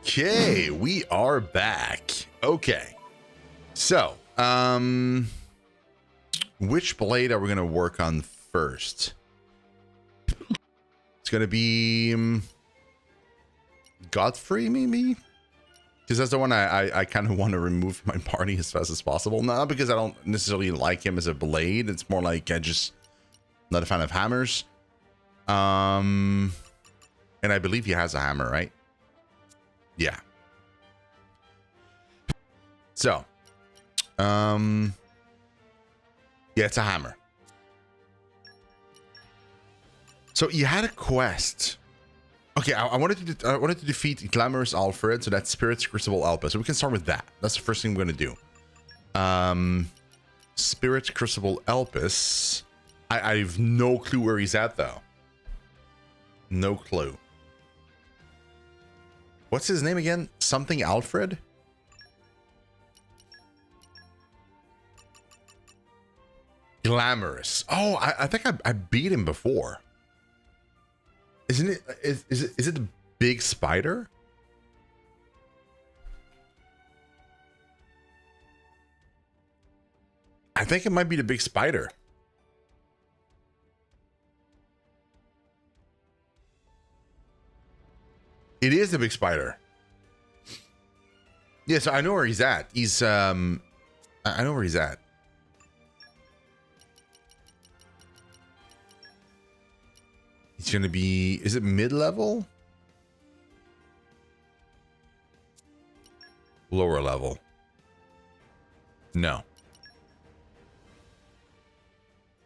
Okay, we are back. Okay. So, which blade are we going to work on first? It's going to be Godfrey, maybe? Because that's the one I kind of want to remove from my party as fast as possible. Not because I don't necessarily like him as a blade. It's more like I just not a fan of hammers. And I believe he has a hammer, right? Yeah. So, yeah, it's a hammer. So you had a quest. Okay, I wanted to defeat Glamorous Alfred, so that's Spirit's Crucible Alpha. So we can start with that. That's the first thing we're gonna do. Spirit Crucible Elpis. I've no clue where he's at though. No clue. What's his name again? Something Alfred? Glamorous. Oh, I think I beat him before. Isn't it? Is it the big spider? I think it might be the big spider. It is the big spider. Yeah, so I know where he's at. He's I know where he's at. He's gonna be, is it mid-level? Lower level. No.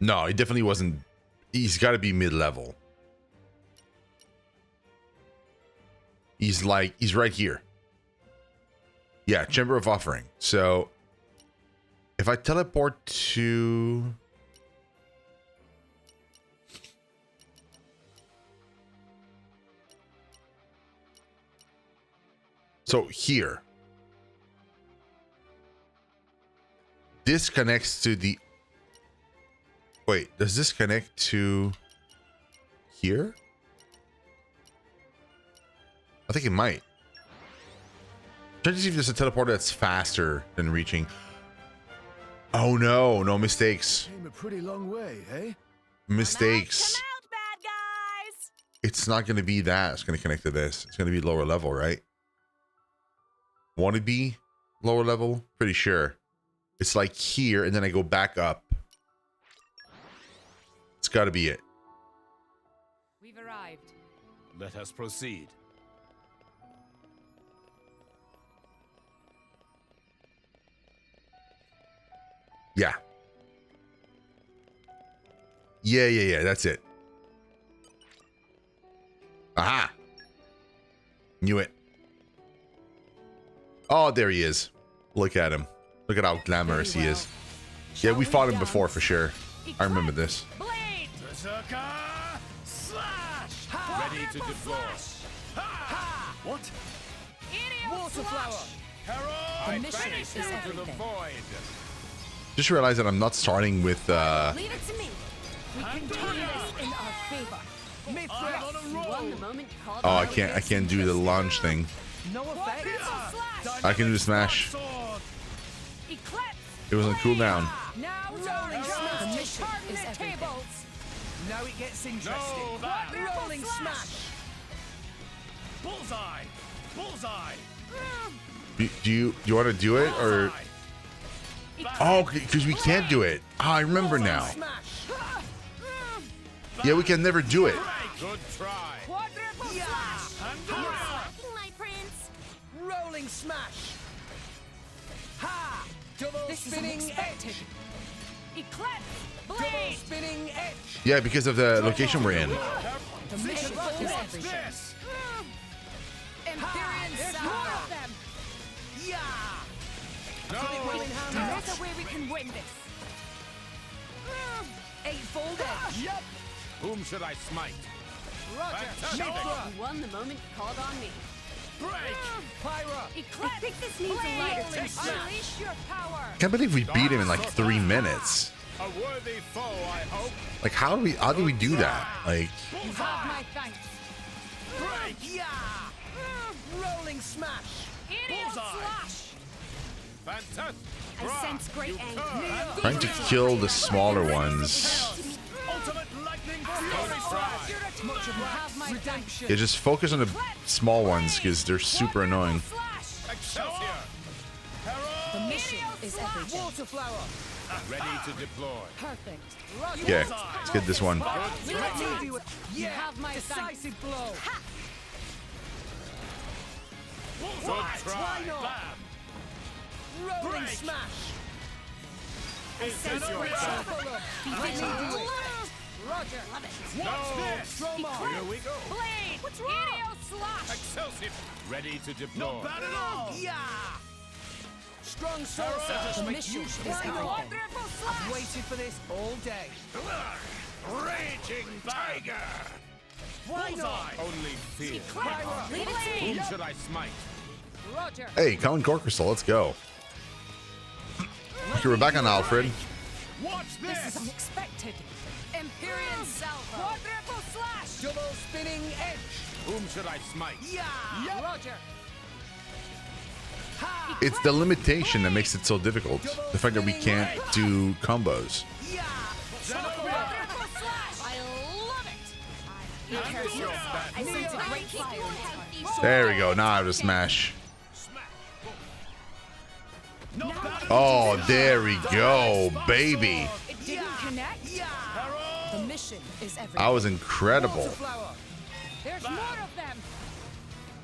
No, he definitely wasn't. He's got to be mid-level. He's like, he's right here. Yeah, Chamber of Offering. So if I teleport to... So here. This connects to the... Wait, does this connect to here? I think it might. Try to see if there's a teleporter that's faster than reaching. Oh no, no mistakes. Came a pretty long way, eh? Mistakes. Come out, bad guys. It's not going to be that. It's going to connect to this. It's going to be lower level, right? Want to be lower level? Pretty sure. It's like here, and then I go back up. It's got to be it. We've arrived. Let us proceed. Yeah. Yeah. That's it. Aha. Knew it. Oh, there he is. Look at him. Look at how glamorous he is. Yeah, we fought him before for sure. I remember this. Blade. Berserker! Slash! Ready to deploy. What? Water flower! Herald! The mission is everything. Just realized that I'm not starting with Leave it to me. We can turn this in our favor. I'm on a You won the roll! moment called. oh, I can't do the launch thing. No effect! I can do the smash. Sword! Eclipse. It was on cooldown. Now Rolling smash. The mission is everything. Now it gets interesting. No, that. Rolling smash! Bullseye! Bullseye! Do you want to do it or? Oh, because we can't do it. Oh, I remember now. Smash! Yeah, we can never do it. Good try! Quadruple slash. Slacking, my prince. Rolling smash! Ha! Double This is spinning unexpected. edge! Eclipse. Double Blade. spinning edge! Yeah, because of the location we're in. The mission is What's everything. this? Empyrean There's Saga. more of them. Yeah! There's a way we can win this. Eightfold edge. Yep! Whom should I smite? Roger! Fantastic. Mithra! You won the moment called on me. Break! Pyra! Eclipse. I think this needs a lighter Blade. touch. Unleash your power. Can't believe we beat him in like 3 minutes. A worthy foe, I hope. Like how do we do that? Like You have my thanks. Break! Yeah! Rolling smash. Fantastic. I sense great anger. Trying to kill the smaller ones. Ultimate lightning fury slash. Much of have my redemption. Yeah, just focus on the small ones because they're super annoying. Excelsior. The mission is everything. Water flower. Ready to deploy. Perfect. Okay, let's get this one. You have my decisive blow. Good try. Rolling smash. Is this your Full turn? of. Roger. Watch this. Here we go. Blade! What's wrong? Slash! Excelsior. Ready to deploy. Bad at all. Yeah. Strong sword. The mission is everything. Quadruple slash! Waited for this all day. Raging tiger. Why not? Only fear. Pyra. Leave it to me! Whom should I smite? Roger. Hey, Colin Corkersall, let's go. Okay, we're back on Alfred. Watch This is this. unexpected. Empyrean salvo! Quadruple slash! Double spinning edge. Whom should I smite? Yeah. Roger. Ha. It's the limitation that makes it so difficult. The fact that we can't do combos. Yeah. Quadruple slash! I love it! I sense a great fire. There we go. Now I have to smash. Oh, there we go, baby. It didn't connect. The mission is everything. That was incredible. Flower. There's more of them!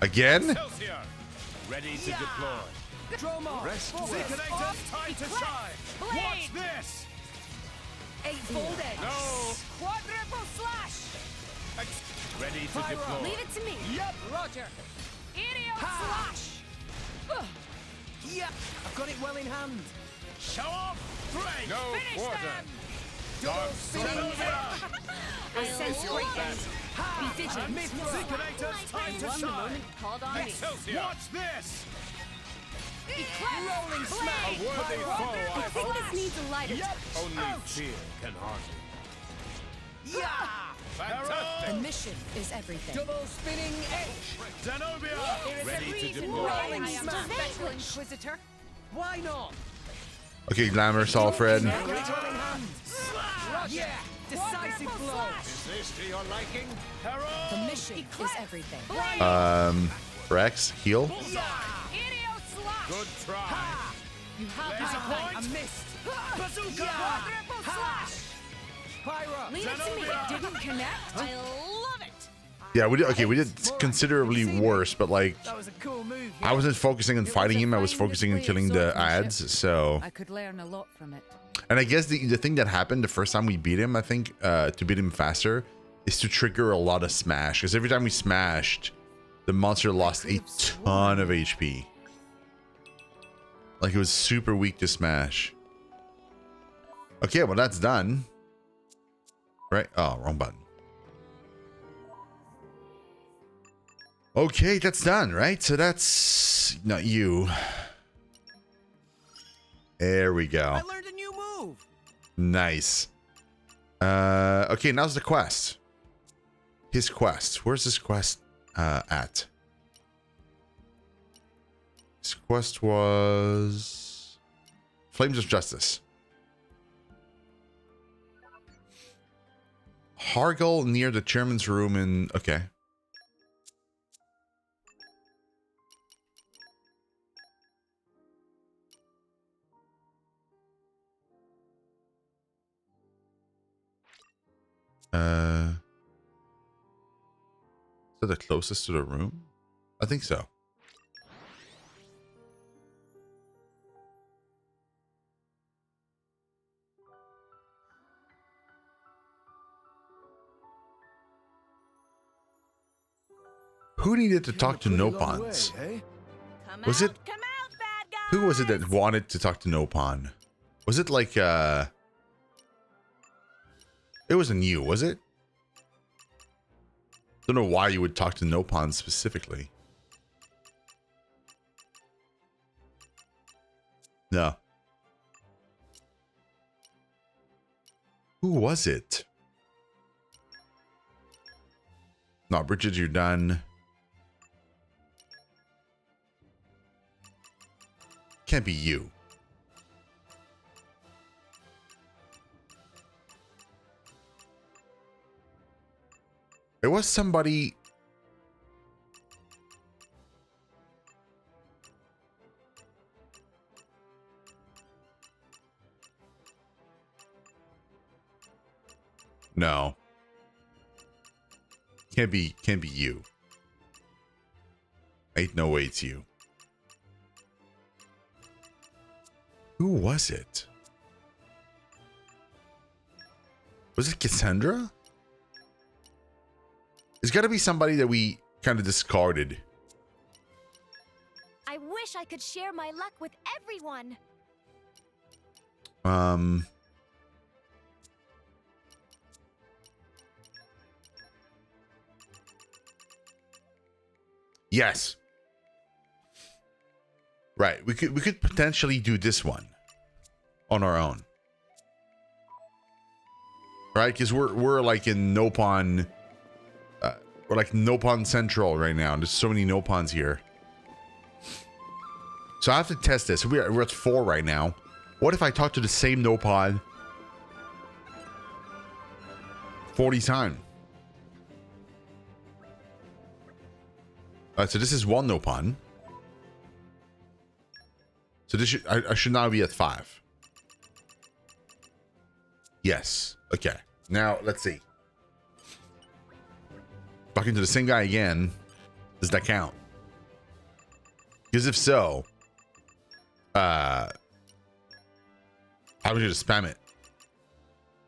Again? Excelsior. Ready to deploy. Droma. Zikinator, time to shine. Watch this. Eightfold edge. No. Quadruple slash! Ready to deploy. Leave it to me! Yep. Roger. Idiot Ha. slash! Yep. I've got it well in hand. Show off. Break. No Finish quarter. them! Dark spinning I sense great anger. Ha. Be vigilant. Zikinator's time to One shine. moment called on me. Excelsior. Watch this. Rolling A smash. worthy foe, I I think hope. this needs a lighter touch. Only fear can harm you. Yeah. The Fantastic. mission is everything. Double spinning edge. Zenobia. There is Ready a to reason deploy. why I am Smash. special inquisitor. Why not? Okay, Glamorous Alfred. Got it well in hand. Yeah. Decisive Quadruple blow. slash! Is this to your liking? The mission is everything. Rex, heal. Yeah. Idiot slash! Good try. You have Laser my point. point. I missed. Bazooka. Yeah. Quadruple slash! Pyra. Leave it to me. Zenobia. Didn't connect. I love it. Yeah, we did. Okay, we did considerably worse, but like, That was a cool move. I wasn't focusing on fighting him. I was focusing on killing the ads. So, I could learn a lot from it. and I guess the thing that happened the first time we beat him, I think, to beat him faster, is to trigger a lot of smash. Because every time we smashed, the monster lost a ton of HP. Like it was super weak to smash. Okay, well that's done. Right? Oh, wrong button. Okay, that's done, right? So that's not you. There we go. I learned a new move. Nice. Okay, now's the quest. His quest. Where's his quest at? His quest was Flames of Justice. Hargle near the chairman's room in... Okay. Is that the closest to the room? I think so. Who needed to talk to Nopons? Come Was out, it- come out, bad guys! Who was it that wanted to talk to Nopon? Was it like it wasn't you, was it? Don't know why you would talk to Nopon specifically. No. Who was it? No, Bridget, you're done. Can't be you. It was somebody. No. Can't be you. Ain't no way it's you. Who was it? Was it Cassandra? It's got to be somebody that we kind of discarded. I wish I could share my luck with everyone. Yes. Right. We could potentially do this one on our own. Right? Because we're like in Nopon. We're like Nopon Central right now. There's so many Nopons here. So I have to test this. We're at 4 right now. What if I talk to the same Nopon 40 times? So this is 1 Nopon. So this I should now be at 5. Yes. Okay. Now let's see. Talking to the same guy again. Does that count? Because if so, I'm going to spam it.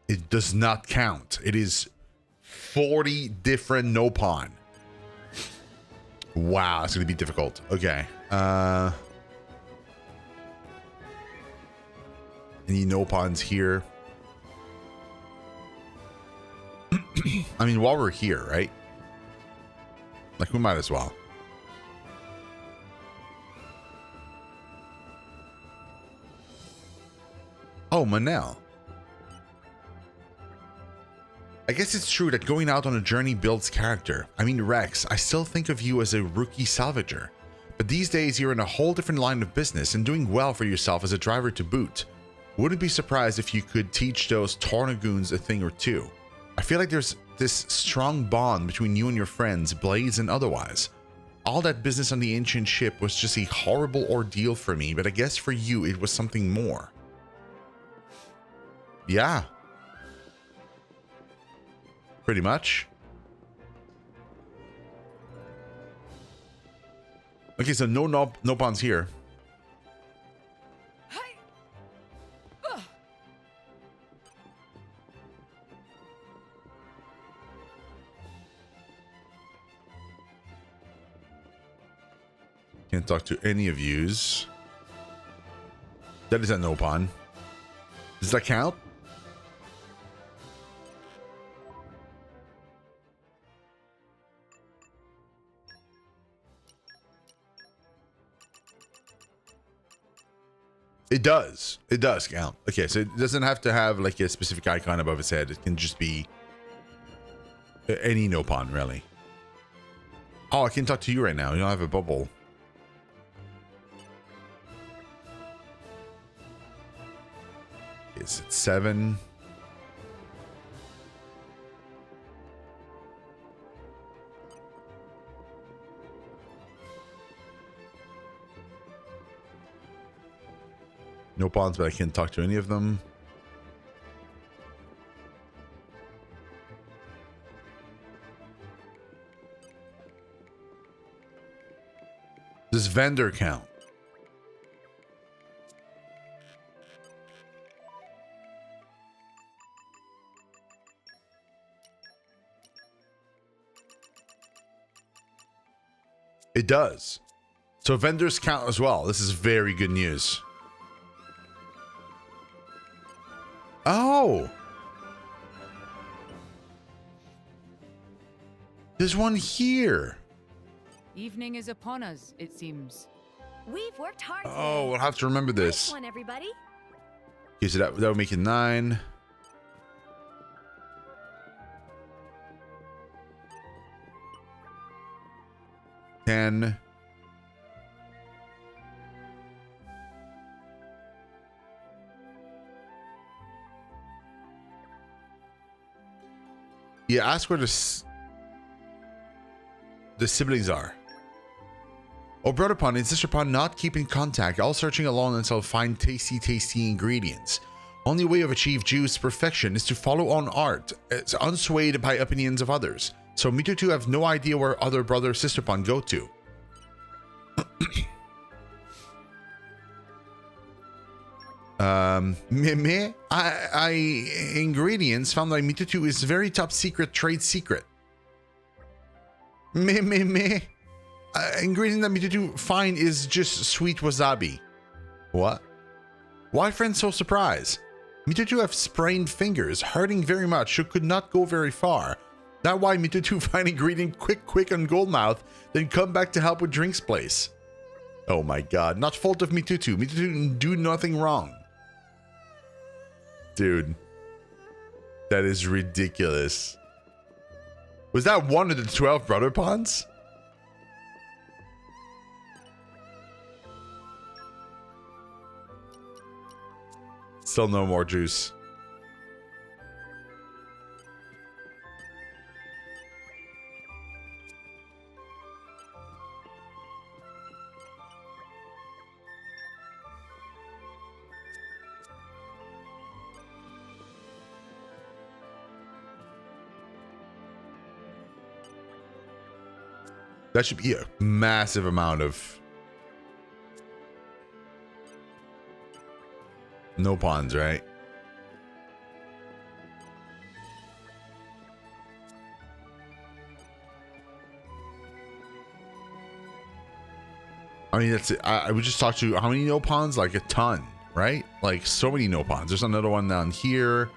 It does not count. It is 40 different Nopon. Wow, it's going to be difficult. Okay. Any Nopons here? I mean, while we're here, right? Like, we might as well. Oh, Manel. I guess it's true that going out on a journey builds character. I mean, Rex, I still think of you as a rookie salvager. But these days, you're in a whole different line of business and doing well for yourself as a driver to boot. Wouldn't be surprised if you could teach those Tornagoons a thing or two. I feel like there's this strong bond between you and your friends, Blaze and otherwise. All that business on the ancient ship was just a horrible ordeal for me, but I guess for you it was something more. Yeah. Pretty much. Okay, so no Nopons here. Can't talk to any of yous. That is a Nopon. Does that count? It does. It does count. Okay, so it doesn't have to have like a specific icon above its head. It can just be any Nopon, really. Oh, I can talk to you right now. You don't have a bubble. Is it 7? Nopons, but I can't talk to any of them. Does vendor count? It does. So vendors count as well. This is very good news. Oh. There's one here. Evening is upon us, it seems. We've worked hard. Oh, we'll have to remember this. Nice one, everybody. Okay, so that would make it 9. Yeah, ask where the siblings are. Oh, brother pond and sister pond not keep in contact, all searching alone until find tasty ingredients. Only way of achieve juice perfection is to follow on art. It's unswayed by opinions of others. So me two have no idea where other brother sister pond go to. Ingredients found by Mitutu is very top secret trade secret. Ingredient that Mitutu find is just sweet wasabi. What? Why friends so surprised? Mitutu have sprained fingers, hurting very much, so could not go very far. That why Mitutu find ingredient quick on Goldmouth, then come back to help with drinks place. Oh my god, not fault of Mitutu. Mitutu do nothing wrong. Dude, that is ridiculous. Was that one of the 12 brother ponds? Still no more juice. That should be a massive amount of Nopons, right? I mean, that's it. I would just talk to how many Nopons? Like a ton, right? Like so many Nopons. There's another one down here.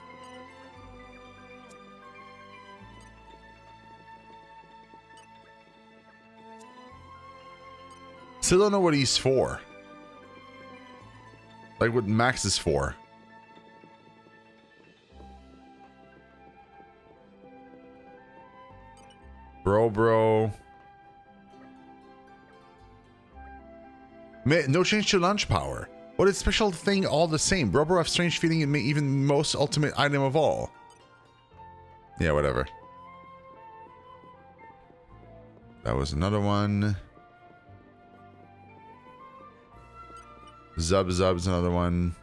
Still don't know what he's for. Like what Max is for. Bro. No change to lunch power. What is special thing all the same? Bro have strange feeling it may even most ultimate item of all. Yeah, whatever. That was another one. Zub's another one.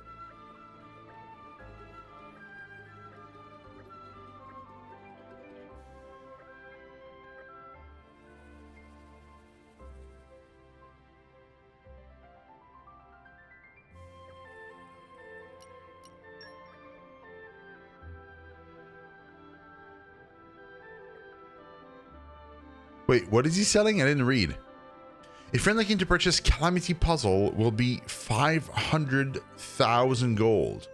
Wait, what is he selling? I didn't read. A friend looking to purchase Calamity Puzzle will be 500,000 gold.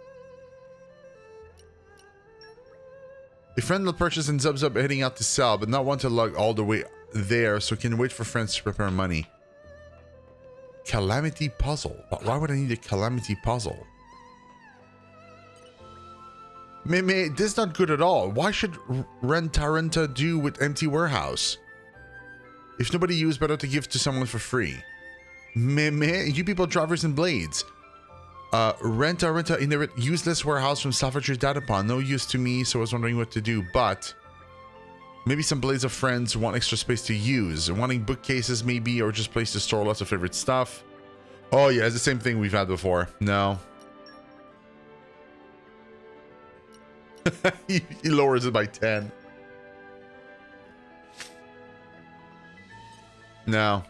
A friend will purchase and Zub heading out to sell, but not want to lug all the way there, so can wait for friends to prepare money. Calamity Puzzle. Why would I need a Calamity Puzzle? This is not good at all. Why should Rentarenta do with empty warehouse? If nobody used, better to give to someone for free. You people drivers and blades. Renta inherit useless warehouse from Salvager's datapon. No use to me, so I was wondering what to do. But maybe some blades of friends want extra space to use. Wanting bookcases maybe, or just place to store lots of favorite stuff. Oh yeah, it's the same thing we've had before. No. he lowers it by 10. No.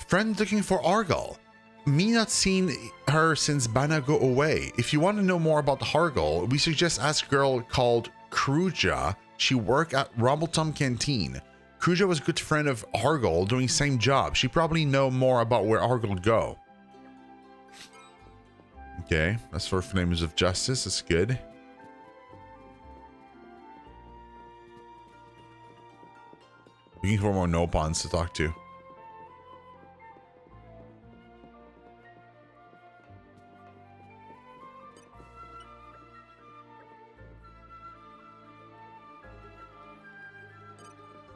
Friend looking for Argyle. Me not seen her since Bana go away. If you want to know more about Hargal, we suggest ask a girl called Kruja. She work at Rumbletum Canteen. Kruja was a good friend of Argyle doing same job. She probably know more about where Argyle go. Okay, that's for Flames of Justice. That's good. Looking for more Nopons to talk to.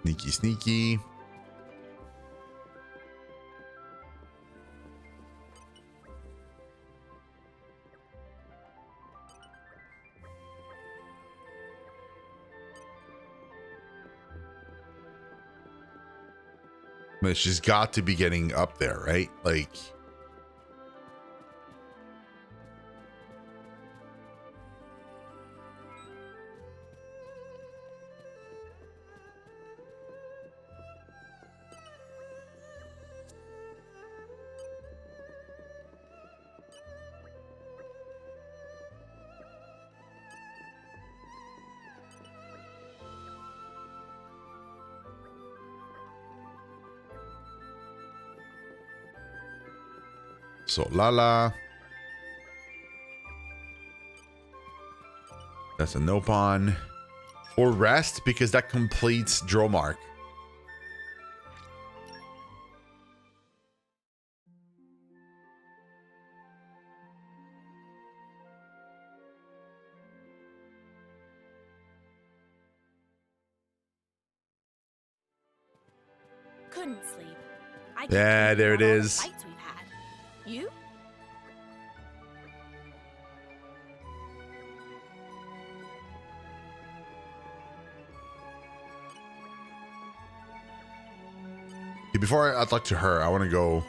Sneaky, sneaky. But she's got to be getting up there, right? Like... So Lala. That's a Nopon. Or rest because that completes Dromark. Couldn't sleep. I kept Yeah, thinking there it about all the is. fights we've had. You? Before I talk to her, I want to go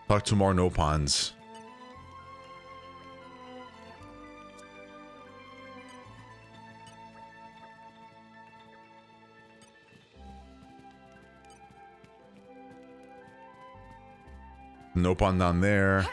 talk to more Nopons. Nopon down there.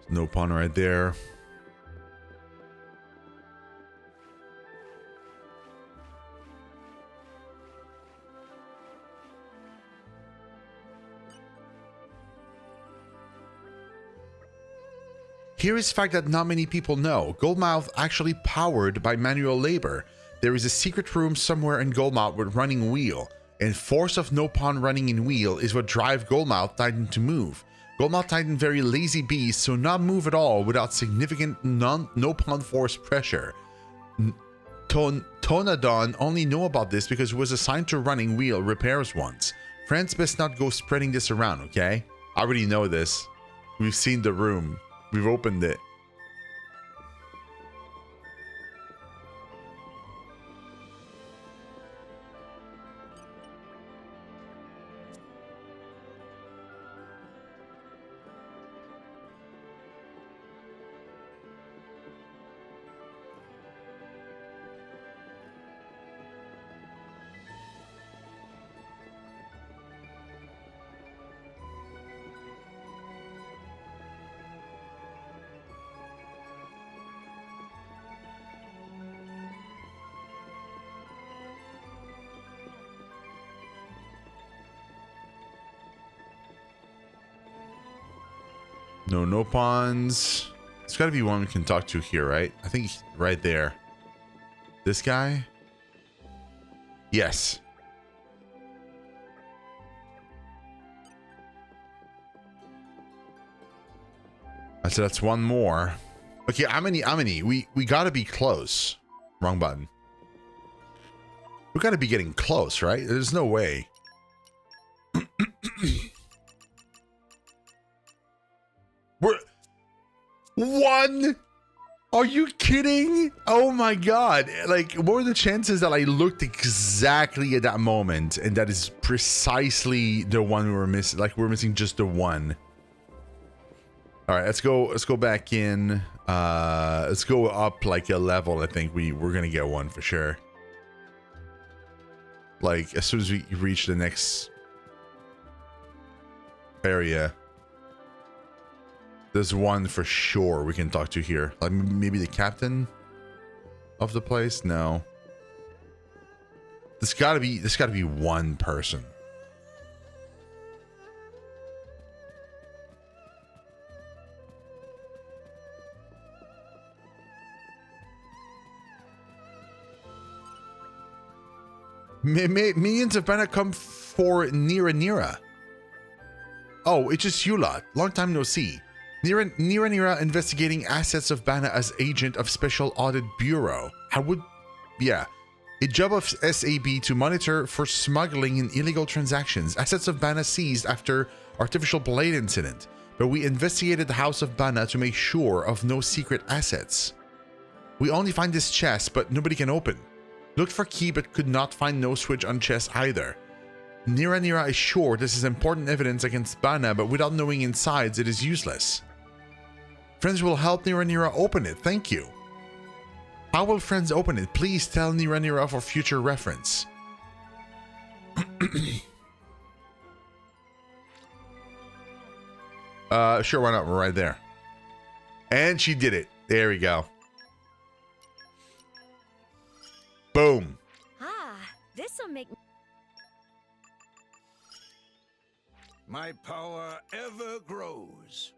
Nopon right there. Here is a fact that not many people know. Goldmouth actually powered by manual labor. There is a secret room somewhere in Goldmouth with running wheel, and force of Nopon running in wheel is what drive Goldmouth Titan to move. Goldmouth Titan very lazy beast, so not move at all without significant Nopon force pressure. Tonadon only know about this because it was assigned to running wheel repairs once. Friends best not go spreading this around, okay? I already know this. We've seen the room. We've opened it. No Nopons. There's got to be one we can talk to here, right? I think right there. This guy? Yes. So that's one more. Okay, how many? We gotta be close. Wrong button. We gotta be getting close, right? There's no way. We're one. Are you kidding? Oh my god. Like, what were the chances that I looked exactly at that moment and that is precisely the one we were missing? Like, we're missing just the one. All right, let's go back in. Let's go up like a level. I think we're gonna get one for sure. Like, as soon as we reach the next area. There's one for sure we can talk to here. Like maybe the captain of the place? No. This gotta be one person. Millions of Bana come for Nira. Oh, it's just you lot. Long time no see. Nira investigating assets of Bana as agent of Special Audit Bureau. A job of SAB to monitor for smuggling and illegal transactions. Assets of Bana seized after artificial blade incident. But we investigated the house of Bana to make sure of no secret assets. We only find this chest, but nobody can open. Looked for key, but could not find no switch on chest either. Nira is sure this is important evidence against Bana, but without knowing insides, it is useless. Friends will help Nira open it. Thank you. How will friends open it? Please tell Nira for future reference. Sure, why not? We're right there. And she did it. There we go. Boom. Ah, this'll make My power ever grows.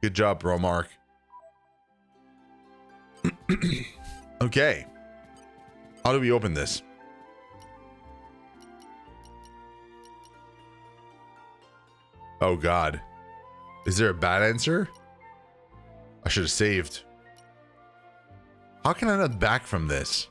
Good job, bro, Mark. Okay. How do we open this? Oh, God. Is there a bad answer? I should have saved. How can I not back from this?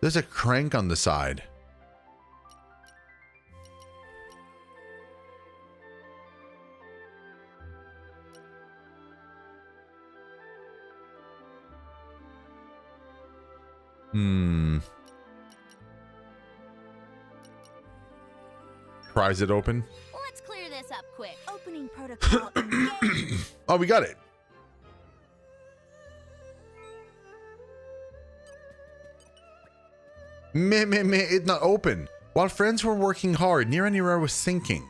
There's a crank on the side. Prise it open. Let's clear this up quick. opening protocol engaged. Oh, we got it. It not open. While friends were working hard, Nira was thinking.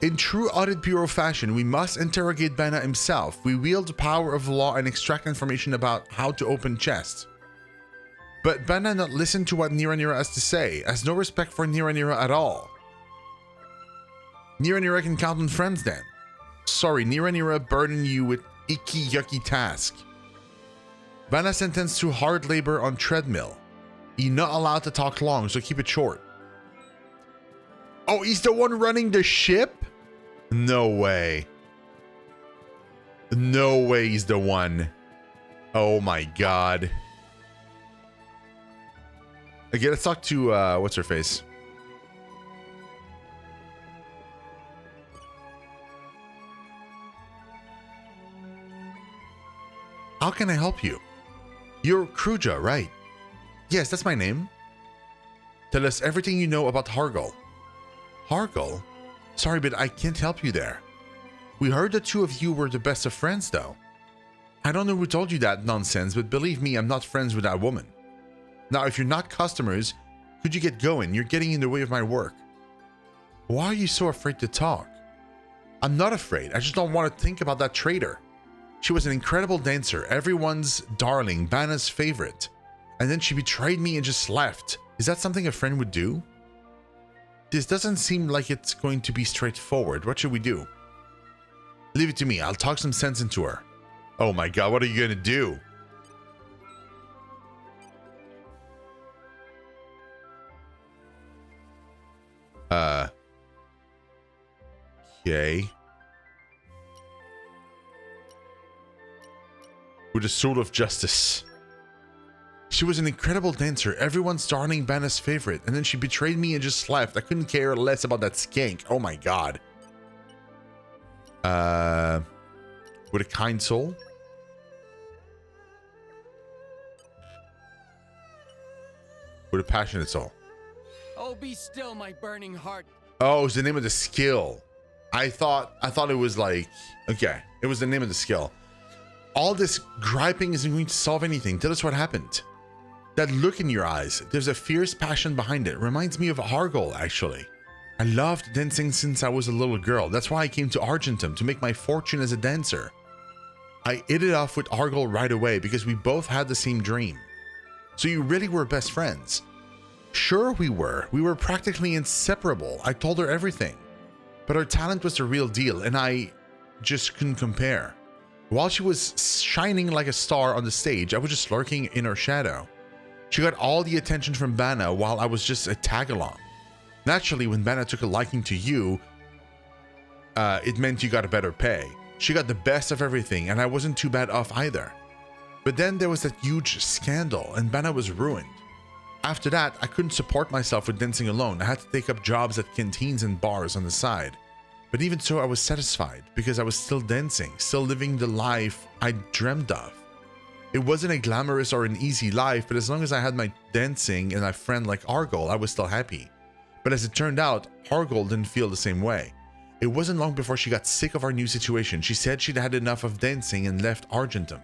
In true Audit Bureau fashion, we must interrogate Bana himself. We wield the power of law and extract information about how to open chests. But Bana not listen to what Nira has to say, has no respect for Nira at all. Nira can count on friends then. Sorry, Nira burden you with icky yucky task. Bana sentenced to hard labor on treadmill. He not allowed to talk long, so keep it short. Oh, he's the one running the ship? No way. No way he's the one. Oh my god. Okay, let's talk to, what's her face? How can I help you? You're Kruja, right? Yes, that's my name. Tell us everything you know about Hargal. Hargal? Sorry, but I can't help you there. We heard the two of you were the best of friends, though. I don't know who told you that nonsense, but believe me, I'm not friends with that woman. Now, if you're not customers, could you get going? You're getting in the way of my work. Why are you so afraid to talk? I'm not afraid. I just don't want to think about that traitor. She was an incredible dancer, everyone's darling, Bana's favorite. And then she betrayed me and just left. Is that something a friend would do? This doesn't seem like it's going to be straightforward. What should we do? Leave it to me. I'll talk some sense into her. Oh my god, what are you gonna do? Okay. With the sword of justice. She was an incredible dancer, everyone's darling Bana's favorite, and then she betrayed me and just left. I couldn't care less about that skank. Oh my god. With a kind soul? With a passionate soul. Oh, be still, my burning heart. Oh, it's the name of the skill. I thought it was like, okay, it was the name of the skill. All this griping isn't going to solve anything. Tell us what happened. That look in your eyes, there's a fierce passion behind it. Reminds me of Argol, actually. I loved dancing since I was a little girl. That's why I came to Argentum, to make my fortune as a dancer. I hit it off with Argol right away because we both had the same dream. So you really were best friends. Sure we were. We were practically inseparable. I told her everything. But her talent was the real deal, and I just couldn't compare. While she was shining like a star on the stage, I was just lurking in her shadow. She got all the attention from Bana while I was just a tag-along. Naturally, when Bana took a liking to you, it meant you got a better pay. She got the best of everything, and I wasn't too bad off either. But then there was that huge scandal, and Bana was ruined. After that, I couldn't support myself with dancing alone. I had to take up jobs at canteens and bars on the side. But even so, I was satisfied because I was still dancing, still living the life I dreamed of. It wasn't a glamorous or an easy life, but as long as I had my dancing and a friend like Argol, I was still happy. But as it turned out, Argol didn't feel the same way. It wasn't long before she got sick of our new situation. She said she'd had enough of dancing and left Argentum.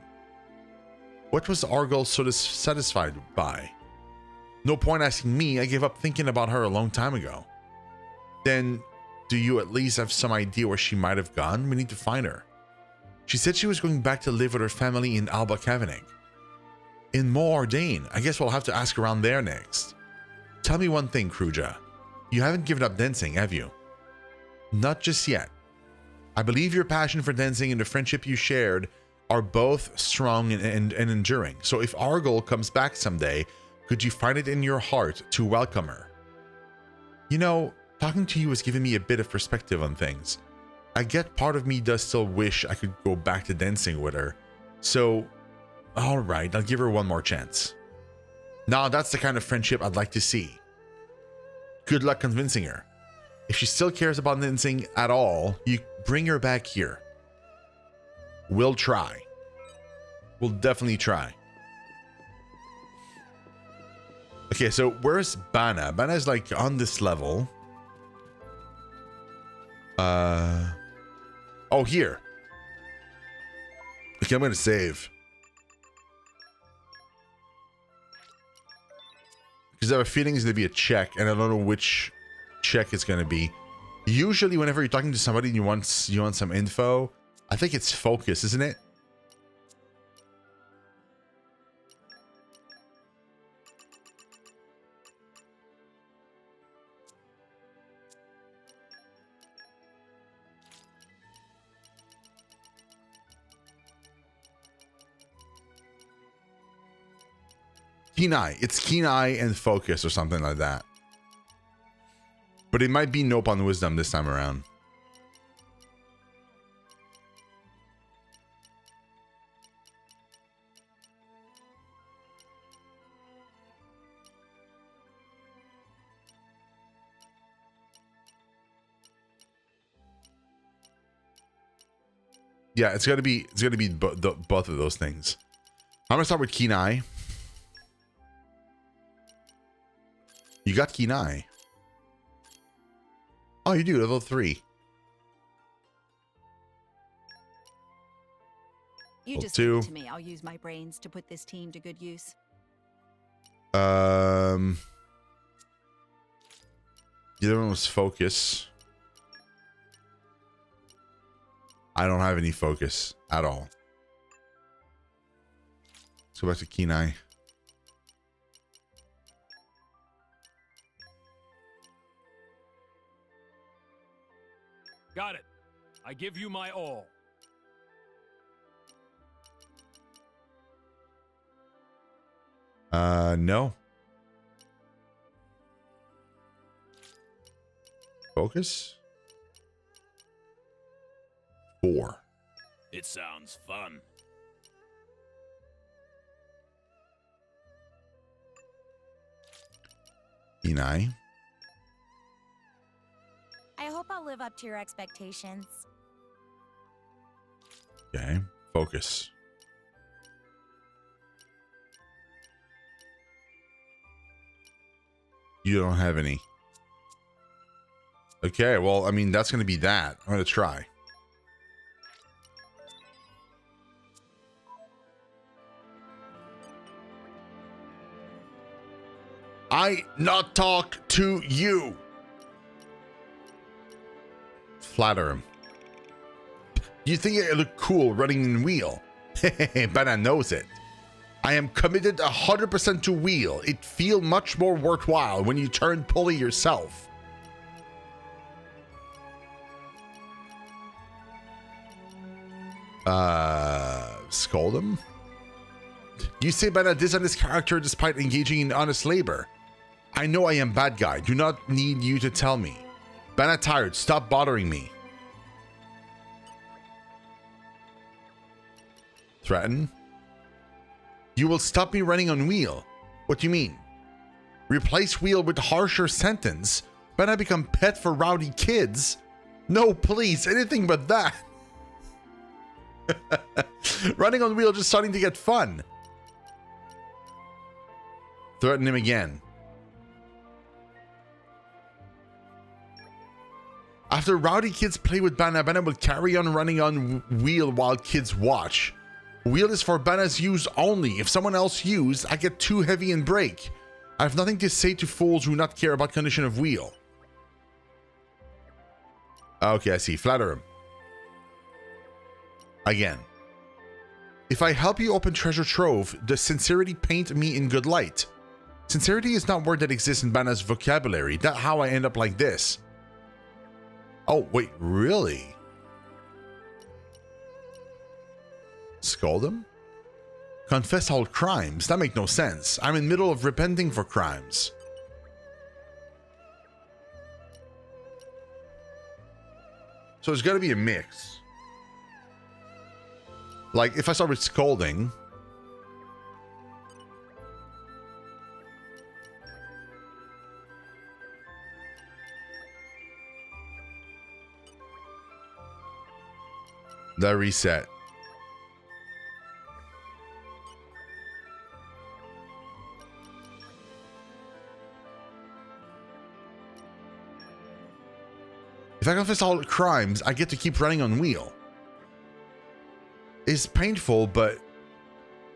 What was Argol so dissatisfied by? No point asking me, I gave up thinking about her a long time ago. Then, do you at least have some idea where she might have gone? We need to find her. She said she was going back to live with her family in Alba Cavenagh. In Moordain, I guess we'll have to ask around there next. Tell me one thing, Kruja. You haven't given up dancing, have you? Not just yet. I believe your passion for dancing and the friendship you shared are both strong and enduring. So if Argol comes back someday, could you find it in your heart to welcome her? You know, talking to you has given me a bit of perspective on things. I get part of me does still wish I could go back to dancing with her. So, alright, I'll give her one more chance. Now that's the kind of friendship I'd like to see. Good luck convincing her. If she still cares about dancing at all, you bring her back here. We'll try. We'll definitely try. Okay, so where's Bana? Bana is like on this level. Oh, here. Okay, I'm gonna save. Because I have a feeling it's gonna be a check, and I don't know which check it's gonna be. Usually, whenever you're talking to somebody and you want some info, I think it's focus, isn't it? Keen eye. It's keen eye and focus or something like that. But it might be nope on wisdom this time around. Yeah, it's gonna be both of those things. I'm gonna start with keen eye. You got keen eye. Oh, you do, level 3. You Level just 2. leave it to me. I'll use my brains to put this team to good use. The other one was focus. I don't have any focus at all. Let's go back to keen eye. Got it. I give you my all. No. Focus? 4. It sounds fun. Keen eye. I hope I'll live up to your expectations. Okay. Focus. You don't have any. Okay, well, I mean, that's going to be that. I'm going to try. I not talk to you. Flatter him. You think I look cool running in wheel? Bana knows it. I am committed 100% to wheel. It feel much more worthwhile when you turn pulley yourself. Scold him? You say Bana dishonest his character despite engaging in honest labor. I know I am bad guy. Do not need you to tell me. Bana tired. Stop bothering me. Threaten? You will stop me running on wheel. What do you mean? Replace wheel with harsher sentence? Bana become pet for rowdy kids? No, please, anything but that. Running on wheel just starting to get fun. Threaten him again. After rowdy kids play with Bana, Bana will carry on running on wheel while kids watch. Wheel is for Bana's use only. If someone else use, I get too heavy and break. I have nothing to say to fools who not care about condition of wheel. Okay, I see. Flatter him. Again. If I help you open treasure trove, does sincerity paint me in good light? Sincerity is not a word that exists in Bana's vocabulary. That's how I end up like this. Oh, wait, really? Scold him? Confess all crimes? That make no sense. I'm in the middle of repenting for crimes. So there's got to be a mix. Like, if I start with scolding... The reset. If I confess all crimes, I get to keep running on wheel. It's painful, but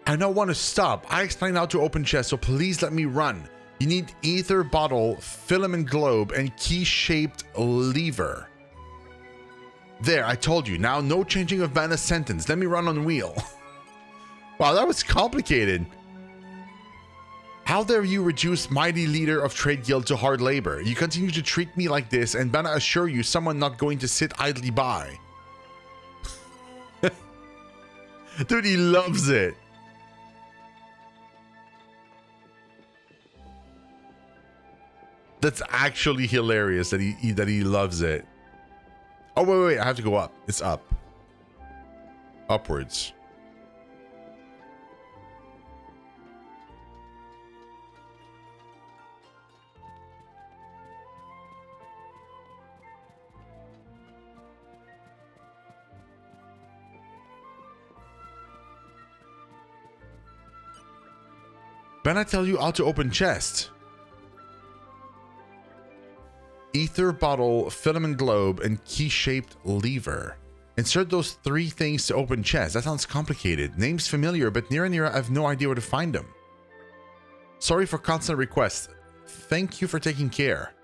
I don't want to stop. I explained how to open chest, so please let me run. You need ether bottle, filament globe, and key-shaped lever. There, I told you. Now, no changing of Bana's sentence. Let me run on wheel. Wow, that was complicated. How dare you reduce mighty leader of trade guild to hard labor? You continue to treat me like this, and Bana assure you someone not going to sit idly by. Dude, he loves it. That's actually hilarious that he loves it. Oh, wait, I have to go up. It's up. Upwards. Bana tell you how to open chest. Ether bottle, filament globe, and key-shaped lever. Insert those 3 things to open chest. That sounds complicated. Name's familiar, but near and near I have no idea where to find them. Sorry for constant requests. Thank you for taking care.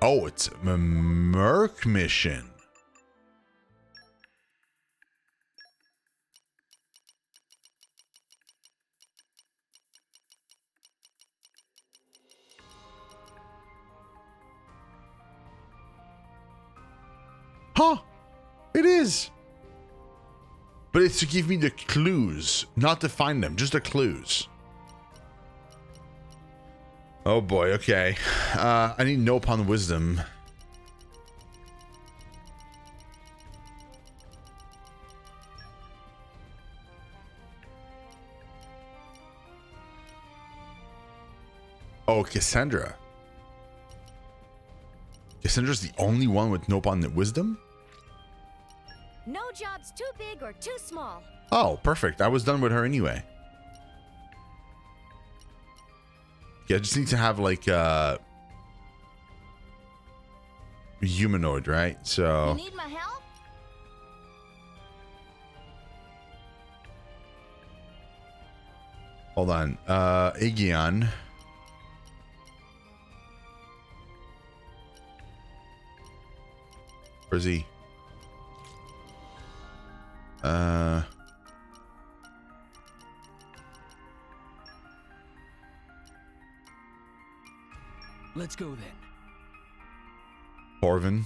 Oh, it's a Merc mission. Huh? It is. But it's to give me the clues, not to find them, just the clues. Oh boy, okay. I need Nopon wisdom. Oh, Cassandra. Cassandra's the only one with Nopon wisdom? No job's too big or too small. Oh, perfect. I was done with her anyway. Yeah, I just need to have like humanoid, right? So You need my help? Hold on. Aegeon. Where's he? Let's go then. Corvin.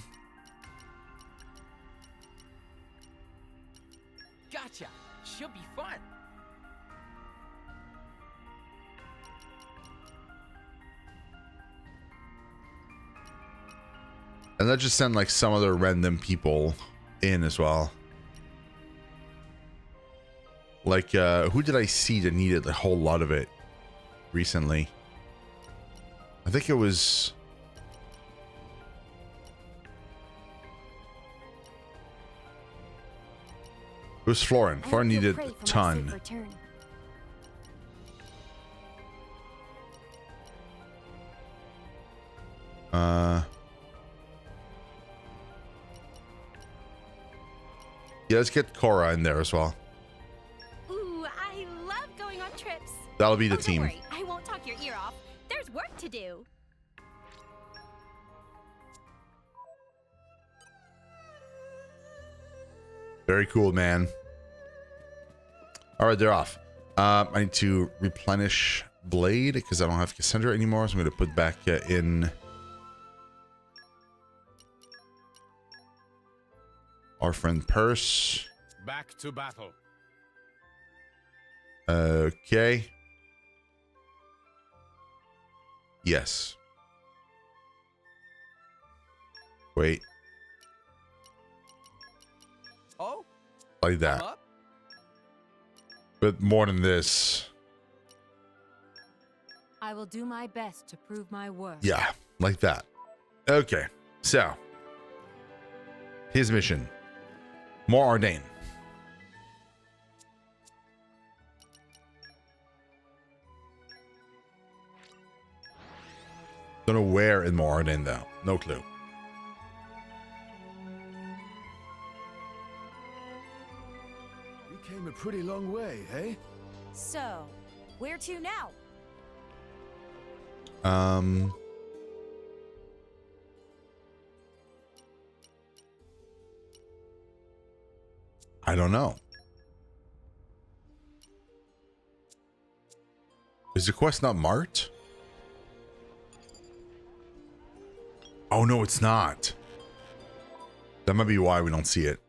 Gotcha. Should be fun. And let's just send like some other random people in as well. Like, who did I see that needed a whole lot of it recently? I think it was... It was Florin. Florin needed a ton. Yeah, let's get Cora in there as well. Ooh, I love going on trips. That'll be the Don't team. worry, I won't talk your ear off. There's work to do. Very cool, man. All right, they're off. I need to replenish Blade because I don't have Cassandra anymore, so I'm going to put back in our friend Purse. Back to battle. Okay. Yes. Wait. Oh, Like that. up. But more than this. I will do my best to prove my worth. Yeah, like that. Okay. So. His mission. More Ardain. Don't know where in More Ardain though. No clue. You came a pretty long way, hey? So, where to now? I don't know. Is the quest not marked? Oh no, it's not. That might be why we don't see it.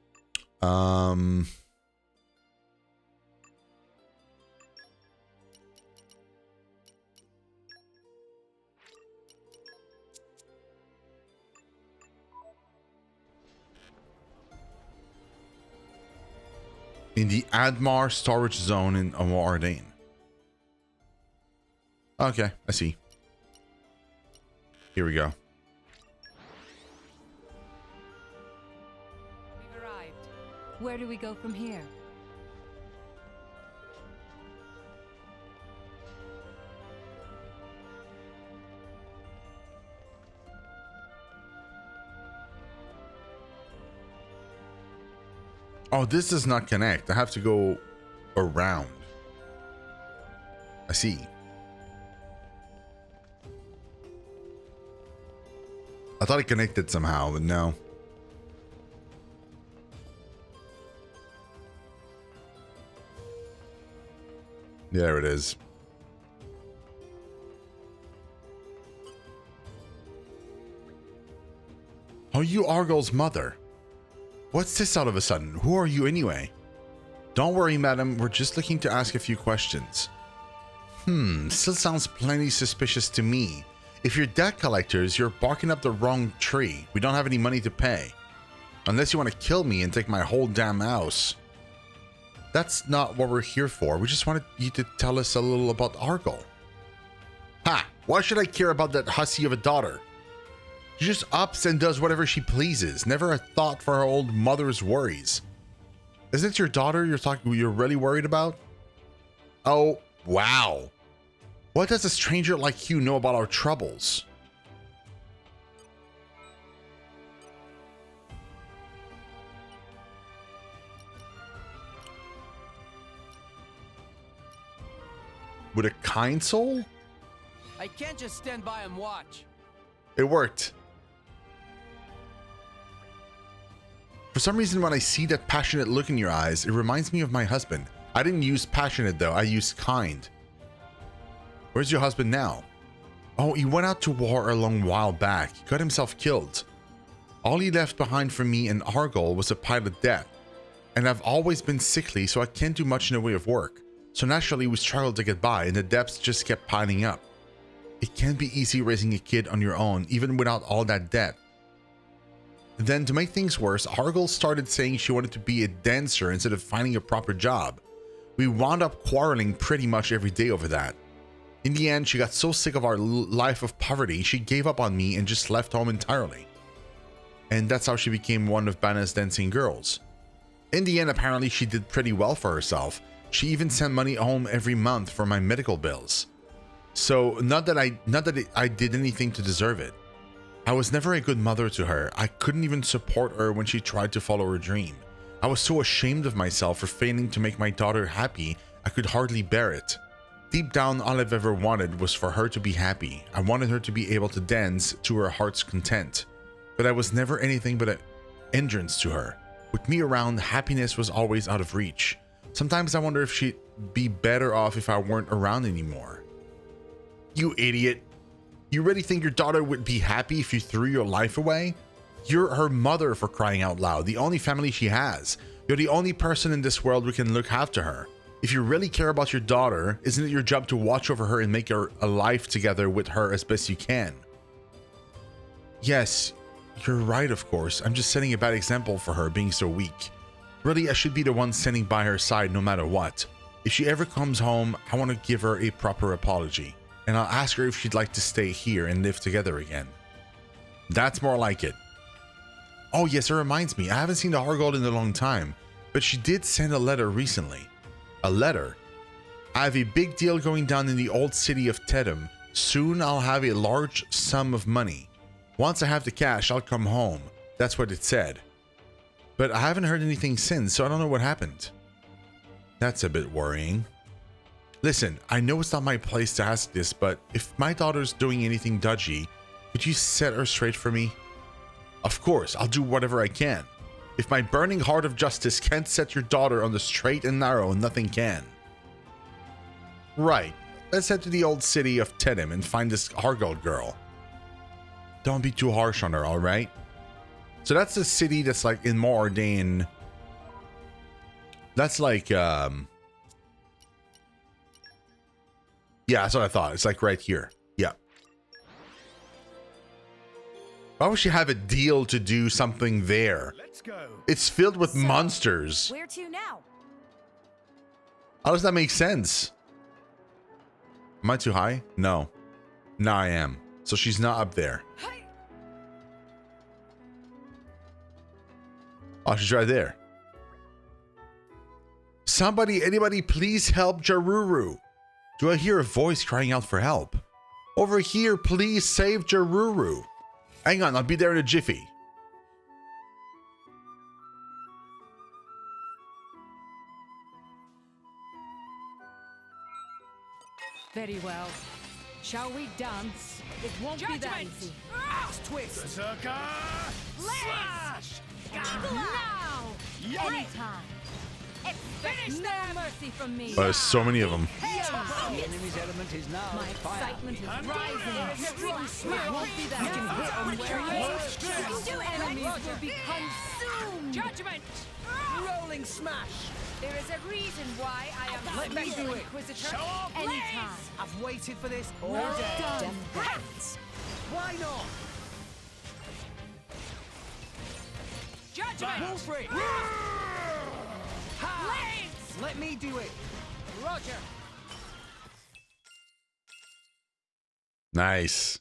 In the Admar storage zone in Amor Ardain. Okay, I see. Here we go. We've arrived. Where do we go from here? Oh, this does not connect. I have to go around. I see. I thought it connected somehow, but no. There it is. Oh, you Argyl's mother. What's this all of a sudden? Who are you anyway? Don't worry, madam. We're just looking to ask a few questions. Still sounds plenty suspicious to me. If you're debt collectors, you're barking up the wrong tree. We don't have any money to pay. Unless you want to kill me and take my whole damn house. That's not what we're here for. We just wanted you to tell us a little about Argyl. Ha! Why should I care about that hussy of a daughter? She just ups and does whatever she pleases. Never a thought for her old mother's worries. Is it your daughter you're really worried about? Oh, wow. What does a stranger like you know about our troubles? with a kind soul? I can't just stand by and watch. It worked. For some reason, when I see that passionate look in your eyes, it reminds me of my husband. I didn't use passionate though, I used kind. Where's your husband now? Oh, he went out to war a long while back. He got himself killed. All he left behind for me and Argol was a pile of debt. And I've always been sickly, so I can't do much in the way of work. So naturally we struggled to get by and the debts just kept piling up. It can't be easy raising a kid on your own, even without all that debt. Then to make things worse, Argol started saying she wanted to be a dancer instead of finding a proper job. We wound up quarreling pretty much every day over that. In the end, she got so sick of our life of poverty, she gave up on me and just left home entirely. And that's how she became one of Bana's dancing girls. In the end, apparently she did pretty well for herself. She even sent money home every month for my medical bills. So not that I did anything to deserve it. I was never a good mother to her. I couldn't even support her when she tried to follow her dream. I was so ashamed of myself for failing to make my daughter happy, I could hardly bear it. Deep down, all I've ever wanted was for her to be happy. I wanted her to be able to dance to her heart's content. But I was never anything but an hindrance to her. With me around, happiness was always out of reach. Sometimes I wonder if she'd be better off if I weren't around anymore. You idiot. You really think your daughter would be happy if you threw your life away? You're her mother, for crying out loud, the only family she has. You're the only person in this world who can look after her. If you really care about your daughter, isn't it your job to watch over her and make her a life together with her as best you can? Yes, you're right, of course. I'm just setting a bad example for her being so weak. Really, I should be the one standing by her side no matter what. If she ever comes home, I want to give her a proper apology. And I'll ask her if she'd like to stay here and live together again. That's more like it. Oh yes, it reminds me, I haven't seen the Hargold in a long time, but she did send a letter recently. A letter? I have a big deal going down in the old city of Tedham. Soon I'll have a large sum of money. Once I have the cash, I'll come home. That's what it said. But I haven't heard anything since, so I don't know what happened. That's a bit worrying. Listen, I know it's not my place to ask this, but if my daughter's doing anything dodgy, could you set her straight for me? Of course, I'll do whatever I can. If my burning heart of justice can't set your daughter on the straight and narrow, nothing can. Right, let's head to the old city of Tedham and find this Hargold girl. Don't be too harsh on her, alright? So that's the city that's like in Moordane. That's like, yeah, that's what I thought. It's like right here. Yeah. Why would she have a deal to do something there? Let's go. It's filled with monsters. Where to now? How does that make sense? Am I too high? No. No, I am. So she's not up there. Oh, she's right there. Somebody, anybody, please help Jaruru. Do I hear a voice crying out for help? Over here, please save Jaruru. Hang on, I'll be there in a jiffy. Very well. Shall we dance? It won't be that easy. Twist. Berserker! Slash! Now! Yoink! Anytime. Expect no mercy from me. There's so many of them. The enemy's element is now My fire. excitement is rising. It won't be that easy. Enemies will be consumed. Judgment! Rolling smash! There is a reason why I am Let me Special do it. Inquisitor. Show off, Anytime. I've waited for this all Well day. done. Why not? Judgment. Wolfrey! Blades. Let me do it. Roger. Nice.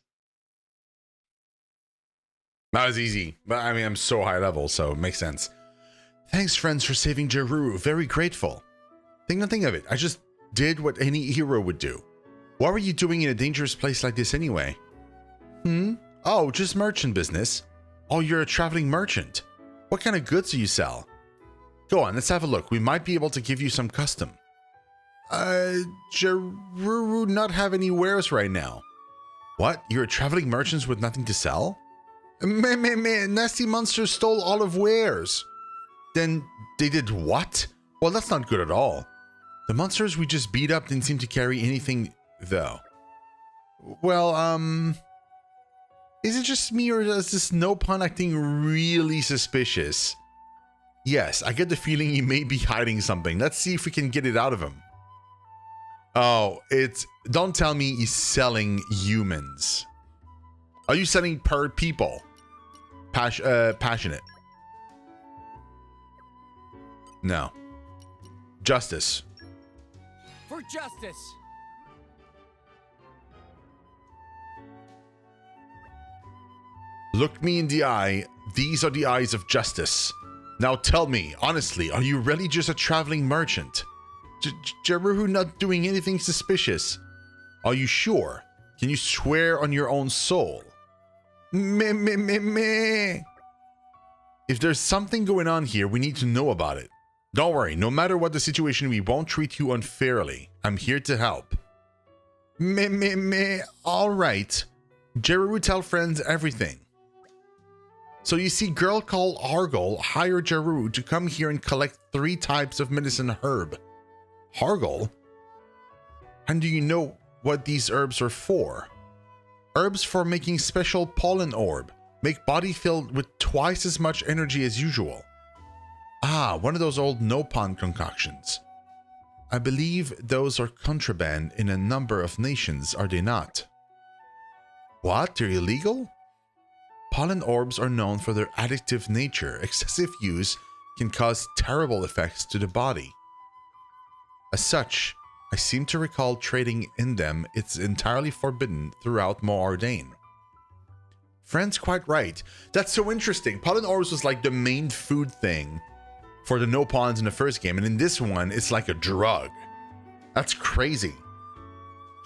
That was easy, but I mean, I'm so high level, so it makes sense. Thanks, friends, for saving Jaruru. Very grateful. Think nothing of it. I just did what any hero would do. What were you doing in a dangerous place like this anyway? Oh, just merchant business. Oh, you're a traveling merchant. What kind of goods do you sell? Go on, let's have a look. We might be able to give you some custom. Jaruru not have any wares right now. What? You're traveling merchants with nothing to sell? Nasty monsters stole all of wares. Then they did what? Well, that's not good at all. The monsters we just beat up didn't seem to carry anything, though. Well, is it just me or is this Nopon acting really suspicious? Yes, I get the feeling he may be hiding something. Let's see if we can get it out of him. Oh, don't tell me he's selling humans. Are you selling per people? Passionate. No. Justice. For justice. Look me in the eye. These are the eyes of justice. Now tell me, honestly, are you really just a traveling merchant? Jaruru not doing anything suspicious? Are you sure? Can you swear on your own soul? Meh. If there's something going on here, we need to know about it. Don't worry, no matter what the situation, we won't treat you unfairly. I'm here to help. Meh. All right. Jaruru tell friends everything. So you see, girl called Hargol hired Jaruru to come here and collect 3 types of medicine herb. Hargol? And do you know what these herbs are for? Herbs for making special pollen orb. Make body filled with twice as much energy as usual. Ah, one of those old Nopon concoctions. I believe those are contraband in a number of nations, are they not? What? They're illegal? Pollen orbs are known for their addictive nature. Excessive use can cause terrible effects to the body. As such, I seem to recall trading in them. It's entirely forbidden throughout Moardain. Friend's quite right. That's so interesting. Pollen orbs was like the main food thing for the Nopons in the first game, and in this one, it's like a drug. That's crazy.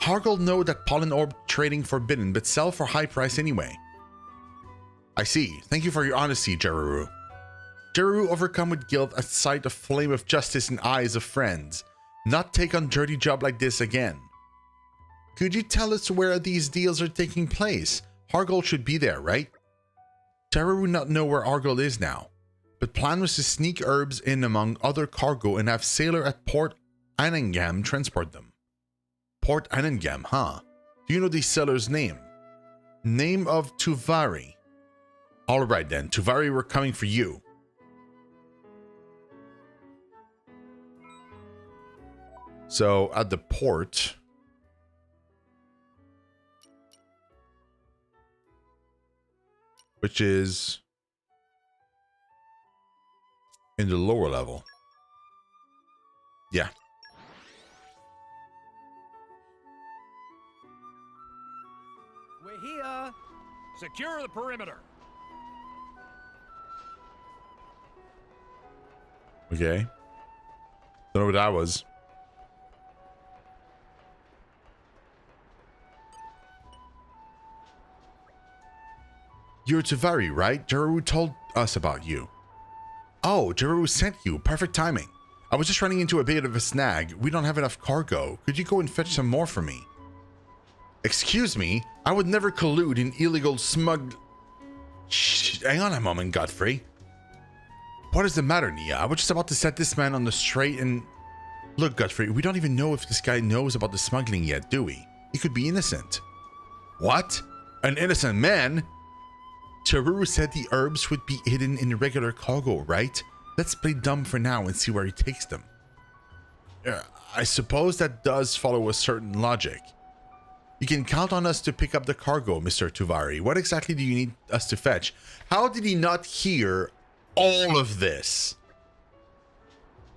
Hargol know that pollen orb trading forbidden, but sell for high price anyway. I see. Thank you for your honesty, Jaruru. Jaruru overcome with guilt at sight of flame of justice in eyes of friends. Not take on dirty job like this again. Could you tell us where these deals are taking place? Hargol should be there, right? Jaruru not know where Hargol is now, but plan was to sneak herbs in among other cargo and have sailor at Port Anningam transport them. Port Anningam, huh? Do you know the seller's name? Name of Tuvari. Alright then, Tuvari, we're coming for you. So, at the port... which is... in the lower level. Yeah. We're here. Secure the perimeter. Okay. Don't know what that was. You're Tuvari, right? Jaruru told us about you. Oh, Jaruru sent you. Perfect timing. I was just running into a bit of a snag. We don't have enough cargo. Could you go and fetch some more for me? Excuse me? I would never collude in illegal Shh, hang on a moment, Godfrey. What is the matter, Nia? I was just about to set this man on the straight and... Look, Godfrey, we don't even know if this guy knows about the smuggling yet, do we? He could be innocent. What? An innocent man? Jaruru said the herbs would be hidden in regular cargo, right? Let's play dumb for now and see where he takes them. I suppose that does follow a certain logic. You can count on us to pick up the cargo, Mr. Tuvari. What exactly do you need us to fetch? How did he not hear all of this?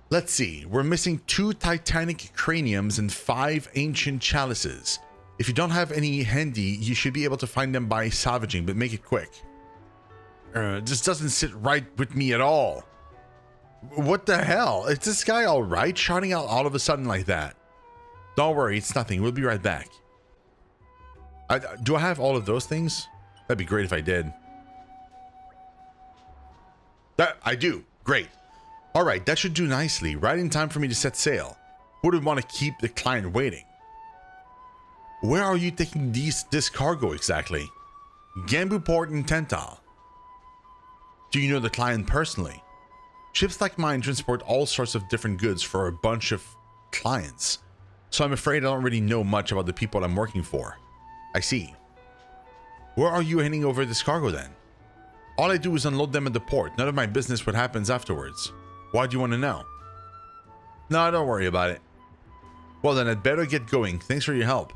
Let's see. We're missing 2 titanic craniums and 5 ancient chalices. If you don't have any handy, you should be able to find them by salvaging, but make it quick. This doesn't sit right with me at all. What the hell? Is this guy alright? Shouting out all of a sudden like that. Don't worry, it's nothing. We'll be right back. Do I have all of those things? That'd be great if I did. That I do. Great. Alright, that should do nicely. Right in time for me to set sail. wouldn't want to keep the client waiting. Where are you taking this cargo exactly? Gambu Port in Tental. Do you know the client personally? Ships like mine transport all sorts of different goods for a bunch of clients, so I'm afraid I don't really know much about the people I'm working for. I see. Where are you handing over this cargo then? All I do is unload them at the port. None of my business what happens afterwards. Why do you want to know? No, don't worry about it. Well then, I'd better get going. Thanks for your help.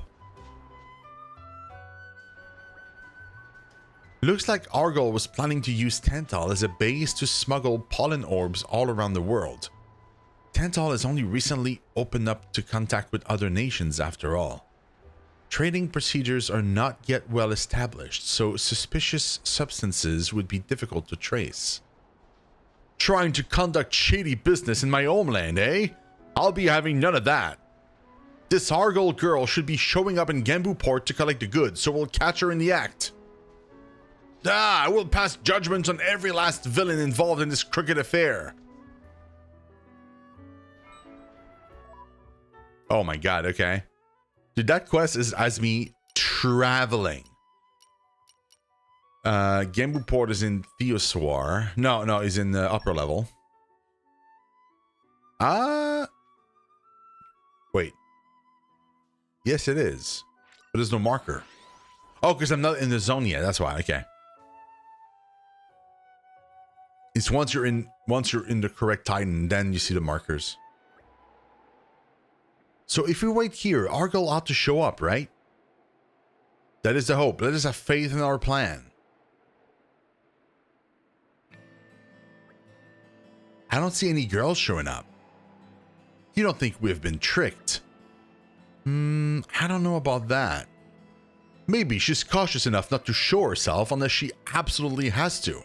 Looks like Argol was planning to use Tental as a base to smuggle pollen orbs all around the world. Tental has only recently opened up to contact with other nations after all. Trading procedures are not yet well established, so suspicious substances would be difficult to trace. Trying to conduct shady business in my homeland, eh? I'll be having none of that. This Argol girl should be showing up in Gambu Port to collect the goods, so we'll catch her in the act. I will pass judgment on every last villain involved in this crooked affair. Oh my god, okay. Dude, that quest is as me traveling. Gambu Port is in Theoswar. No, he's in the upper level. Wait. Yes, it is. But there's no marker. Oh, because I'm not in the zone yet. That's why. Okay. It's once you're in the correct Titan, then you see the markers. So if we wait here, Argol ought to show up, right? That is the hope. Let us have faith in our plan. I don't see any girls showing up. You don't think we've been tricked? I don't know about that. Maybe she's cautious enough not to show herself unless she absolutely has to.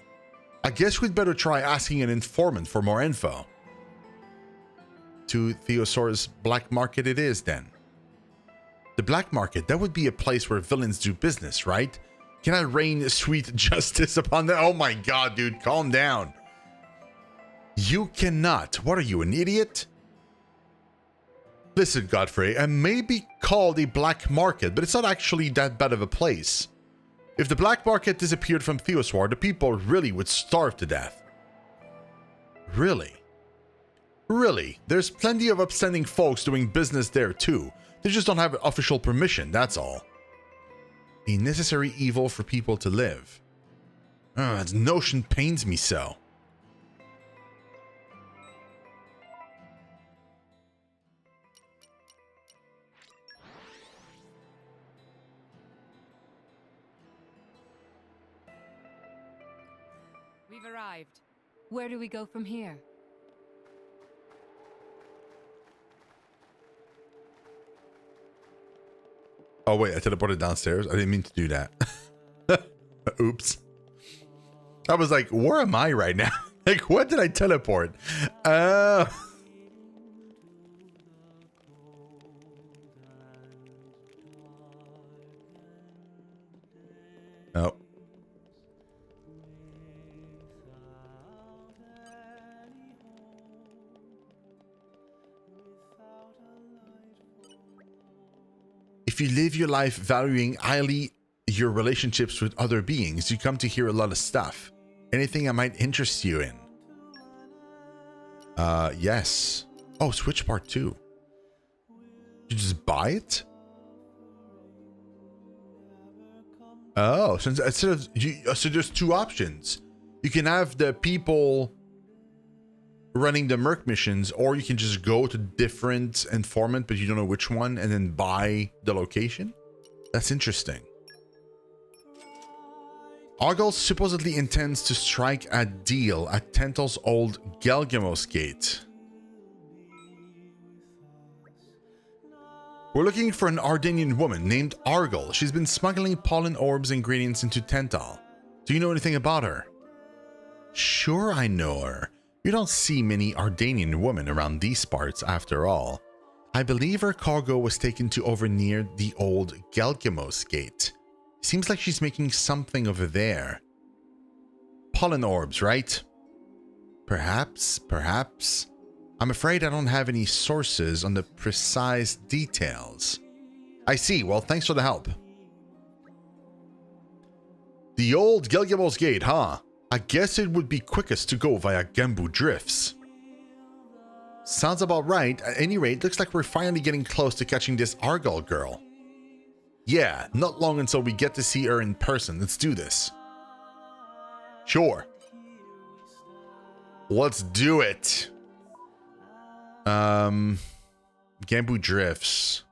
I guess we'd better try asking an informant for more info. To Theosaur's black market it is then. The black market, that would be a place where villains do business, right? Can I rain sweet justice upon them? Oh my god, dude, calm down. You cannot. What are you, an idiot? Listen, Godfrey, it may be called a black market, but it's not actually that bad of a place. If the black market disappeared from Theoswar, the people really would starve to death. Really? Really? There's plenty of upstanding folks doing business there too. They just don't have official permission, that's all. A necessary evil for people to live. That notion pains me so. We've arrived. Where do we go from here? Oh wait, I teleported downstairs. I didn't mean to do that. Oops. I was like, where am I right now? Like, what did I teleport? Oh. If you live your life valuing highly your relationships with other beings, you come to hear a lot of stuff. Anything that might interest you in? Yes. Oh, Switch Part 2. You just buy it? Oh, so instead of so there's two options. You can have the people running the Merc missions, or you can just go to different informant, but you don't know which one, and then buy the location. That's interesting. Argol supposedly intends to strike a deal at Tental's old Gelgamos Gate. We're looking for an Ardenian woman named Argol. She's been smuggling pollen orbs ingredients into Tental. Do you know anything about her? Sure, I know her. You don't see many Ardenian women around these parts after all. I believe her cargo was taken to over near the old Gelgamos Gate. Seems like she's making something over there. Pollen orbs, right? Perhaps. I'm afraid I don't have any sources on the precise details. I see. Well, thanks for the help. The old Gilgamel's Gate, huh? I guess it would be quickest to go via Gembu Drifts. Sounds about right. At any rate, looks like we're finally getting close to catching this Argyle girl. Yeah, not long until we get to see her in person. Let's do this. Sure. Let's do it. Gembu Drifts.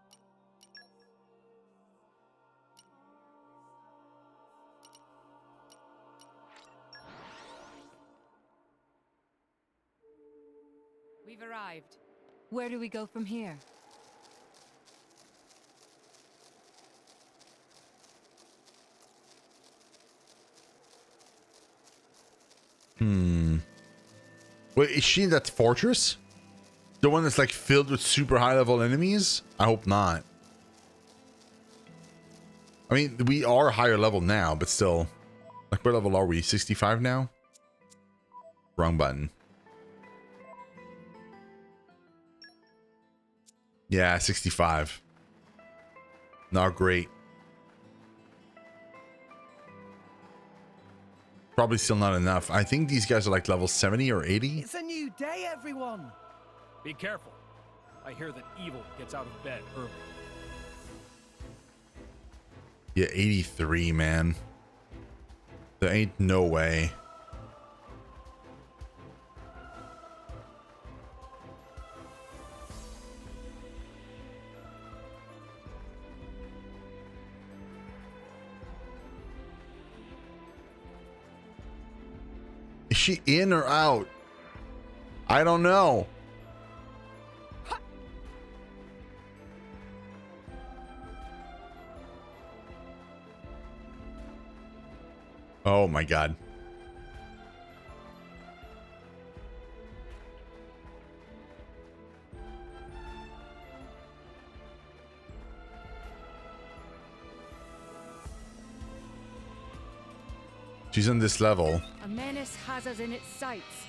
We've arrived. Where do we go from here? Wait, is she in that fortress? The one that's like filled with super high level enemies? I hope not. I mean, we are higher level now, but still. Like, what level are we? 65 now? Wrong button. Yeah, 65. Not great. Probably still not enough. I think these guys are like level 70 or 80. It's a new day, everyone. Be careful. I hear that evil gets out of bed early. Yeah, 83, man. There ain't no way. Is she in or out? I don't know. Oh my god. She's on this level. A menace has us in its sights.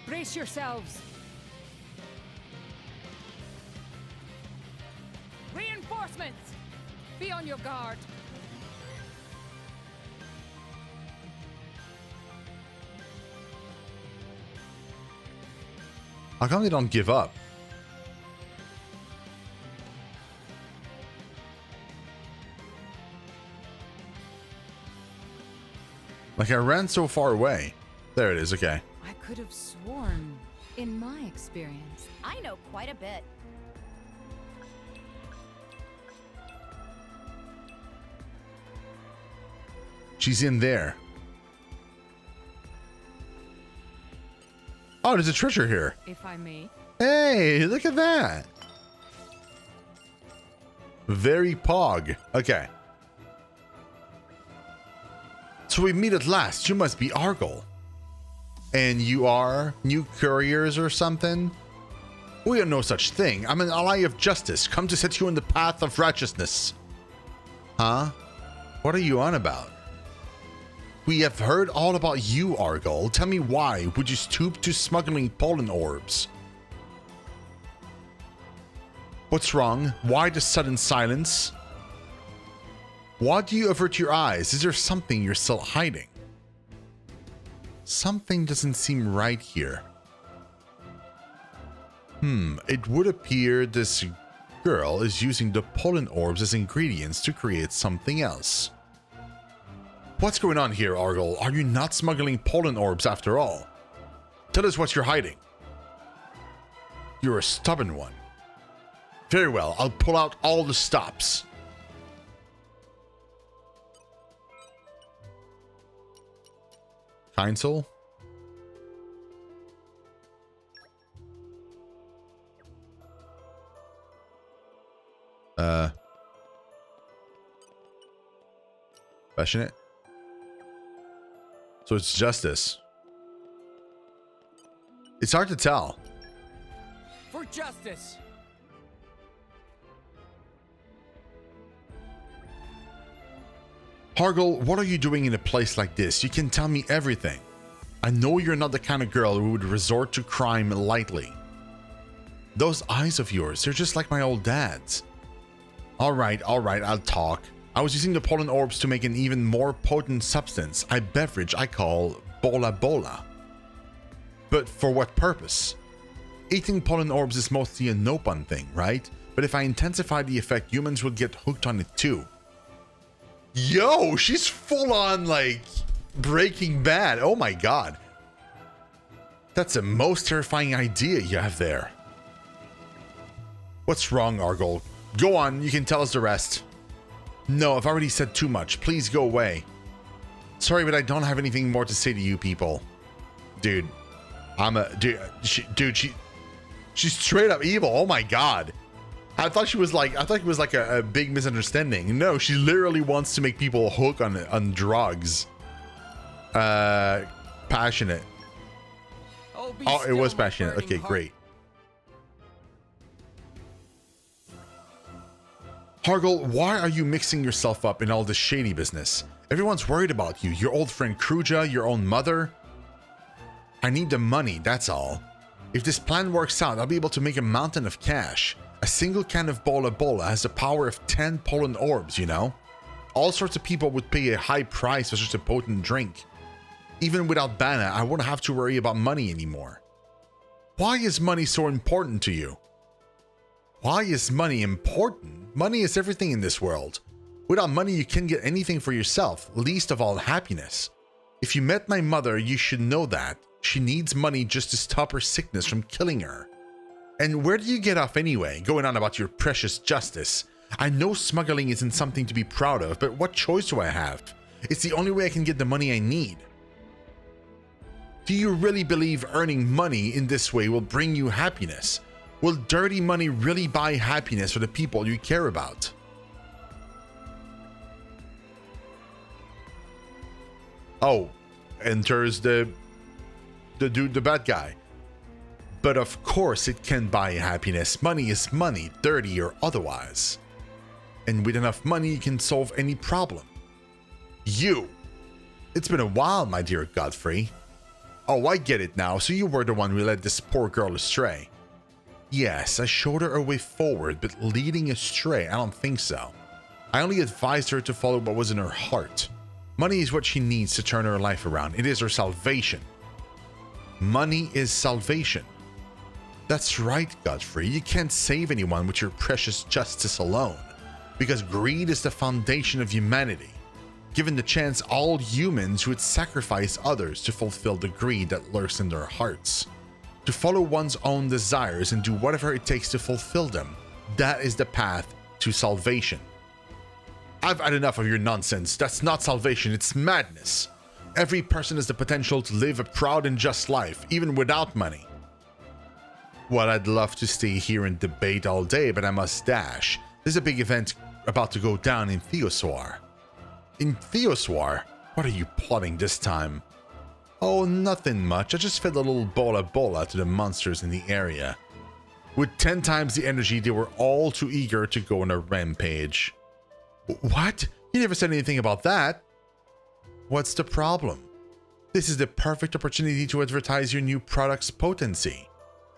Brace yourselves. Reinforcements! Be on your guard. How come they don't give up? Like, I ran so far away. There it is, okay. I could have sworn, in my experience. I know quite a bit. She's in there. Oh, there's a treasure here. If I may. Hey, look at that. Very pog. Okay. So we meet at last. You must be Argyle. And you are new couriers or something? We are no such thing. I'm an ally of justice, come to set you on the path of righteousness. Huh? What are you on about? We have heard all about you, Argyle. Tell me why would you stoop to smuggling pollen orbs? What's wrong? Why the sudden silence? Why do you avert your eyes? Is there something you're still hiding? Something doesn't seem right here. It would appear this girl is using the pollen orbs as ingredients to create something else. What's going on here, Argyle? Are you not smuggling pollen orbs after all? Tell us what you're hiding. You're a stubborn one. Very well, I'll pull out all the stops. Kind soul? Passionate? So it's justice. It's hard to tell. For justice. Argyle, what are you doing in a place like this? You can tell me everything. I know you're not the kind of girl who would resort to crime lightly. Those eyes of yours, they're just like my old dad's. Alright, I'll talk. I was using the pollen orbs to make an even more potent substance, a beverage I call Bola Bola. But for what purpose? Eating pollen orbs is mostly a Nopon thing, right? But if I intensify the effect, humans will get hooked on it too. Yo, she's full on like Breaking Bad. Oh my god. That's the most terrifying idea you have there. What's wrong, Argol? Go on, you can tell us the rest. No, I've already said too much. Please go away. Sorry, but I don't have anything more to say to you people. Dude, she's straight up evil. Oh my god. I thought it was like a big misunderstanding. No, she literally wants to make people hook on drugs. Passionate. Oh, it was passionate. Okay, great. Hargol, why are you mixing yourself up in all this shady business? Everyone's worried about you. Your old friend Kruja, your own mother. I need the money, that's all. If this plan works out, I'll be able to make a mountain of cash. A single can of Bola Bola has the power of 10 pollen orbs, you know? All sorts of people would pay a high price for such a potent drink. Even without Bana, I won't have to worry about money anymore. Why is money so important to you? Why is money important? Money is everything in this world. Without money, you can't get anything for yourself, least of all happiness. If you met my mother, you should know that. She needs money just to stop her sickness from killing her. And where do you get off anyway, going on about your precious justice? I know smuggling isn't something to be proud of, but what choice do I have? It's the only way I can get the money I need. Do you really believe earning money in this way will bring you happiness? Will dirty money really buy happiness for the people you care about? Oh, enters the dude, the bad guy. But of course it can buy happiness. Money is money, dirty or otherwise. And with enough money you can solve any problem. It's been a while, my dear Godfrey. Oh, I get it now. So you were the one who led this poor girl astray. Yes, I showed her a way forward, but leading astray, I don't think so. I only advised her to follow what was in her heart. Money is what she needs to turn her life around. It is her salvation. Money is salvation. That's right, Godfrey. You can't save anyone with your precious justice alone, because greed is the foundation of humanity. Given the chance, all humans would sacrifice others to fulfill the greed that lurks in their hearts. To follow one's own desires and do whatever it takes to fulfill them. That is the path to salvation. I've had enough of your nonsense. That's not salvation, it's madness. Every person has the potential to live a proud and just life, even without money. Well, I'd love to stay here and debate all day, but I must dash. There's a big event about to go down in Theoswar. In Theoswar? What are you plotting this time? Oh, nothing much. I just fed a little Bola Bola to the monsters in the area. With 10 times the energy, they were all too eager to go on a rampage. What? You never said anything about that. What's the problem? This is the perfect opportunity to advertise your new product's potency.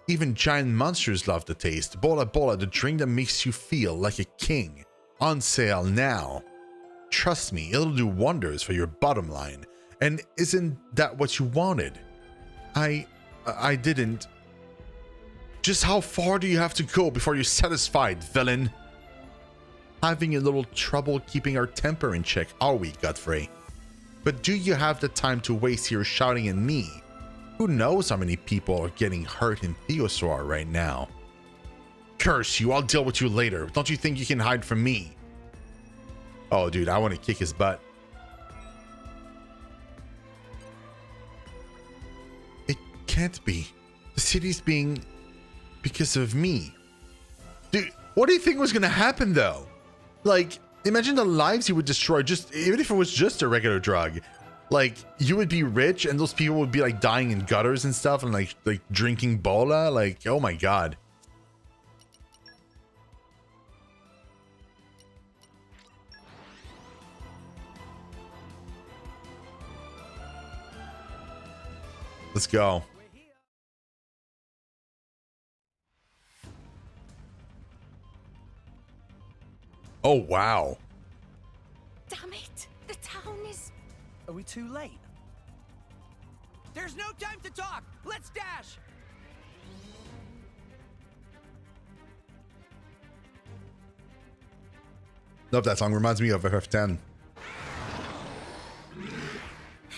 Even giant monsters love the taste. Bola Bola, the drink that makes you feel like a king. On sale now. Trust me, it'll do wonders for your bottom line. And isn't that what you wanted? I didn't. Just how far do you have to go before you're satisfied, villain? Having a little trouble keeping our temper in check, are we, Godfrey? But do you have the time to waste here shouting at me? Who knows how many people are getting hurt in Theoswar right now? Curse you, I'll deal with you later. Don't you think you can hide from me? Oh, dude, I want to kick his butt. It can't be. The city's being... because of me. Dude, what do you think was going to happen, though? Like, imagine the lives you would destroy, just even if it was just a regular drug. Like, you would be rich and those people would be like dying in gutters and stuff and like drinking bola. Like, oh my god. Let's go. Oh, wow. Damn it! The town is. Are we too late? There's no time to talk! Let's dash! Love that song. Reminds me of FF10.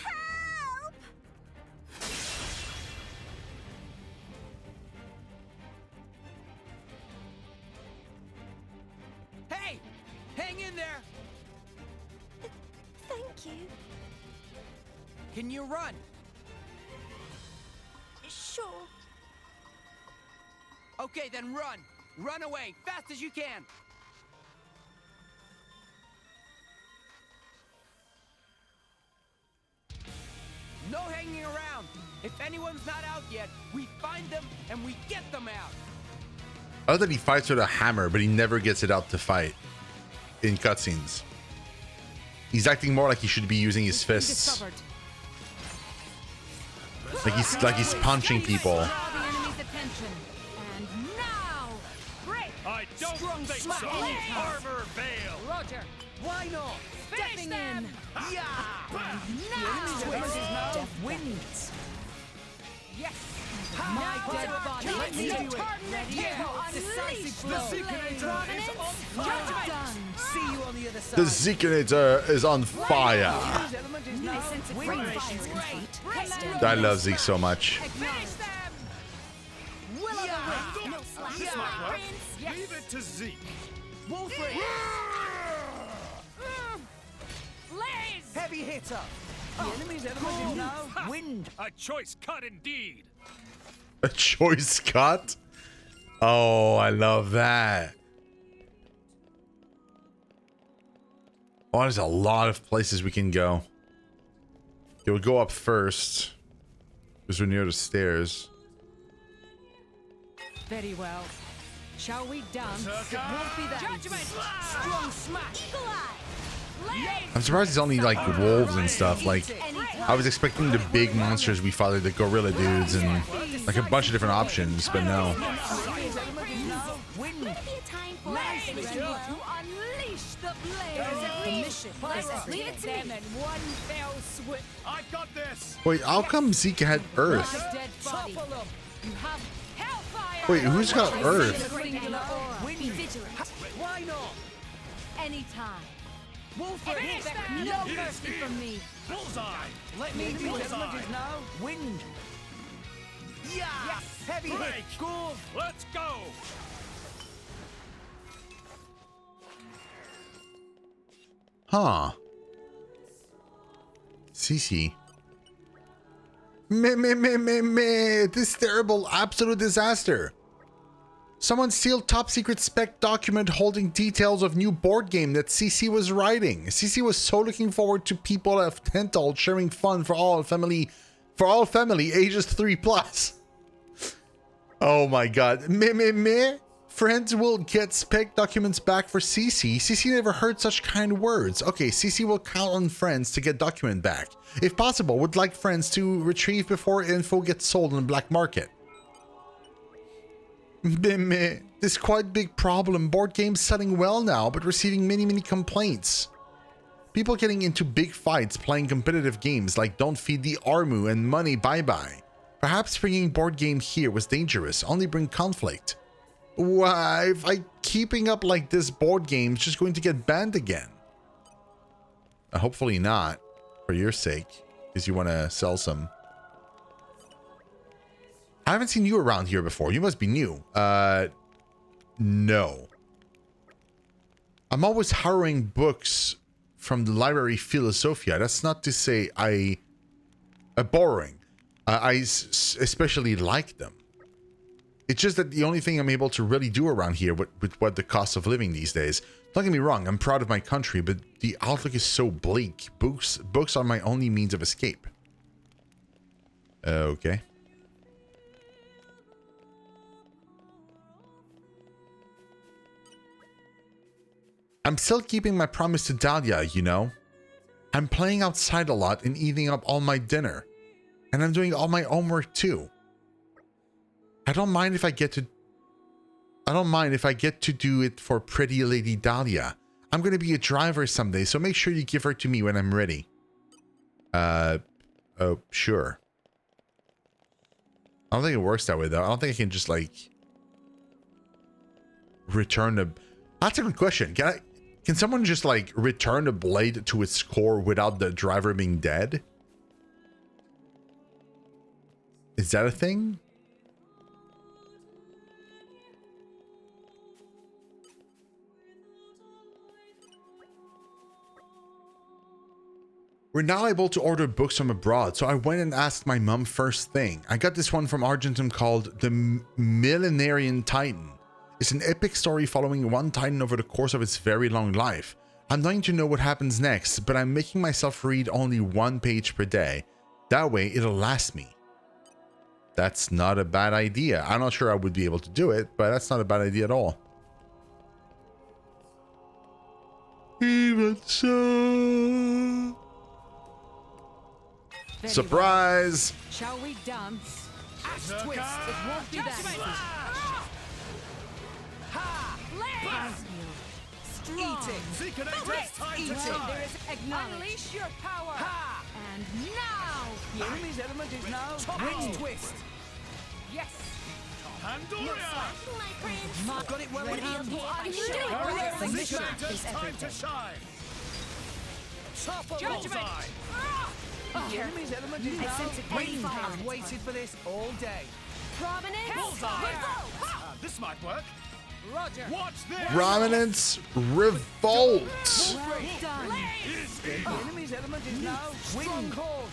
Help! Hey! Hang in there! Thank you. Can you run? Sure. Okay, then run! Run away, fast as you can! No hanging around! If anyone's not out yet, we find them and we get them out! I love that he fights with a hammer, but he never gets it out to fight in cutscenes. He's acting more like he should be using his fists. Like he's punching people. Draw the enemy's attention. And now, break. I don't Strong think smack. so. Armor veil. Roger. Why not? Stepping in. Yeah! Now, Twist. Death wins. Yes. My Now, dead body. Let me do it. Yeah. Decisive The blow. Secretor is on Well fire! done. See you on the other side. The Zekinator is on fire. This element is now Operations complete. I love Zeke so much. Finish them! Will of the wisp. No slack, my prince. Leave it to Zeke. Wolfrey! Blaze. Heavy hitter! The enemy's element is now wind. A choice cut indeed. A choice cut? Oh, I love that. Oh, there's a lot of places we can go. Okay, we'll go up first because we're near the stairs. Very well. Shall we dance? It won't be that Judgment! easy. Strong smash! Eagle eye. I'm surprised it's only like wolves and stuff. Like, I was expecting the big monsters we fought, like the gorilla dudes and like a bunch of different options, but no. Would it be a time for us to unleash the blaze? The mission is Leave it to to them me. in one fell swoop. I've got this. Wait, how come Zeke had Like Earth? a dead body. Topple 'em. You have hellfire. Wait, who's got Earth? Singular aura. Be vigilant. Why not? Anytime. Wolfrey! Expect no mercy from me. Bullseye. Let me do it. Element is now wind. Yeah! Heavy hit! Break. Go! Let's go. Huh. Cece. Me. This terrible, absolute disaster. Someone steal top secret spec document holding details of new board game that CC was writing. CC was so looking forward to people at Tental sharing fun for all family ages 3+. Oh my god. Me. Friends will get spec documents back for CC. CC never heard such kind words. Okay, CC will count on friends to get document back. If possible, would like friends to retrieve before info gets sold on the black market. This quite big problem. Board games selling well now, but receiving many complaints. People getting into big fights playing competitive games like Don't Feed the Armu and Money Bye Bye. Perhaps bringing board game here was dangerous, only bring conflict. Why, if I keeping up like this, board game's just going to get banned again. Hopefully not, for your sake, because you want to sell some. I haven't seen you around here before. You must be new. No. I'm always borrowing books from the library Philosophia. That's not to say borrowing. I especially like them. It's just that the only thing I'm able to really do around here with what the cost of living these days. Don't get me wrong, I'm proud of my country, but the outlook is so bleak. Books are my only means of escape. Okay. I'm still keeping my promise to Dahlia, you know. I'm playing outside a lot and eating up all my dinner. And I'm doing all my homework too. I don't mind if I get to do it for pretty Lady Dahlia. I'm going to be a driver someday, so make sure you give her to me when I'm ready. Oh, sure. I don't think it works that way, though. I don't think I can just, like, return the... That's a good question. Can someone just, like, return the blade to its core without the driver being dead? Is that a thing? We're now able to order books from abroad, so I went and asked my mum first thing. I got this one from Argentum called The Millenarian Titan. It's an epic story following one Titan over the course of its very long life. I'm dying to know what happens next, but I'm making myself read only 1 page per day. That way, it'll last me. That's not a bad idea. I'm not sure I would be able to do it, but that's not a bad idea at all. Even so... Surprise! Shall we dance? Ash twist. It won't be that easy. Ha! Blast! Eat it. Seeker-Nator's time to Eat it. shine. There is acknowledge. Unleash your power. Ha! And now! The enemy's element is now wind twist. Yes. Pandoria! My friends. I've got it well in hand. You do it. Seeker-Nator's time to shine. Top of Judgment. Bullseye. The enemy's element is now sense it wind. fire. I've waited for this all day. Prominence. Bullseye. Revolt. This might work. Roger. Watch this! Prominence Revolt! Well done. The enemy's element is now wind. Stronghold.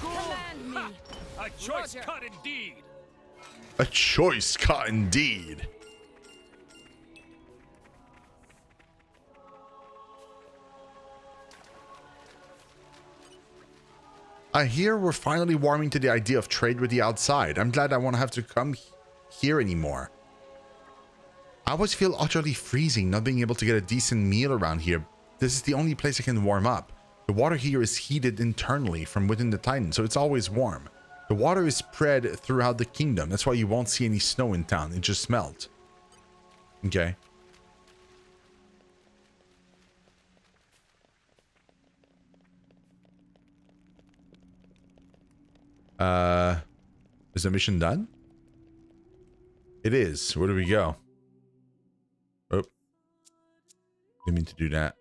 Command me. A choice Roger. cut indeed. A choice cut indeed. I hear we're finally warming to the idea of trade with the outside. I'm glad I won't have to come here anymore. I always feel utterly freezing not being able to get a decent meal around here. This is the only place I can warm up. The water here is heated internally from within the Titan, so it's always warm. The water is spread throughout the kingdom. That's why you won't see any snow in town. It just melts. Okay. Is the mission done? It is. Where do we go? Oh. Didn't mean to do that.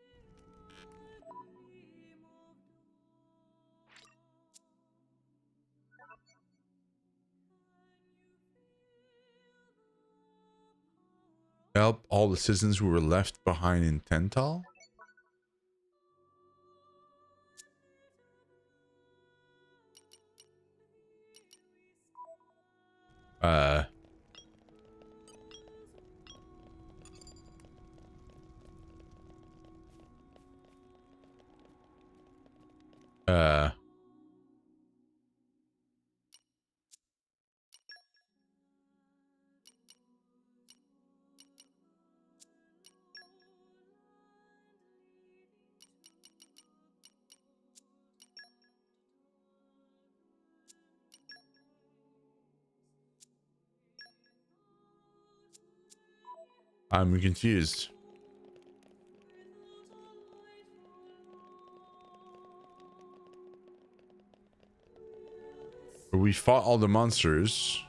Help all the citizens who were left behind in Tental? Uh, I'm confused. We fought all the monsters.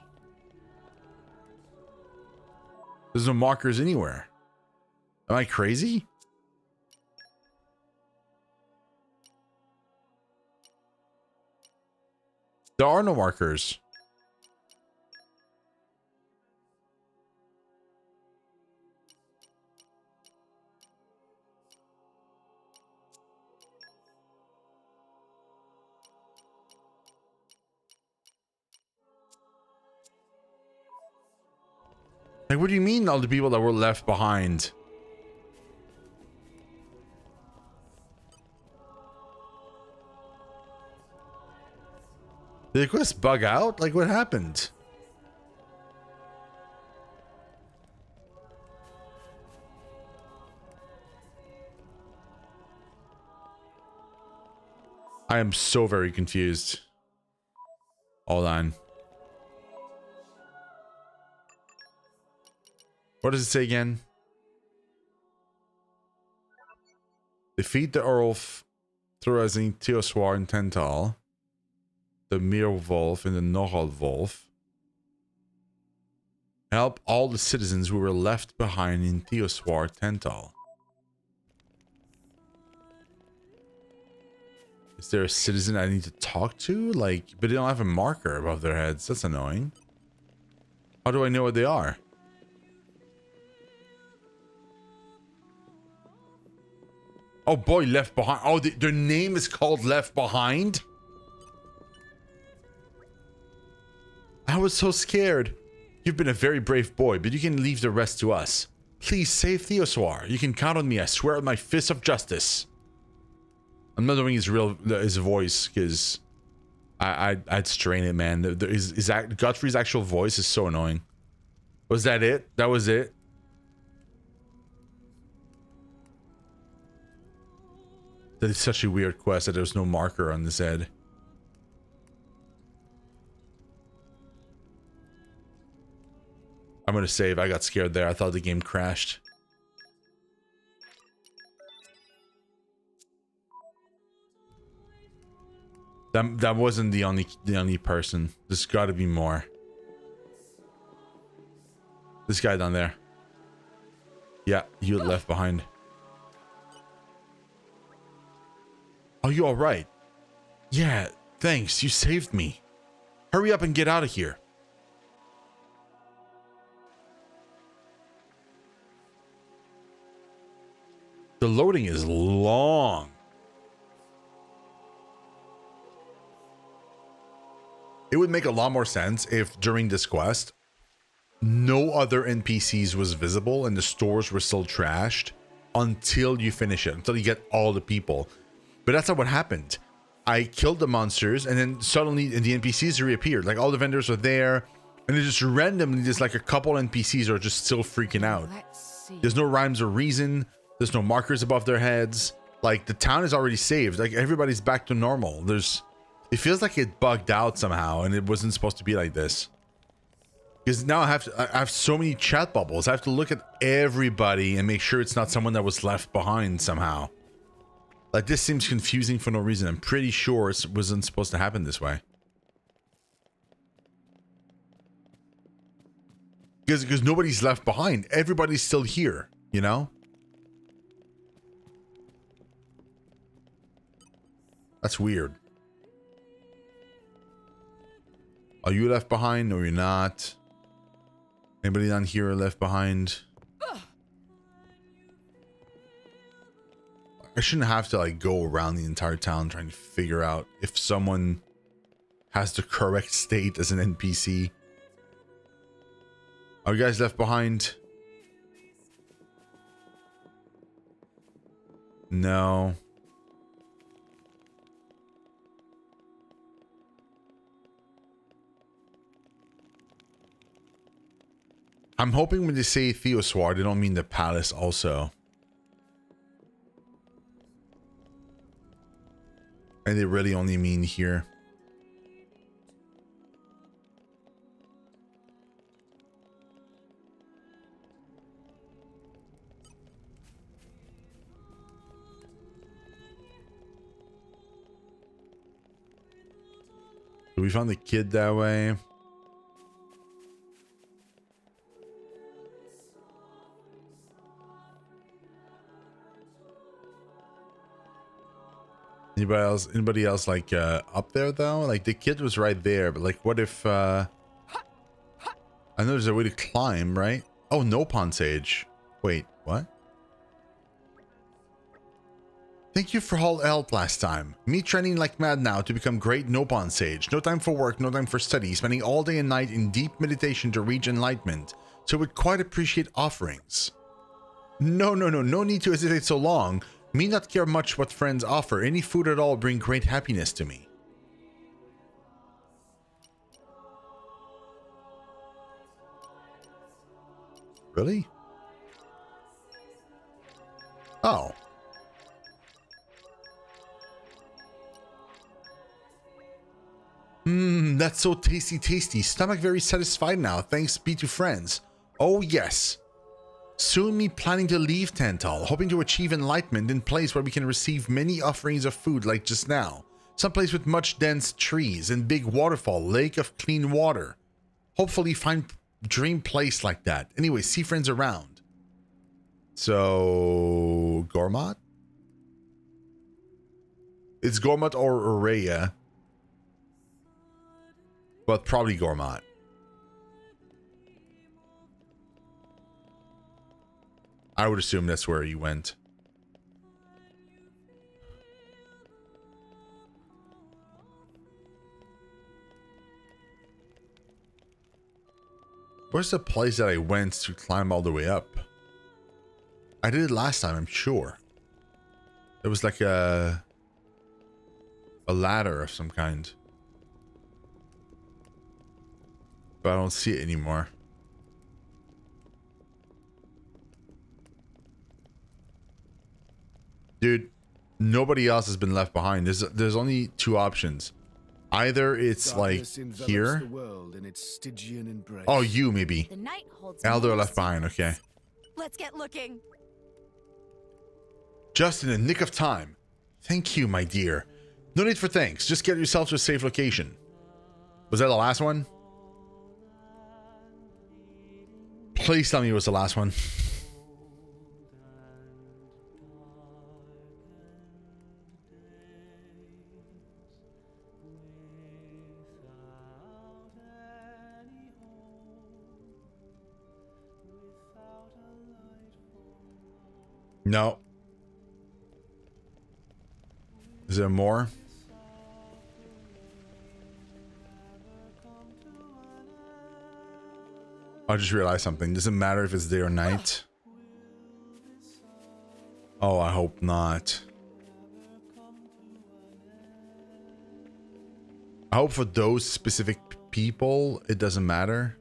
There's no markers anywhere. Am I crazy? There are no markers. Like, what do you mean all the people that were left behind? Did the quest bug out? Like, what happened? I am so very confused. Hold on. What does it say again? Defeat the Earl Thorazine Teoswar and Tental, the Mir Wolf and the Nohal Wolf. Help all the citizens who were left behind in Teoswar Tental. Is there a citizen I need to talk to? Like, but they don't have a marker above their heads. That's annoying. How do I know what they are? Oh boy, Left Behind. Oh, their name is called Left Behind? I was so scared. You've been a very brave boy, but you can leave the rest to us. Please save Theoswar. You can count on me. I swear on my fist of justice. I'm not doing his voice because I'd strain it, man. Godfrey's actual voice is so annoying. Was that it? That was it? That is such a weird quest that there's no marker on this head. I'm gonna save. I got scared there. I thought the game crashed. That wasn't the only person. There's got to be more. This guy down there. Yeah, you left behind. Are you all right? Yeah, thanks. You saved me. Hurry up and get out of here. The loading is long. It would make a lot more sense if during this quest, no other NPCs was visible and the stores were still trashed until you finish it, until you get all the people. But that's not what happened. I killed the monsters and then suddenly the NPCs reappeared. Like all the vendors are there and it's just randomly there's like a couple NPCs are just still freaking out. There's no rhymes or reason. There's no markers above their heads. Like the town is already saved. Like everybody's back to normal. It feels like it bugged out somehow and it wasn't supposed to be like this. Because now I have so many chat bubbles. I have to look at everybody and make sure it's not someone that was left behind somehow. Like this seems confusing for no reason. I'm pretty sure it wasn't supposed to happen this way. Because nobody's left behind. Everybody's still here, you know? That's weird. Are you left behind? No, you're not. Anybody down here left behind? I shouldn't have to like go around the entire town trying to figure out if someone has the correct state as an NPC. Are you guys left behind? No. I'm hoping when they say Theoswar, they don't mean the palace also. And they really only mean here. So we found the kid that way. Anybody else like up there though? Like the kid was right there, but like what if I know there's a way to climb, right? Oh, Nopon Sage. Wait, what? Thank you for all help last time. Me training like mad now to become great Nopon Sage. No time for work, no time for study, spending all day and night in deep meditation to reach enlightenment. So would quite appreciate offerings. No need to hesitate so long. Me not care much what friends offer. Any food at all bring great happiness to me. Really? Oh. That's so tasty. Stomach very satisfied now. Thanks be to friends. Oh yes. Soon me planning to leave Tental, hoping to achieve enlightenment in place where we can receive many offerings of food like just now. Someplace with much dense trees and big waterfall, lake of clean water. Hopefully find dream place like that. Anyway, see friends around. So, Gormat? It's Gormat or Aureia. But probably Gormat. I would assume that's where he went. Where's the place that I went to climb all the way up? I did it last time, I'm sure. It was like a ladder of some kind. But I don't see it anymore. Dude, nobody else has been left behind. There's only two options. Either it's like here. Oh, you maybe. The night holds Elder more left behind, okay. Let's get looking. Just in the nick of time. Thank you, my dear. No need for thanks. Just get yourself to a safe location. Was that the last one? Please tell me it was the last one. No. Is there more? I just realized something. Doesn't matter if it's day or night. Oh, I hope not. I hope for those specific people, it doesn't matter.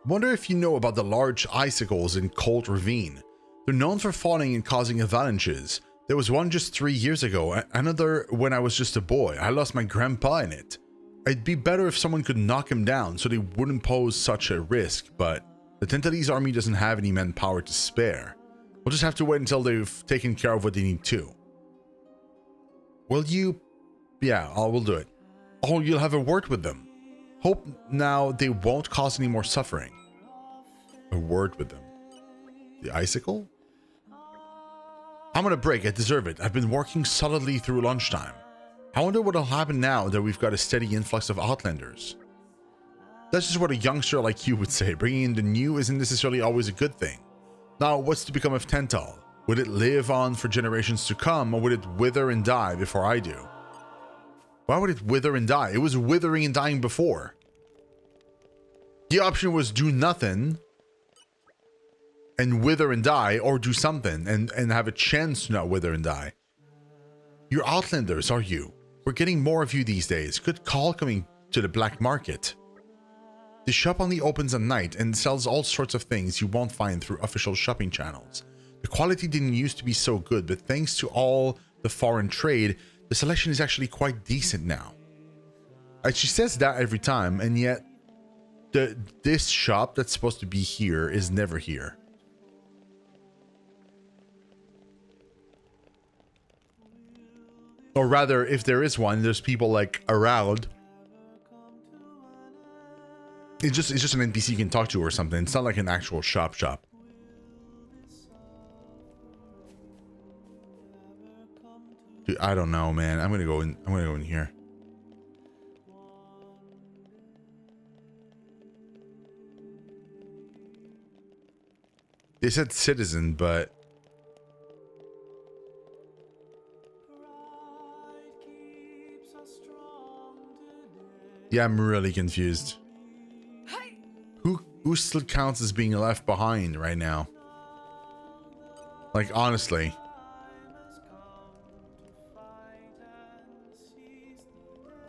Wonder if you know about the large icicles in Cold Ravine. They're known for falling and causing avalanches. There was one just 3 years ago, another when I was just a boy. I lost my grandpa in it. It'd be better if someone could knock him down so they wouldn't pose such a risk, but the Tentalese army doesn't have any manpower to spare. We'll just have to wait until they've taken care of what they need to. Will you? Yeah, I will do it. Oh, you'll have a word with them. Hope now they won't cause any more suffering. A word with them. The icicle? I'm on a break, I deserve it. I've been working solidly through lunchtime. I wonder what'll happen now that we've got a steady influx of Outlanders. That's just what a youngster like you would say. Bringing in the new isn't necessarily always a good thing. Now, what's to become of Tental? Would it live on for generations to come, or would it wither and die before I do? Why would it wither and die? It was withering and dying before. The option was do nothing and wither and die, or do something and have a chance to not wither and die. You're Outlanders, are you? We're getting more of you these days. Good call coming to the black market. The shop only opens at night and sells all sorts of things you won't find through official shopping channels. The quality didn't used to be so good, but thanks to all the foreign trade, the selection is actually quite decent now. And she says that every time, and yet this shop that's supposed to be here is never here. Or rather, if there is one, there's people like around. It's just an NPC you can talk to or something. It's not like an actual shop. Dude, I don't know, man. I'm gonna go in here. They said citizen, but yeah, I'm really confused. who still counts as being left behind right now? Like, honestly.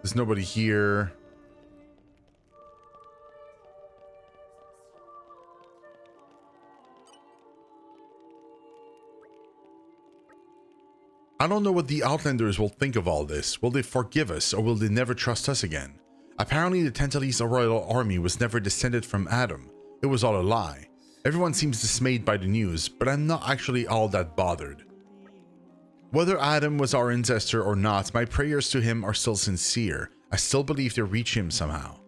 There's nobody here. I don't know what the Outlanders will think of all this. Will they forgive us, or will they never trust us again? Apparently the Tentalese Royal Army was never descended from Adam. It was all a lie. Everyone seems dismayed by the news, but I'm not actually all that bothered. Whether Adam was our ancestor or not, my prayers to him are still sincere. I still believe they reach him somehow.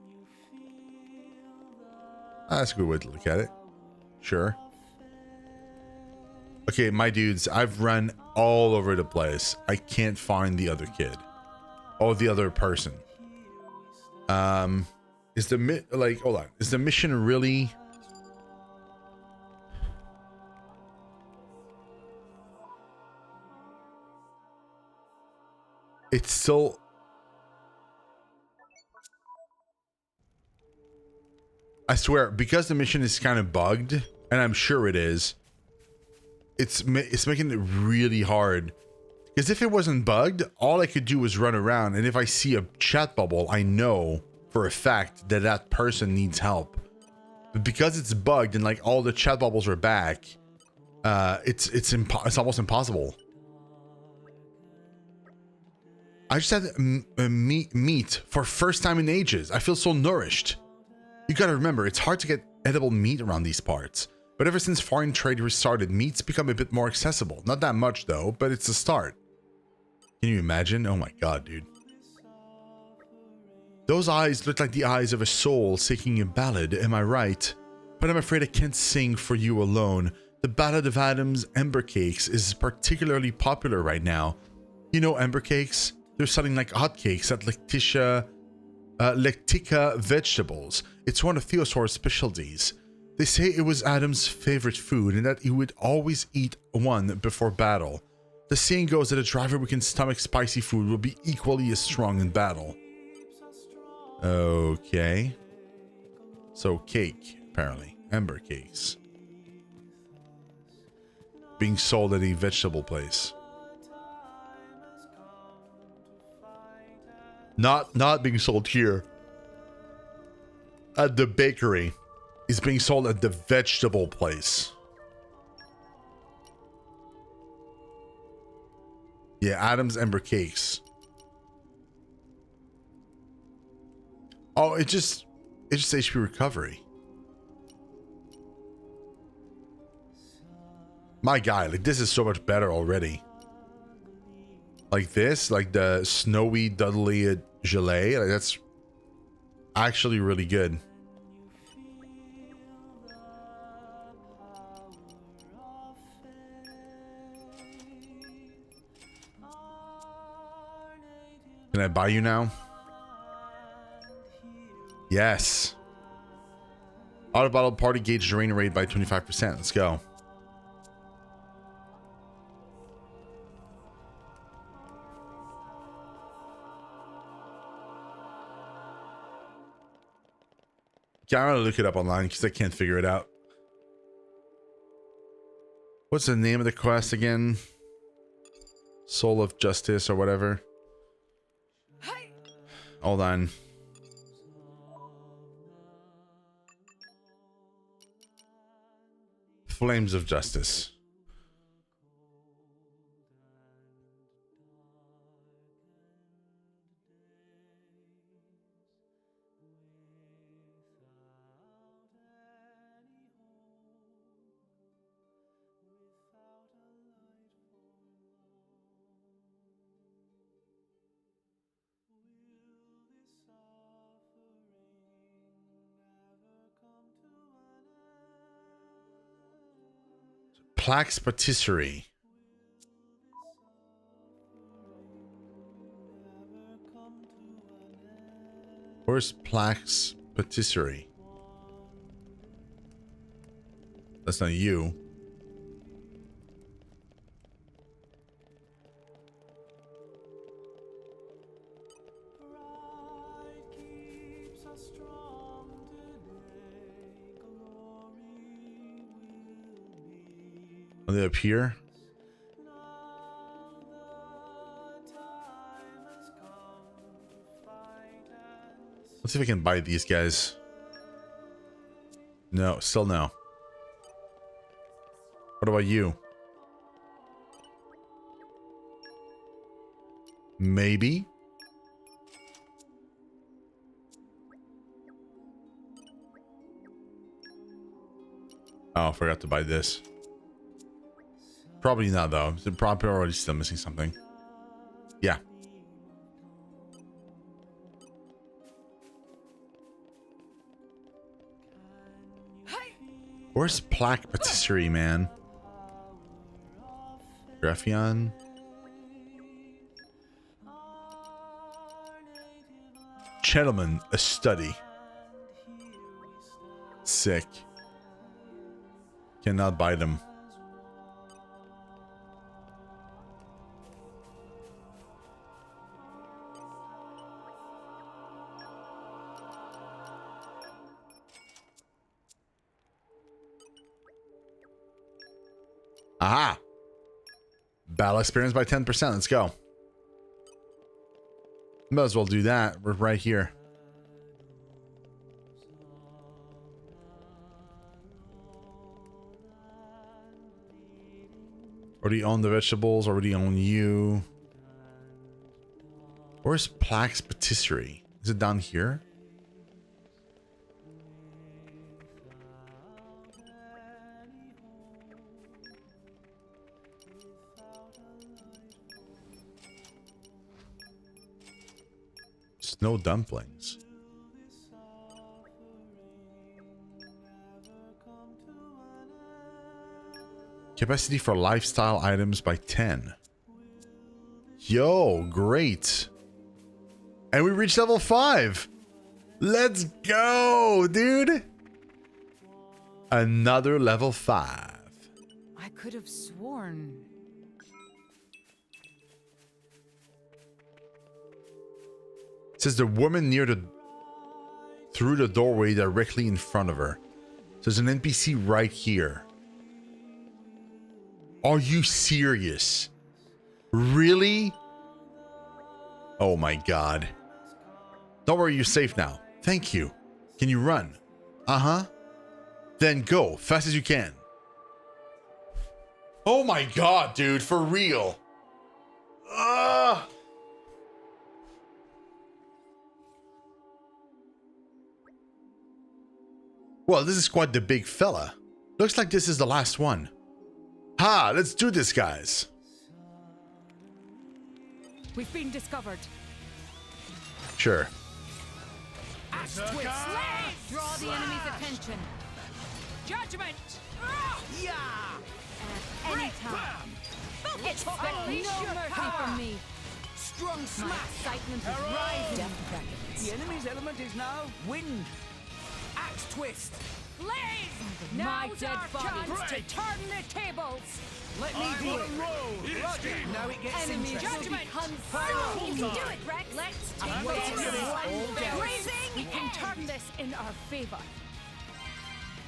That's a good way to look at it. Sure. Okay, my dudes, I've run all over the place. I can't find the other kid. Oh, the other person. Is the hold on. Is the mission really... It's still... I swear, because the mission is kind of bugged, and I'm sure it is, it's making it really hard. Because if it wasn't bugged, all I could do was run around, and if I see a chat bubble, I know for a fact that that person needs help. But because it's bugged and like all the chat bubbles are back, it's almost impossible. I just had meat for first time in ages. I feel so nourished. You gotta remember, it's hard to get edible meat around these parts. But ever since foreign trade restarted, meat's become a bit more accessible. Not that much though, but it's a start. Can you imagine? Oh my god, dude. Those eyes look like the eyes of a soul seeking a ballad, am I right? But I'm afraid I can't sing for you alone. The Ballad of Adam's Ember Cakes is particularly popular right now. You know Ember Cakes? They're selling like hotcakes at Lectica Vegetables. It's one of Theosaur's specialties. They say it was Adam's favorite food and that he would always eat one before battle. The saying goes that a driver who can stomach spicy food will be equally as strong in battle. Okay. So cake, apparently. Ember cakes. Being sold at a vegetable place. Not being sold here. At the bakery. It's being sold at the vegetable place. Yeah, Adam's Ember Cakes. Oh, it's just HP recovery. My guy, like this is so much better already. Like this, like the snowy Dudley gelée, like that's actually really good. Can I buy you now? Yes. Auto battle party gauge drain rate by 25%. Let's go. Yeah, I'm gonna look it up online because I can't figure it out. What's the name of the quest again? Soul of Justice or whatever. Hold on. Flames of Justice. Plaques Patisserie. Where's Plaques Patisserie? That's not you. Are they up here? Let's see if I can buy these guys. No, still no. What about you? Maybe? Oh, I forgot to buy this. Probably not though. They're probably already still missing something. Yeah. Where's Plaque Patisserie, man? Graphion. Gentlemen, a study. Sick. Cannot buy them. Aha! Battle experience by 10%. Let's go. Might as well do that. We're right here. Already own the vegetables. Already own you. Where's Plaque's Patisserie? Is it down here? Snow dumplings. Capacity for lifestyle items by 10. Yo, great. And we reached level 5. Let's go, dude. Another level 5. I could have sworn. It says the woman through the doorway directly in front of her. So there's an NPC right here. Are you serious? Really? Oh my god. Don't worry, you're safe now. Thank you. Can you run? Uh-huh. Then go, fast as you can. Oh my god, dude, for real. Well, this is quite the big fella. Looks like this is the last one. Ha, let's do this, guys. We've been discovered. Sure. Axe twist. Draw the enemy's attention. Judgment. Yeah! At any time. Expect no mercy from me. Strong My smash! excitement is rising. The enemy's element is now wind. Axe twist! Blaze! My Now's dead our body. chance to turn the tables. Let me do it! Roger, now it gets Enemies will interesting. be consumed. You can do it, Rex. Let's take I'm waiting this for this all one. day. Blazing. We can turn this in our favor.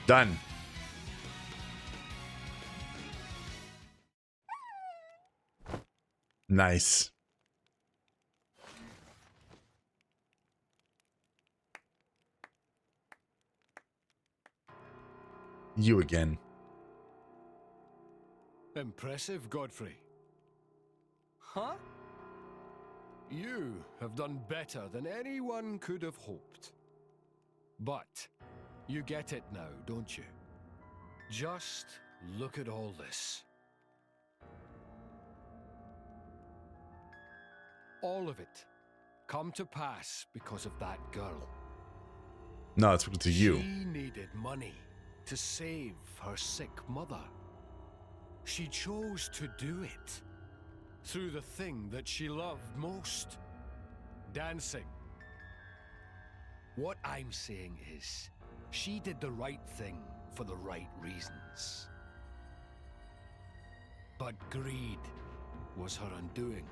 Done. Nice. You again. Impressive, Godfrey. Huh? You have done better than anyone could have hoped. But you get it now, don't you? Just look at all this. All of it come to pass because of that girl. No, it's because of you. She needed money to save her sick mother. She chose to do it through the thing that she loved most, dancing. What I'm saying is, she did the right thing for the right reasons. But greed was her undoing.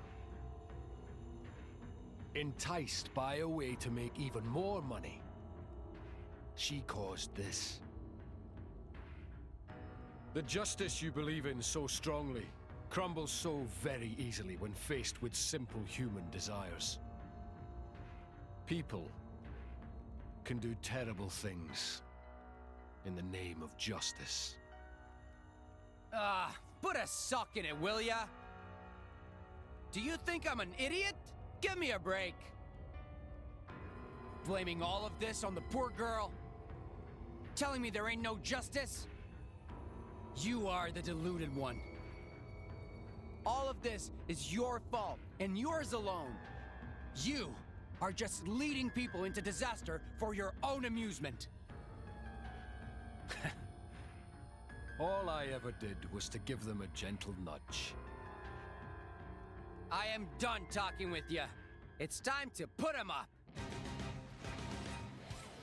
Enticed by a way to make even more money, she caused this. The justice you believe in so strongly crumbles so very easily when faced with simple human desires. People can do terrible things in the name of justice. Put a sock in it, will ya? Do you think I'm an idiot? Give me a break. Blaming all of this on the poor girl? Telling me there ain't no justice? You are the deluded one. All of this is your fault, and yours alone. You are just leading people into disaster for your own amusement. All I ever did was to give them a gentle nudge. I am done talking with you. It's time to put him up.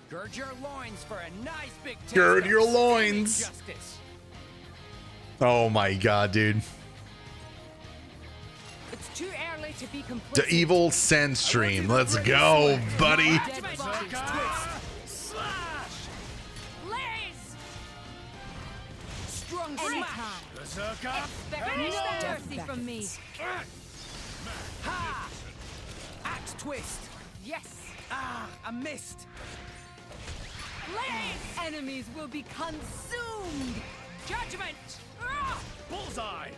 Gird your loins for a nice big taste. Gird of your loins. justice. Oh my god, dude. It's too early to be complete. The evil sand stream. Let's go, buddy. Slash! Blaze! Strong smash! Expect mercy from me. Ha! Axe twist! Yes. I missed! Blaze! Enemies will be consumed. Judgment! Bullseye!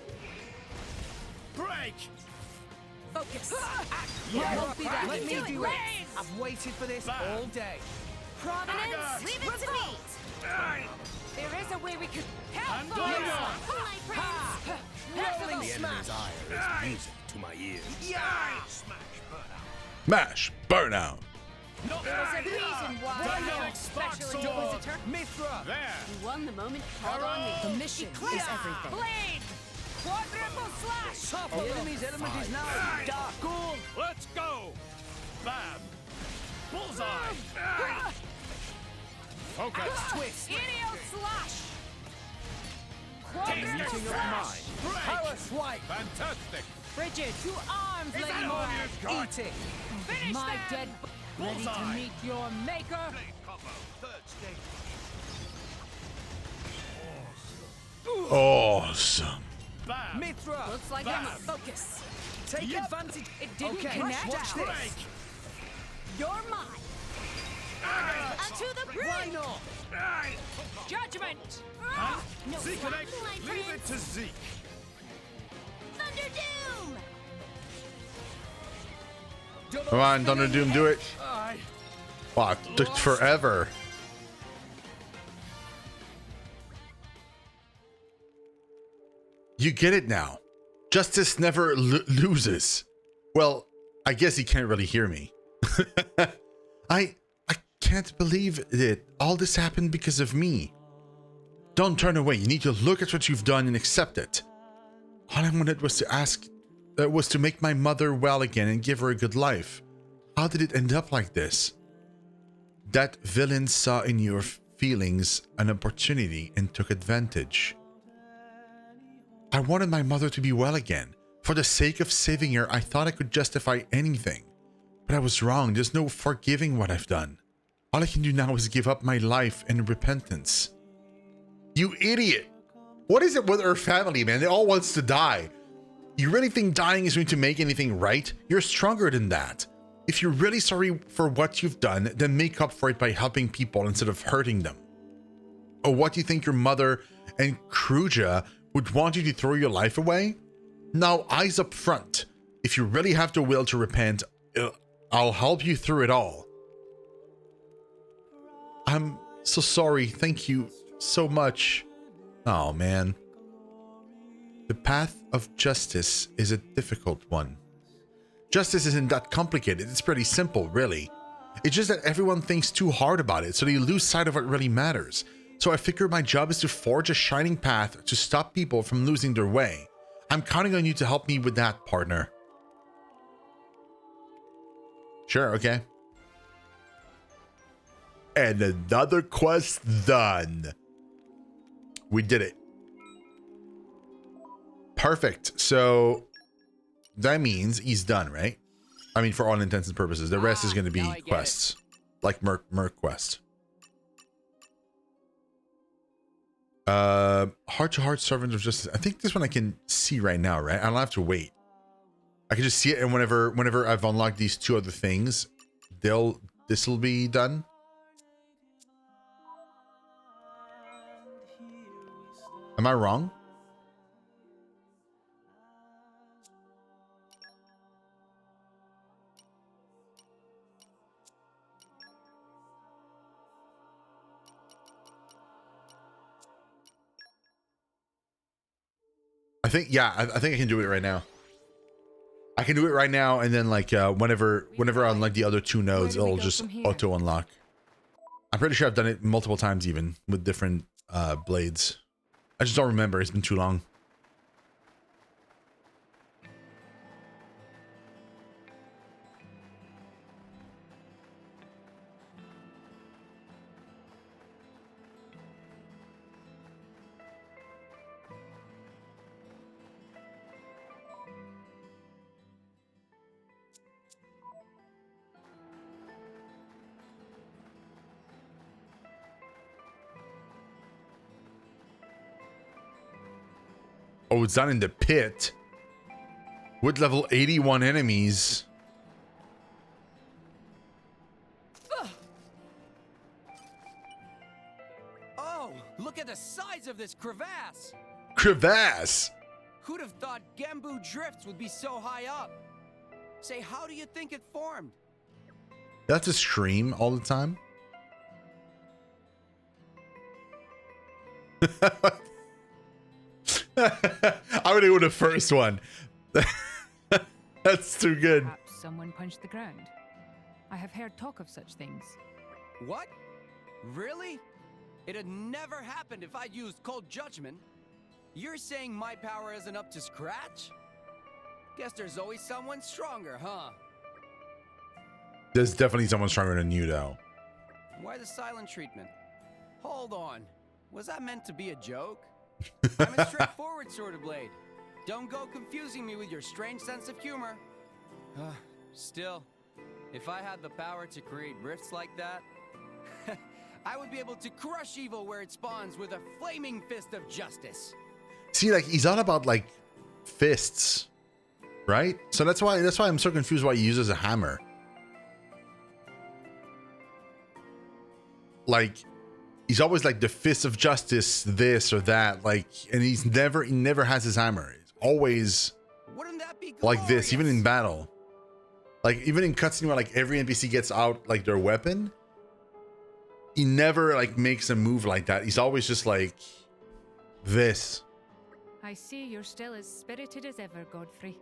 Break! Focus. Won't be that. Let me Do it, do it! Blaze! I've waited for this all day. Providence, leave it to me. There is a way we could help them. My friends. Rolling smash! Ire is music to my ears. Yeah! Smash. Burnout. There was a reason why Dynamic I'm spark Special sword. Inquisitor. Mithra! There! You won the moment called on me. The mission is everything. Blade! Quadruple slash! The enemy's element is now dark. Cool! Let's go! Bam! Bullseye! Focus! Twist! Idiot slash. Meeting of mind. Break! Power swipe! Fantastic! Frigid. To arms, Lady that all Moab. you've got? Eat it! Finish my dead. Ready to Bullseye. meet your maker. Awesome. Bam! Mithra! Looks like I'm a focus. Take Yep. advantage! It didn't Okay, connect. watch Break! this! You're mine. Unto the Why brink. not? Judgment. No Zeke flapping, Connect! my Leave it friends. to Zeke! Thunder Doom. Come on, Thunder Doom, do it. Aye! Wow, it took forever. You get it now. Justice never loses. Well, I guess he can't really hear me. I can't believe it. All this happened because of me. Don't turn away. You need to look at what you've done and accept it. All I wanted was to ask, was to make my mother well again and give her a good life. How did it end up like this? That villain saw in your feelings an opportunity and took advantage. I wanted my mother to be well again. For the sake of saving her, I thought I could justify anything. But I was wrong. There's no forgiving what I've done. All I can do now is give up my life in repentance. You idiot! What is it with her family, man? They all wants to die. You really think dying is going to make anything right? You're stronger than that. If you're really sorry for what you've done, then make up for it by helping people instead of hurting them. Or what do you think your mother and Kruja would want you to throw your life away? Now, eyes up front. If you really have the will to repent, I'll help you through it all. I'm so sorry. Thank you so much. Oh, man. The path of justice is a difficult one. Justice isn't that complicated. It's pretty simple, really. It's just that everyone thinks too hard about it, so they lose sight of what really matters. So I figure my job is to forge a shining path to stop people from losing their way. I'm counting on you to help me with that, partner. Sure, okay. And another quest done. We did it. Perfect. So that means he's done, right? I mean, for all intents and purposes. The rest is going to be now I get quests. Like Merc quest. Heart to heart servant of justice. I think this one I can see right now, right? I don't have to wait. I can just see it, and whenever I've unlocked these two other things, this will be done. Am I wrong? I think, yeah, I think I can do it right now. I can do it right now, and then like whenever I unlock the other two nodes, it'll just auto unlock. I'm pretty sure I've done it multiple times, even with different blades. I just don't remember. It's been too long. Oh, it's down in the pit with level 81 enemies. Oh, look at the size of this crevasse. Crevasse. Who'd have thought Gambu Drifts would be so high up? Say, how do you think it formed? That's a stream all the time. I would go with the first one. That's too good. Perhaps someone punched the ground. I have heard talk of such things. What? Really? It'd never happened if I'd used cold judgment. You're saying my power isn't up to scratch? Guess there's always someone stronger, huh? There's definitely someone stronger than you, though. Why the silent treatment? Hold on. Was that meant to be a joke? I'm a straightforward sort of blade. Don't go confusing me with your strange sense of humor. Still, if I had the power to create rifts like that, I would be able to crush evil where it spawns with a flaming fist of justice. See, like, he's all about like fists, right? So that's why I'm so confused why he uses a hammer. Like, he's always like the fist of justice, this or that, like, and he never has his hammer. It's always Wouldn't that be like this, even in glorious? battle. Like, even in cutscene where like every NPC gets out like their weapon, he never like makes a move like that. He's always just like this. I see you're still as spirited as ever, Godfrey.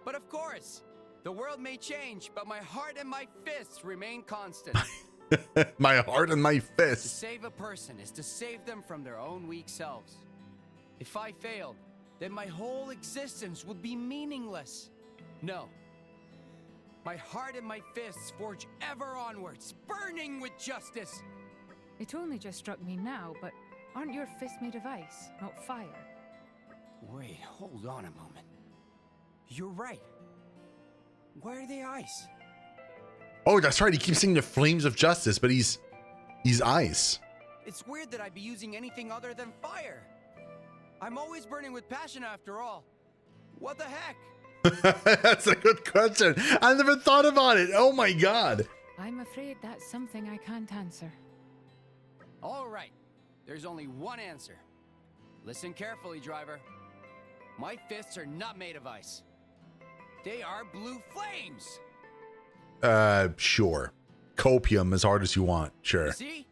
But of course, the world may change, but my heart and my fists remain constant. My heart and my To fist. save a person is to save them from their own weak selves. If I failed, then my whole existence would be meaningless. No. My heart and my fists forge ever onwards, burning with justice. It only just struck me now, but aren't your fists made of ice, not fire? Wait, hold on a moment. You're right. Why are they ice? Oh, that's right. He keeps saying the flames of justice, but he's ice. It's weird that I'd be using anything other than fire. I'm always burning with passion after all. What the heck? That's a good question. I never thought about it. Oh my god. I'm afraid that's something I can't answer. All right. There's only one answer. Listen carefully, driver. My fists are not made of ice. They are blue flames. Sure. Copium as hard as you want. Sure. You see?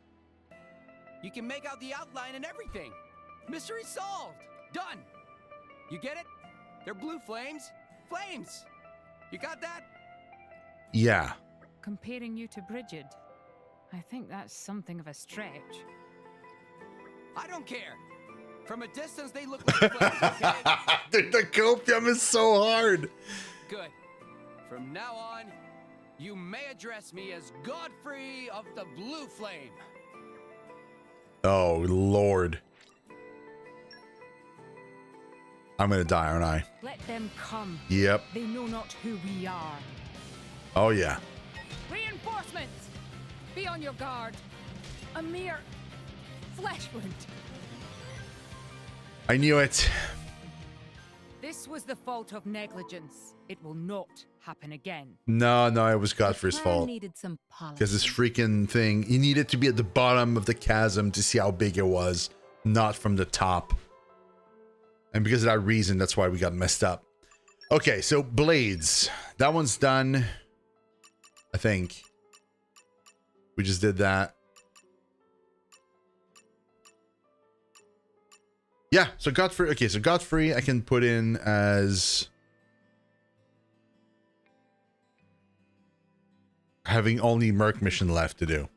You can make out the outline and everything. Mystery solved. Done. You get it? They're blue flames. Flames. You got that? Yeah. Comparing you to Bridget, I think that's something of a stretch. I don't care. From a distance, they look like flames, okay? Dude, the copium is so hard. Good. From now on, you may address me as Godfrey of the Blue Flame. Oh, Lord. I'm gonna die, aren't I? Let them come. Yep. They know not who we are. Oh, yeah. Reinforcements! Be on your guard. A mere flesh wound. I knew it. This was the fault of negligence. It will not happen again. No, it was Godfrey's fault. Needed some polish. Because this freaking thing, he needed to be at the bottom of the chasm to see how big it was, not from the top. And because of that reason, that's why we got messed up. Okay, so blades. That one's done. I think. We just did that. Yeah, so Godfrey. Okay, so Godfrey I can put in as having only Merc mission left to do.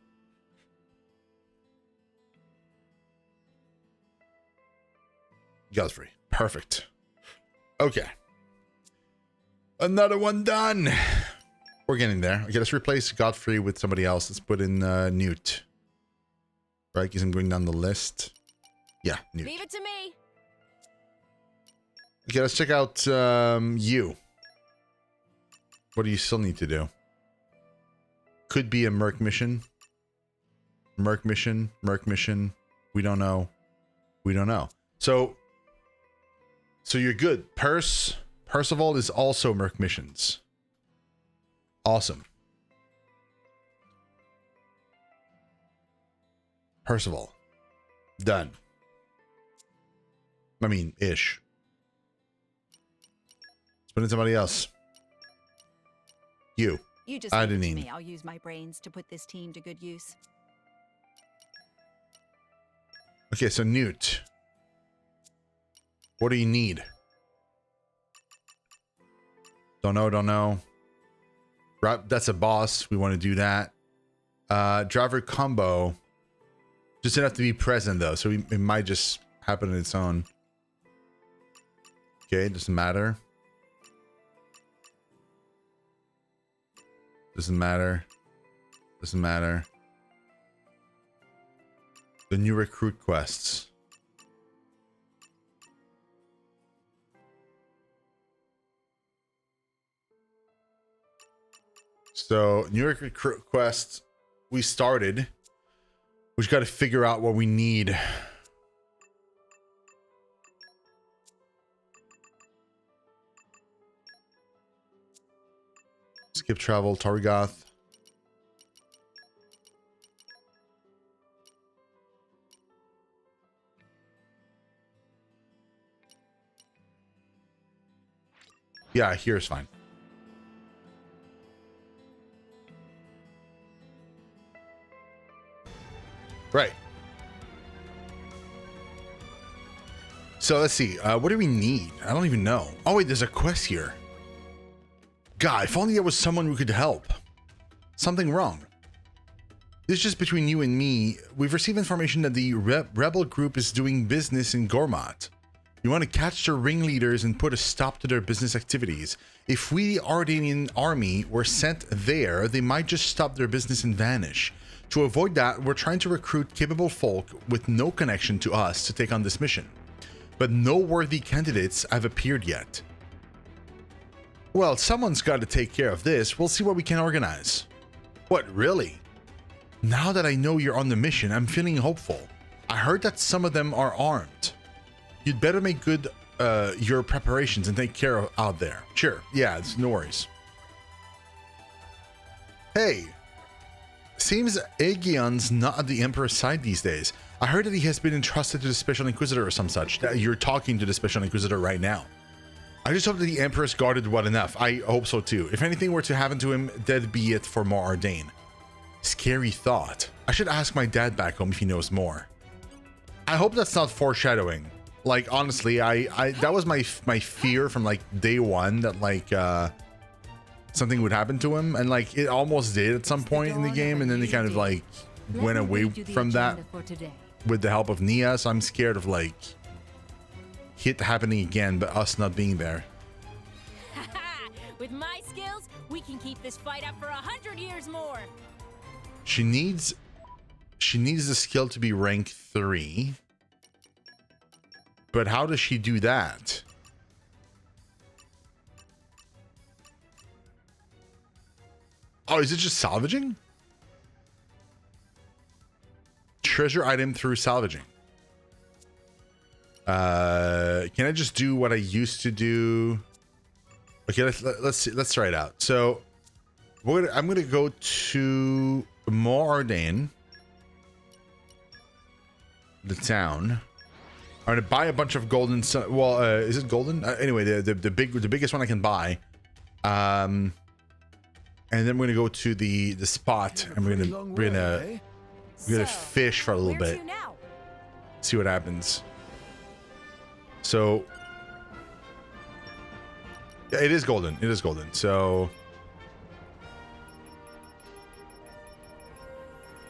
Godfrey. Perfect. Okay. Another one done. We're getting there. Okay, let's replace Godfrey with somebody else. Let's put in Newt. Right, because I'm going down the list. Yeah, Newt. Leave it to me. Okay, let's check out you. What do you still need to do? Could be a Merc mission. Merc mission. We don't know. So you're good. Percival is also Merc missions. Awesome. Percival. Done. I mean, ish. Let's put in somebody else. You. You just leave it to me. I'll use my brains to put this team to good use. Okay, so Newt. What do you need? Don't know. That's a boss. We want to do that. Driver combo. Just didn't have to be present though, so it might just happen on its own. Okay, doesn't matter. Doesn't matter. The new recruit quests. So, New York recruit quest, we started. We just got to figure out what we need. Skip travel, Targoth. Yeah, here's fine. Right. So let's see. What do we need? I don't even know. Oh wait, there's a quest here. God, if only there was someone who could help. Something wrong. This is just between you and me. We've received information that the rebel group is doing business in Goldmouth. You want to catch their ringleaders and put a stop to their business activities. If we, the Ardanian army, were sent there, they might just stop their business and vanish. To avoid that, we're trying to recruit capable folk with no connection to us to take on this mission. But no worthy candidates have appeared yet. Well, someone's got to take care of this. We'll see what we can organize. What, really? Now that I know you're on the mission, I'm feeling hopeful. I heard that some of them are armed. You'd better make good your preparations and take care of out there. Sure, yeah, it's no worries. Hey. Seems Aegion's not at the Emperor's side these days. I heard that he has been entrusted to the Special Inquisitor or some such. That you're talking to the Special Inquisitor right now. I just hope that the Empress guarded well enough. I hope so too. If anything were to happen to him, dead be it for more Ardain. Scary thought. I should ask my dad back home if he knows more. I hope that's not foreshadowing. Like, honestly, I that was my fear from like day one, that like something would happen to him, and like it almost did at some point in the game, and then they kind of like went away from that with the help of Nia. So I'm scared of like it happening again, but us not being there. With my skills, we can keep this fight up for 100 years more. She needs the skill to be rank 3. But how does she do that? Oh, is it just salvaging? Treasure item through salvaging. Can I just do what I used to do? Okay, let's try it out. So I'm gonna go to Moorardain, the town. I'm gonna buy a bunch of golden. Well, is it golden? Anyway, the biggest one I can buy. And then we're gonna go to the spot, and we're gonna fish for a little bit. See what happens. So yeah, it is golden. It is golden. So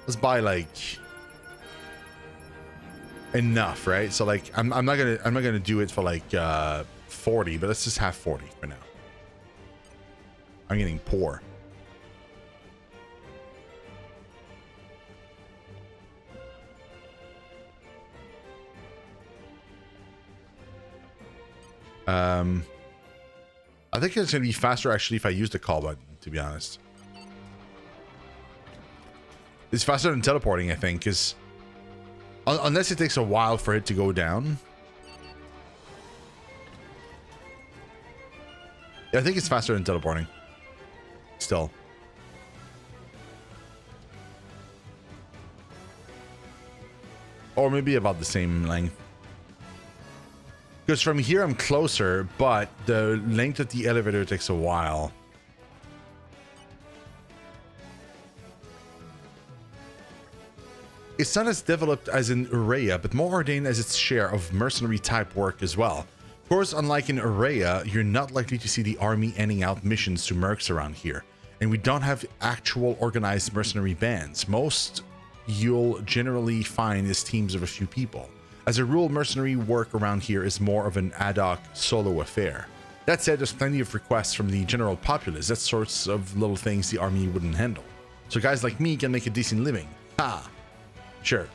let's buy like enough, right? So like I'm not gonna do it for like 40, but let's just have 40 for now. I'm getting poor. I think it's gonna be faster actually if I use the call button, to be honest. It's faster than teleporting, I think, because unless it takes a while for it to go down. Yeah, I think it's faster than teleporting. Still. Or maybe about the same length. Because from here I'm closer, but the length of the elevator takes a while. It's not as developed as in Urea, but Moorardain has its share of mercenary type work as well. Of course, unlike in Urea, you're not likely to see the army ending out missions to mercs around here. And we don't have actual organized mercenary bands. Most you'll generally find is teams of a few people. As a rule, mercenary work around here is more of an ad hoc solo affair. That said, there's plenty of requests from the general populace. That's sorts of little things the army wouldn't handle. So guys like me can make a decent living. Ha! Sure.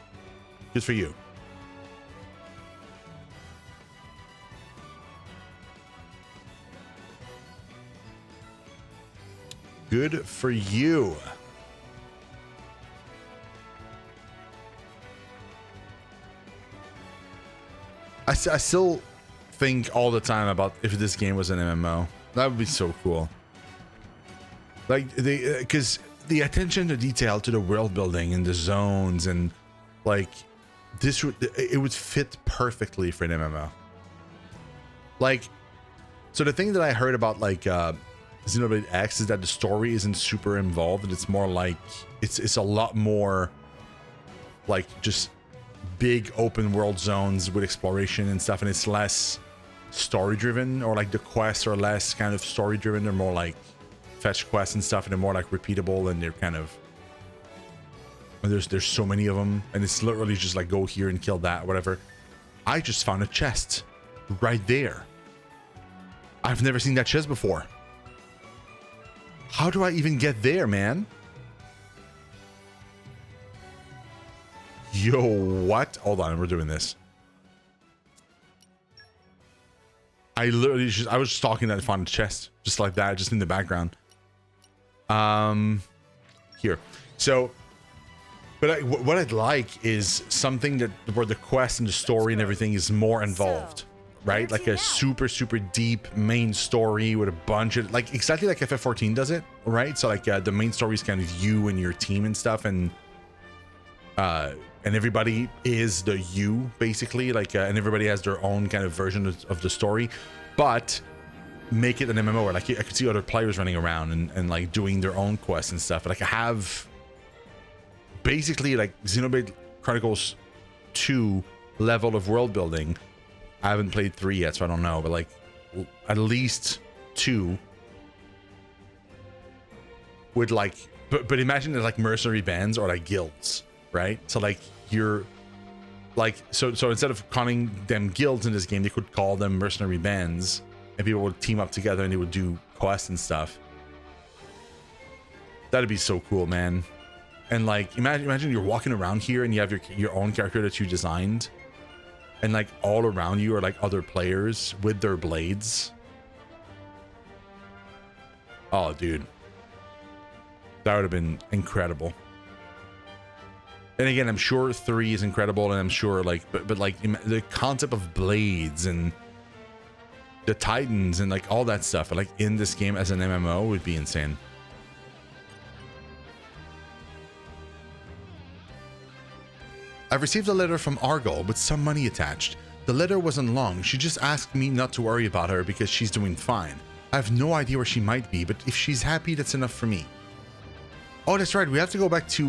Good for you. Good for you. I still think all the time about if this game was an MMO. That would be so cool. Like, because the attention to detail to the world building and the zones and like this it would fit perfectly for an MMO. Like, so the thing that I heard about like Xenoblade X is that the story isn't super involved, and it's more like it's a lot more like just big open world zones with exploration and stuff, and it's less story driven, or like the quests are less kind of story driven. They're more like fetch quests and stuff, and they're more like repeatable, and they're kind of there's so many of them, and it's literally just like go here and kill that, whatever. I just found a chest right there. I've never seen that chest before. How do I even get there, man? Yo, what? Hold on, we're doing this. I literally I was just talking that I found a chest just like that, just in the background. Here. So, but what I'd like is something that where the quest and the story and everything is more involved, right? Like a super deep main story with a bunch of like exactly like FF14 does it, right? So like the main story is kind of you and your team and stuff, and everybody is the you basically, like and everybody has their own kind of version of the story, but make it an MMO where like I could see other players running around and like doing their own quests and stuff. Like I have basically like Xenoblade Chronicles 2 level of world building. I haven't played 3 yet, so I don't know, but like at least 2 with like but imagine there's like mercenary bands or like guilds, right? So like you're like so instead of calling them guilds in this game, they could call them mercenary bands, and people would team up together and they would do quests and stuff. That'd be so cool, man. And like imagine you're walking around here and you have your own character that you designed, and like all around you are like other players with their blades. Oh dude, that would have been incredible. And again, I'm sure 3 is incredible, and I'm sure like, but like the concept of blades and the Titans and like all that stuff, like in this game as an MMO would be insane. I've received a letter from Argyle with some money attached. The letter wasn't long. She just asked me not to worry about her because she's doing fine. I have no idea where she might be, but if she's happy, that's enough for me. Oh, that's right. We have to go back to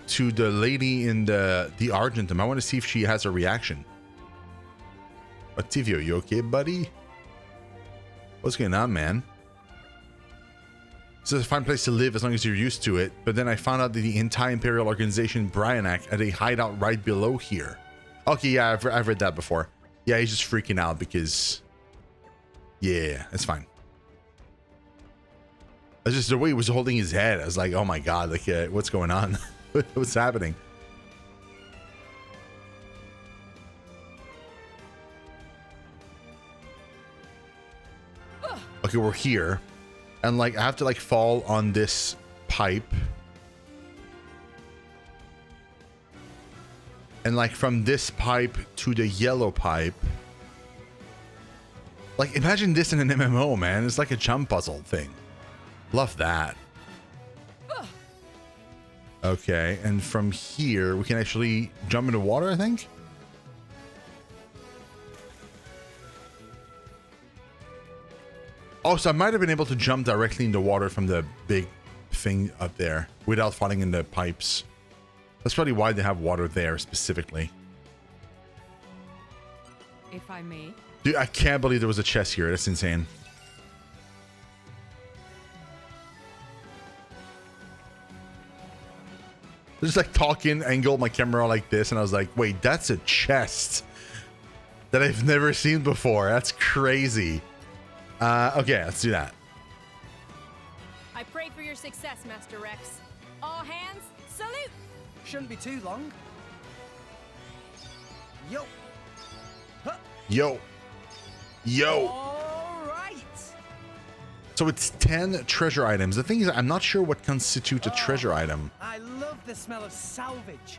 the lady in the Argentum. I want to see if she has a reaction. Ottavio, you okay, buddy? What's going on, man? This is a fine place to live as long as you're used to it, but then I found out that the anti-imperial organization Bryanak had a hideout right below here. Okay, yeah, I've read that before. Yeah, he's just freaking out because... Yeah, it's fine. It's just the way he was holding his head. I was like, oh my god, like, what's going on? What's happening? Okay, we're here. And like, I have to like fall on this pipe. And like from this pipe to the yellow pipe. Like, imagine this in an MMO, man. It's like a jump puzzle thing. Love that. Okay, and from here, we can actually jump into water, I think? Oh, so I might have been able to jump directly into water from the big thing up there without falling in the pipes. That's probably why they have water there specifically. If I may. Dude, I can't believe there was a chest here. That's insane. Just like talking, angled my camera like this, and I was like, wait, that's a chest that I've never seen before. That's crazy. Okay, let's do that. I pray for your success, Master Rex. All hands, salute! Shouldn't be too long. Yo. Huh. Yo. Yo. All right. So it's 10 treasure items. The thing is, I'm not sure what constitutes a treasure item. I love the smell of salvage.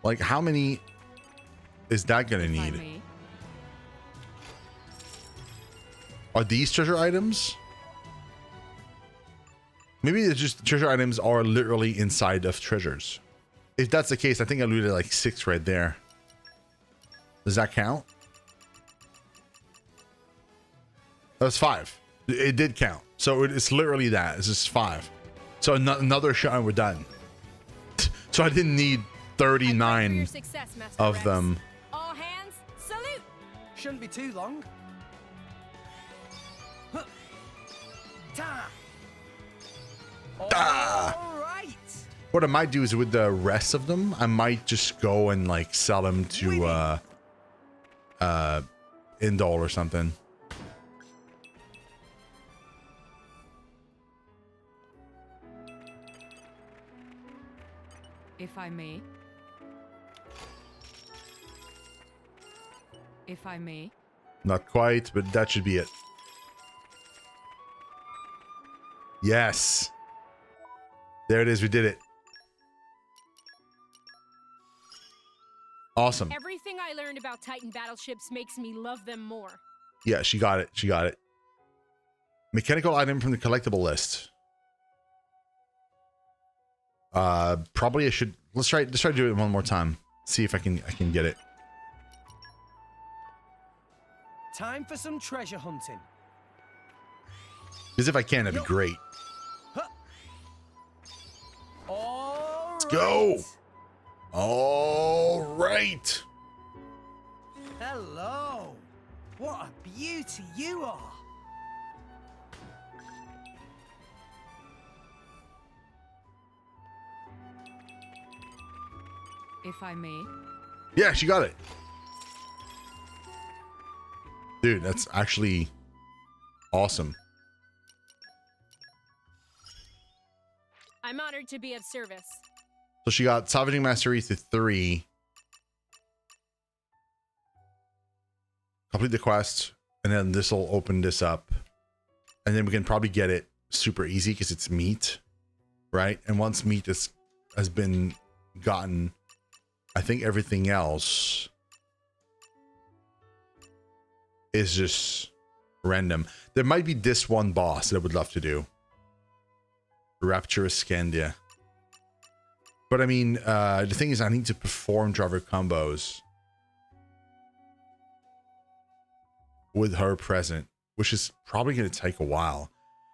Like, how many is that gonna If I need? may. Are these treasure items? Maybe it's just treasure items are literally inside of treasures. If that's the case, I think I looted like 6 right there. Does that count? That was 5. It did count. So it's literally that. It's just 5. So another shot and we're done. So I didn't need 39 of Rex. them. All hands, salute! Shouldn't be too long. Huh. Ta. All right. What I might do is with the rest of them, I might just go and like sell them to Indol or something. If I may. If I may. Not quite, but that should be it. Yes. There it is. We did it. Awesome. Everything I learned about Titan battleships makes me love them more. Yeah, she got it. She got it. Mechanical item from the collectible list. Probably I should. Let's try to do it one more time. See if I can get it. Time for some treasure hunting. Because if I can, that'd be great. Huh. All Let's go. All right. Hello. What a beauty you are. If I may. Yeah, she got it. Dude, that's actually awesome. I'm honored to be of service. So she got Salvaging Mastery to 3. Complete the quest, and then this will open this up. And then we can probably get it super easy because it's meat, right? And once meat has been gotten, I think everything else is just random. There might be this one boss that I would love to do. Rapturous Scandia. But I mean, the thing is I need to perform driver combos with her present, which is probably going to take a while.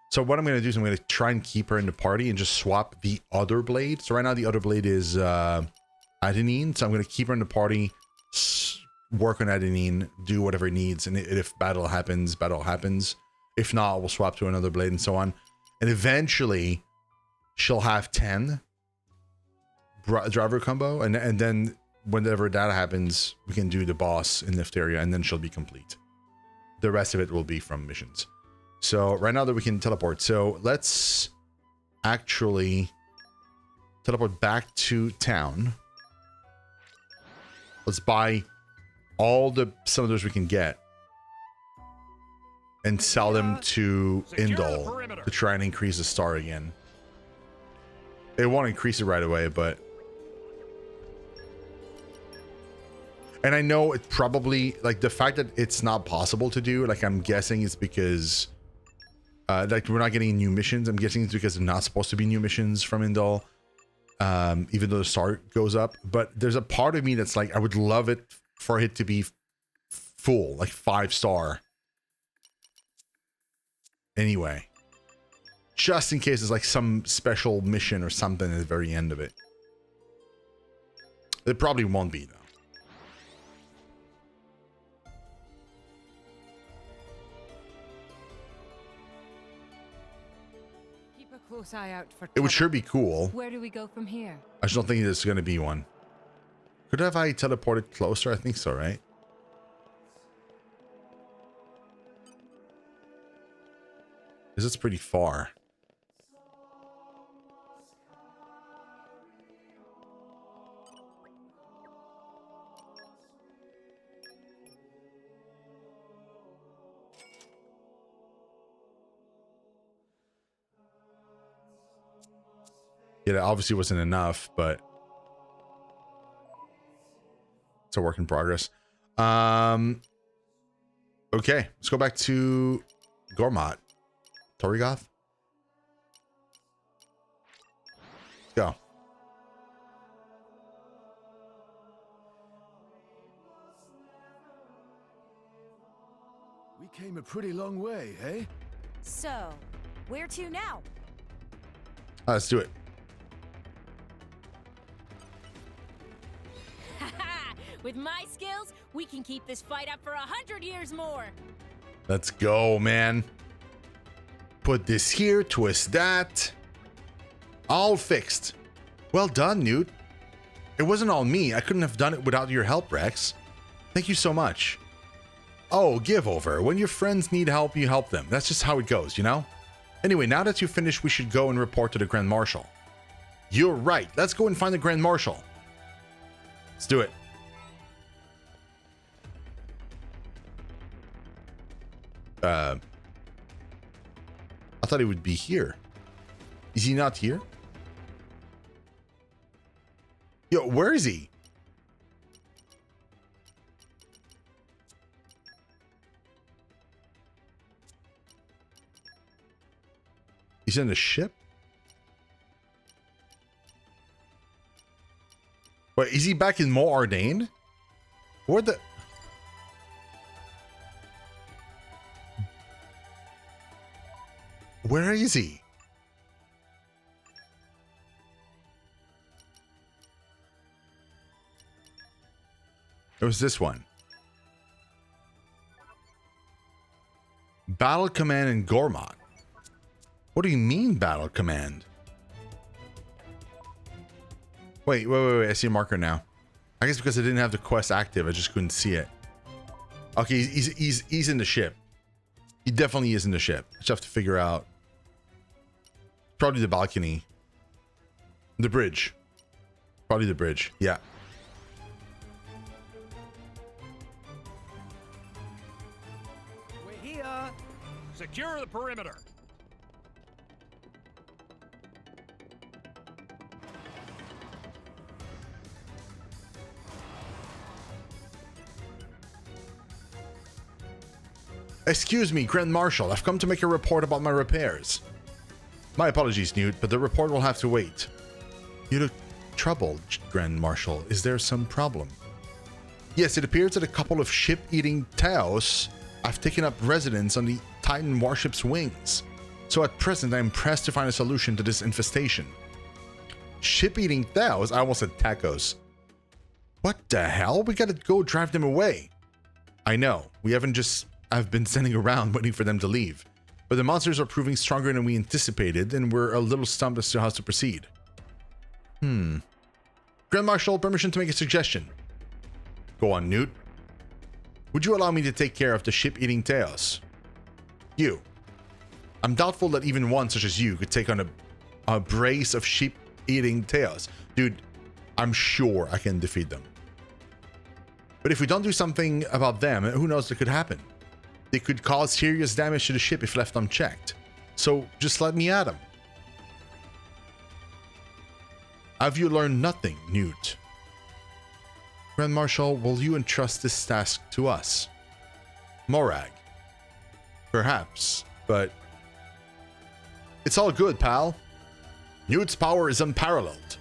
So what I'm going to do is I'm going to try and keep her in the party and just swap the other blade. So right now the other blade is Adenine. So I'm going to keep her in the party, work on Adenine, do whatever it needs. And if battle happens, battle happens. If not, we'll swap to another blade and so on. And eventually she'll have 10 driver combo. And then whenever that happens, we can do the boss in Nefteria and then she'll be complete. The rest of it will be from missions. So right now that we can teleport. So let's actually teleport back to town. Let's buy all the cylinders we can get and sell them to Indol to try and increase the star again. It won't increase it right away, but... And I know it probably, like, the fact that it's not possible to do, like, I'm guessing it's because, like, we're not getting new missions. I'm guessing it's because they're not supposed to be new missions from Indol, even though the star goes up. But there's a part of me that's like, I would love it for it to be full, like 5-star. Anyway, just in case there's like some special mission or something at the very end of it. It probably won't be, though. Close eye out for It would sure be cool. Where do we go from here? I just don't think there's going to be one. Could have I teleported closer? I think so, right? This is pretty far. Yeah, that obviously wasn't enough, but it's a work in progress. Okay, let's go back to Goldmouth. Torrigoth. Let's go. We came a pretty long way, eh? So, where to now? Let's do it. With my skills, we can keep this fight up for 100 years more. Let's go, man. Put this here, twist that. All fixed. Well done, Newt. It wasn't all me. I couldn't have done it without your help, Rex. Thank you so much. Oh, give over. When your friends need help, you help them. That's just how it goes, you know? Anyway, now that you've finished, we should go and report to the Grand Marshal. You're right. Let's go and find the Grand Marshal. Let's do it. I thought he would be here. Is he not here? Yo, where is he? He's in the ship? Wait, is he back in Mo Ardain? Where the... Where is he? It was this one. Battle Command in Goldmouth. What do you mean, Battle Command? Wait. I see a marker now. I guess because I didn't have the quest active, I just couldn't see it. Okay, he's in the ship. He definitely is in the ship. Just have to figure out. Probably the balcony. The bridge. Probably the bridge. Yeah. We're here. Secure the perimeter. Excuse me, Grand Marshal. I've come to make a report about my repairs. My apologies, Newt, but the report will have to wait. You look troubled, Grand Marshal. Is there some problem? Yes, it appears that a couple of ship-eating Taos have taken up residence on the Titan warship's wings. So at present, I'm pressed to find a solution to this infestation. Ship-eating Taos? I almost said tacos. What the hell? We gotta go drive them away. I know. I've been sending around waiting for them to leave. But the monsters are proving stronger than we anticipated, and we're a little stumped as to how to proceed. Grand Marshal, permission to make a suggestion. Go on, Newt. Would you allow me to take care of the ship-eating Taos? You. I'm doubtful that even one such as you could take on a brace of sheep-eating Taos. Dude, I'm sure I can defeat them. But if we don't do something about them, who knows what could happen? They could cause serious damage to the ship if left unchecked. So just let me at them. Have you learned nothing, Newt? Grand Marshal, will you entrust this task to us? Morag. Perhaps, but... It's all good, pal. Newt's power is unparalleled.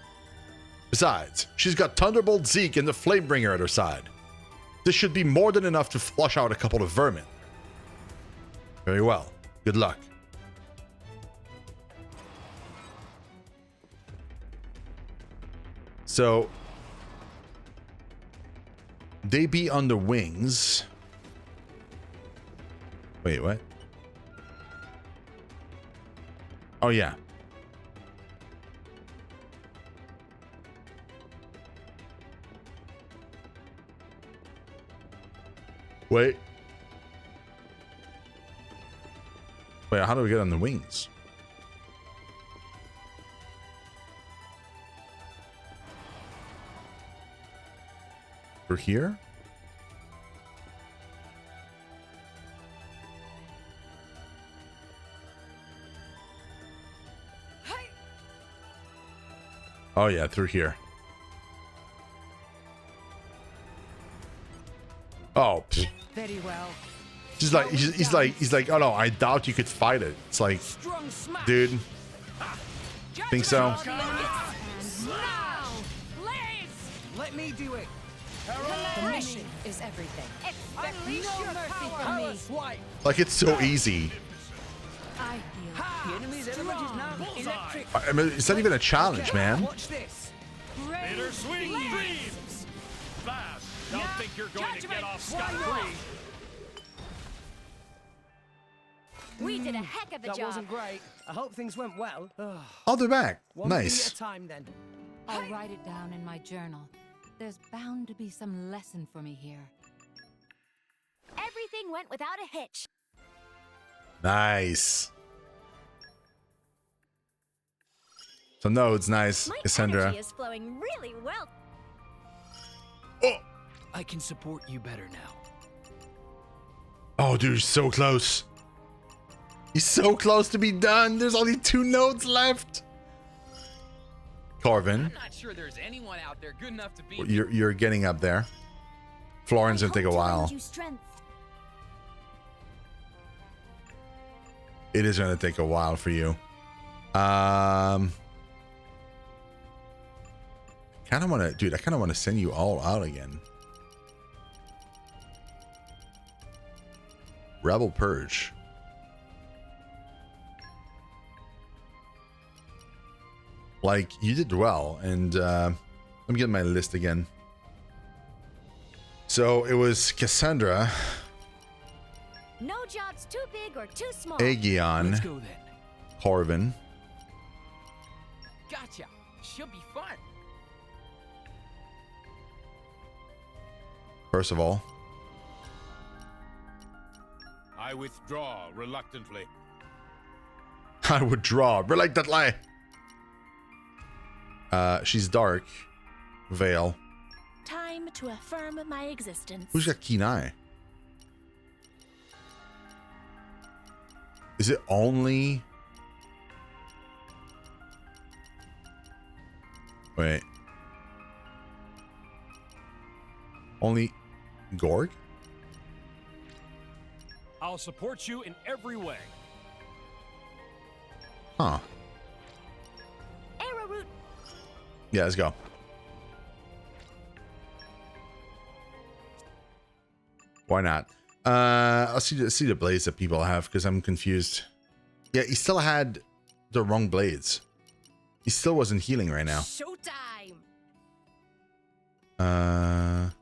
Besides, she's got Thunderbolt Zeke and the Flamebringer at her side. This should be more than enough to flush out a couple of vermin. Very well. Good luck. So... They be on the wings. Wait, what? Oh, yeah. Wait. Wait, how do we get on the wings? We're here? Oh yeah, through here. Oh, pfft. Very well. He's like, oh no, I doubt you could fight it. It's like, dude, think so? Let me do it. The mission is everything. Expect no mercy from me. Like, it's so easy. I feel The enemy's element is now electric. I mean, it's not even a challenge, man. Watch this. Bittersweet dreams! Fast! Don't think you're going to get off scot-free. We did a heck of a That job. wasn't great. I hope things went well. I'll be back. One thing Nice. at a time, then. I'll write it down in my journal. There's bound to be some lesson for me here. Everything went without a hitch. Nice. So no, it's nice, My Cassandra. energy is flowing really well. Oh, I can support you better now. oh, dude, he's so close. He's so close to be done. There's only 2 nodes left. Corvin, I'm not sure there's anyone out there good enough to beat. you're getting up there. Florin's gonna take a while. It is gonna take a while for you. Kind of want to, dude. I kind of want to send you all out again. Rebel Purge. Like, you did well, and let me get my list again. So it was Cassandra, No job's too big or too small. Aegeon, Let's go then. Corvin, Gotcha. Should be fun. Percival, I withdraw reluctantly. I would draw reluctantly. She's dark. Vale. Time to affirm my existence. Who's got keen eye? Is it only... Wait. Only Gorg? I'll support you in every way. Huh. Arrowroot. Yeah, let's go. Why not? I'll see the blades that people have because I'm confused. Yeah, he still had the wrong blades. He still wasn't healing right now. Showtime. I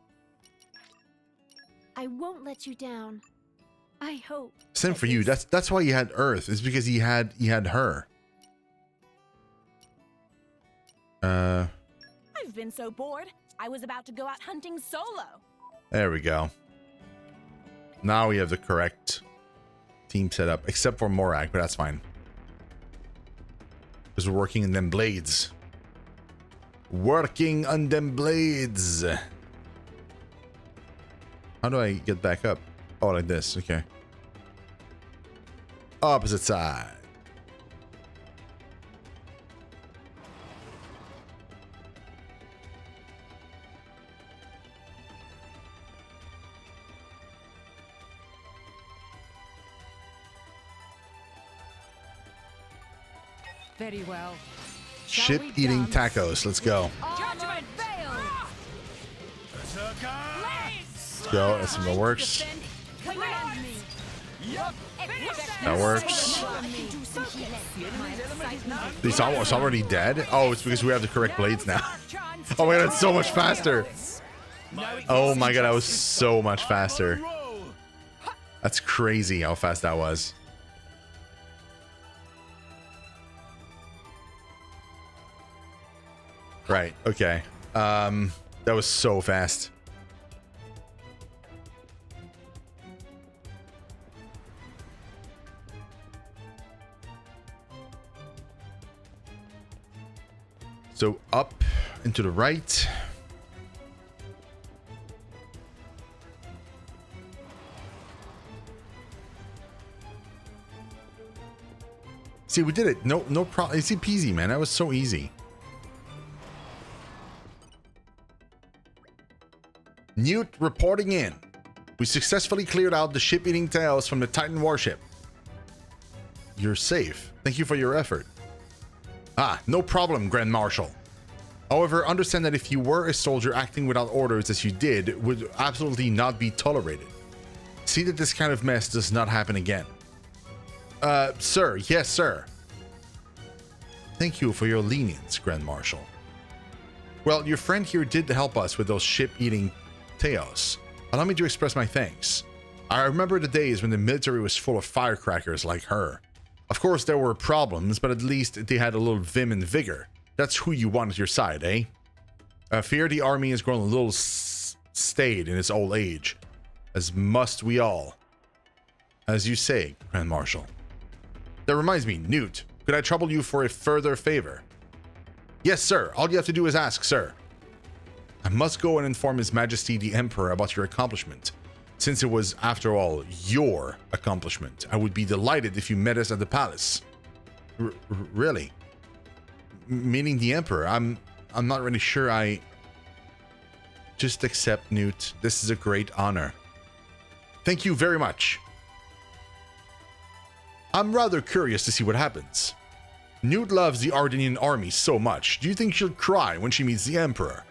won't let you down. I hope. Same for you. That's why he had Earth. It's because he had her. I've been so bored. I was about to go out hunting solo. There we go. Now we have the correct team set up, except for Morak, but that's fine. Because we're working on them blades. Working on them blades. How do I get back up? Oh, like this. Okay. Opposite side. Very well. Ship eating tacos. Let's go. Judgment failed. Let's go. That's what works. Command me. That works. He's already dead. Oh, it's because we have the correct blades now. Oh my god, it's so much faster. Oh my god, that was so much faster. That's crazy how fast that was. Right, okay. That was so fast. So up and to the right. See, we did it. No problem. Easy peasy, man. That was so easy. Newt reporting in. We successfully cleared out the ship-eating tails from the Titan warship. You're safe. Thank you for your effort. Ah, no problem, Grand Marshal. However, understand that if you were a soldier acting without orders as you did, would absolutely not be tolerated. See that this kind of mess does not happen again. Sir, yes, sir. Thank you for your lenience, Grand Marshal. Well, your friend here did help us with those ship-eating tails. Allow me to express my thanks. I remember the days when the military was full of firecrackers like her. Of course, there were problems, but at least they had a little vim and vigor. That's who you want at your side, eh? I fear the army has grown a little staid in its old age, as must we all. As you say, Grand Marshal. That reminds me, Newt, could I trouble you for a further favor? Yes, sir. All you have to do is ask, sir. I must go and inform His Majesty the Emperor about your accomplishment. Since it was, after all, your accomplishment, I would be delighted if you met us at the palace. Really? Meaning the Emperor? I'm not really sure I... Just accept, Newt. This is a great honor. Thank you very much. I'm rather curious to see what happens. Newt loves the Ardenian army so much. Do you think she'll cry when she meets the Emperor?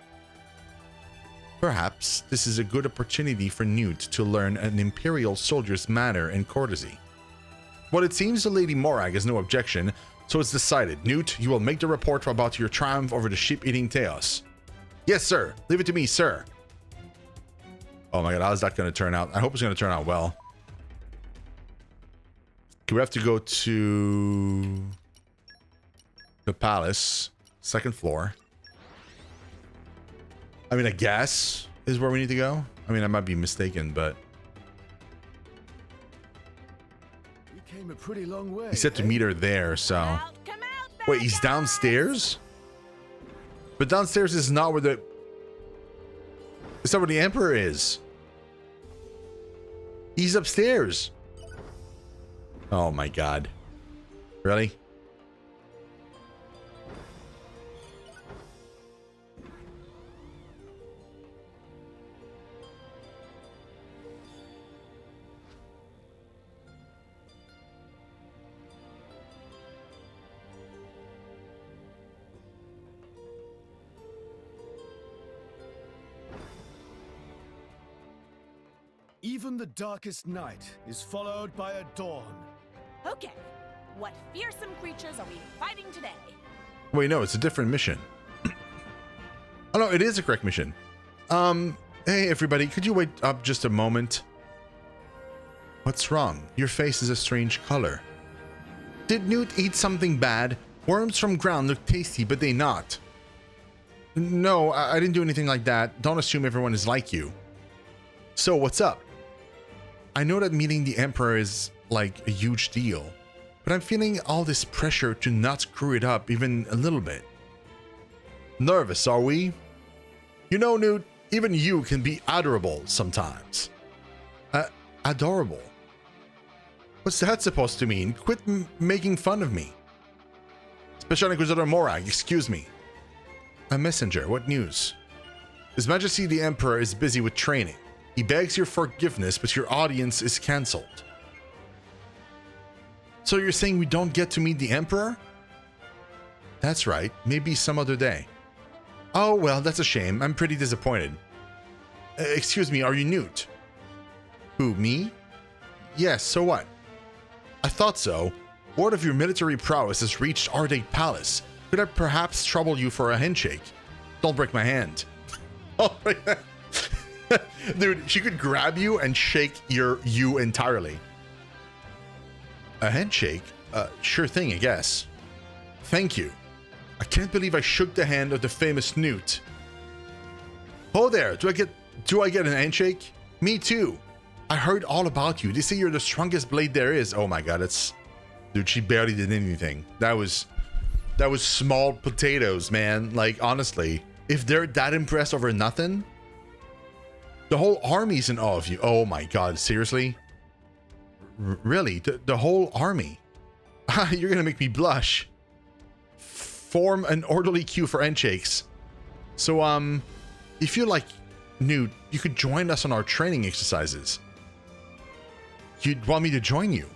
Perhaps this is a good opportunity for Newt to learn an Imperial soldier's manner and courtesy. Well, it seems the Lady Morag has no objection, so it's decided. Newt, you will make the report about your triumph over the ship-eating chaos. Yes, sir. Leave it to me, sir. Oh my god, how's that going to turn out? I hope it's going to turn out well. Okay, we have to go to the palace, second floor. I mean, I guess is where we need to go. I mean, I might be mistaken, but We came a pretty long way. he said to meet her there, so. Wait, he's downstairs? But downstairs is not where the... It's not where the Emperor is. He's upstairs. Oh my god. Really? Even the darkest night is followed by a dawn. Okay, what fearsome creatures are we fighting today? Wait, no, it's a different mission. Oh no, it is a correct mission. Hey everybody, could you wait up just a moment? What's wrong? Your face is a strange color. Did Newt eat something bad? Worms from ground look tasty, but they not. No, I didn't do anything like that. Don't assume everyone is like you. So, what's up? I know that meeting the Emperor is, like, a huge deal, but I'm feeling all this pressure to not screw it up even a little bit. Nervous, are we? You know, Newt, even you can be adorable sometimes. Adorable? What's that supposed to mean? Quit making fun of me. Special Inquisitor Morag, excuse me. A messenger, what news? His Majesty the Emperor is busy with training. He begs your forgiveness, but your audience is cancelled. So you're saying we don't get to meet the Emperor? That's right, maybe some other day. Oh, well, that's a shame. I'm pretty disappointed. Excuse me, are you Newt? Who, me? Yes, so what? I thought so. Word of your military prowess has reached Ardate Palace. Could I perhaps trouble you for a handshake? Don't break my hand. Oh, dude, she could grab you and shake you entirely. A handshake? Sure thing, I guess. Thank you. I can't believe I shook the hand of the famous Newt. Oh there, do I get an handshake? Me too. I heard all about you. They say you're the strongest blade there is. Oh my god, dude, she barely did anything. That was small potatoes, man. Like, honestly, if they're that impressed over nothing, the whole army's in awe of you. Oh my god, seriously? Really? The whole army? You're gonna make me blush. Form an orderly queue for handshakes. So, if you like Newt, you could join us on our training exercises. You'd want me to join you?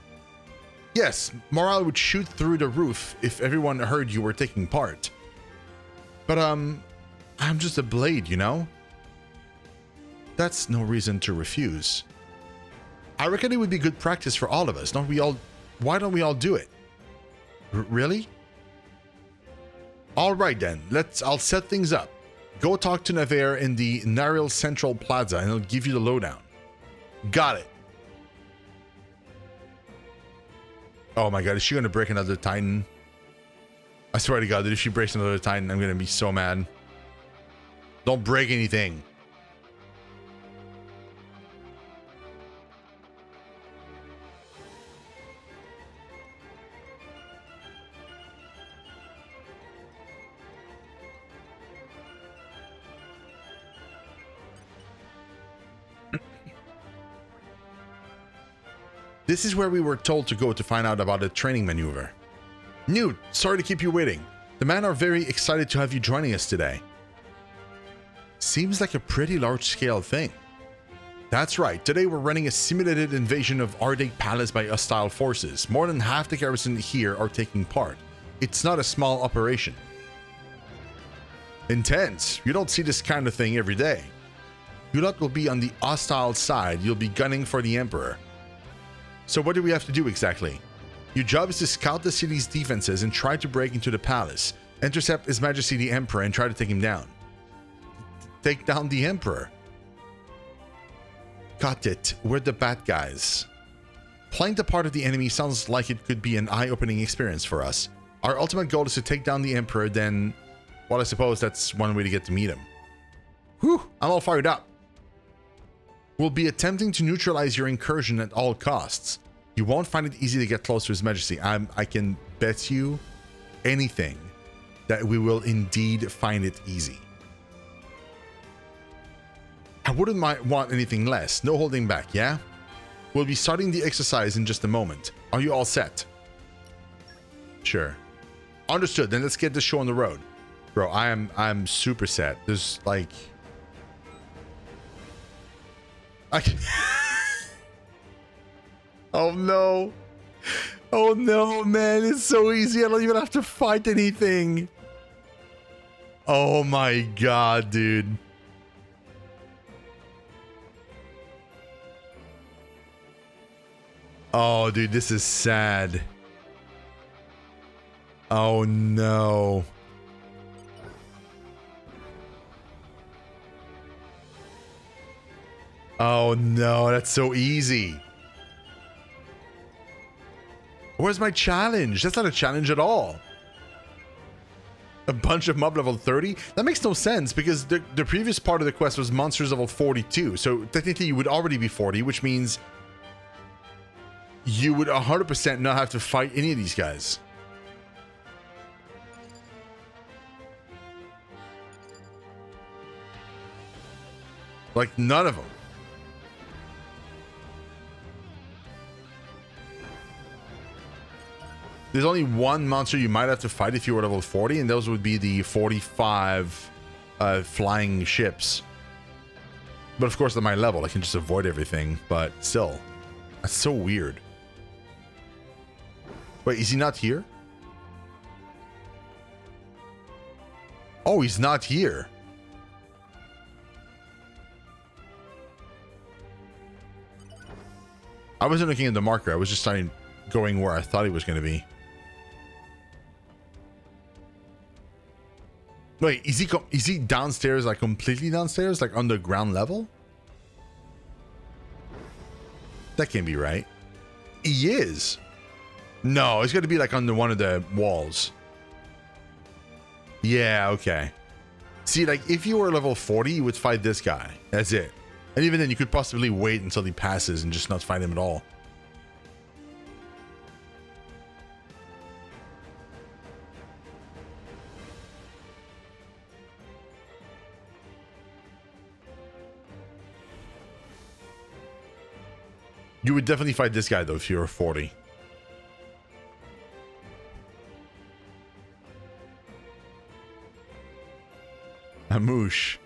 Yes, morale would shoot through the roof if everyone heard you were taking part. But, I'm just a blade, you know? That's no reason to refuse. I reckon it would be good practice for all of us, don't we all? Why don't we all do it? Really? All right then, I'll set things up. Go talk to Navarre in the Naril Central Plaza and he'll give you the lowdown. Got it. Oh my god, is she gonna break another Titan? I swear to god, that if she breaks another Titan, I'm gonna be so mad. Don't break anything. This is where we were told to go to find out about a training maneuver. Newt, sorry to keep you waiting. The men are very excited to have you joining us today. Seems like a pretty large-scale thing. That's right, today we're running a simulated invasion of Ardate Palace by hostile forces. More than half the garrison here are taking part. It's not a small operation. Intense. You don't see this kind of thing every day. You lot will be on the hostile side. You'll be gunning for the Emperor. So what do we have to do exactly? Your job is to scout the city's defenses and try to break into the palace. Intercept His Majesty the Emperor and try to take him down. Take down the Emperor. Got it. We're the bad guys. Playing the part of the enemy sounds like it could be an eye-opening experience for us. Our ultimate goal is to take down the Emperor, then... well, I suppose that's one way to get to meet him. Whew, I'm all fired up. We'll be attempting to neutralize your incursion at all costs. You won't find it easy to get close to His Majesty. I can bet you anything that we will indeed find it easy. I wouldn't want anything less. No holding back, yeah? We'll be starting the exercise in just a moment. Are you all set? Sure. Understood. Then let's get this show on the road. Bro, I'm super set. There's like... Oh no. Oh no, man. It's so easy. I don't even have to fight anything. Oh my god, dude. Oh, dude, this is sad. Oh, no. Oh, no, that's so easy. Where's my challenge? That's not a challenge at all. A bunch of mob level 30? That makes no sense because the previous part of the quest was monsters level 42. So technically you would already be 40, which means you would 100% not have to fight any of these guys. Like none of them. There's only one monster you might have to fight if you were level 40, and those would be the 45 flying ships. But of course, at my level, I can just avoid everything, but still. That's so weird. Wait, is he not here? Oh, he's not here. I wasn't looking at the marker. I was just going where I thought he was going to be. Wait, is he downstairs, like completely downstairs, like on the ground level? That can't be right. He is. No, it's got to be like on one of the walls. Yeah, okay. See, like if you were level 40, you would fight this guy. That's it. And even then, you could possibly wait until he passes and just not fight him at all. You would definitely fight this guy, though, if you were 40. Amoosh.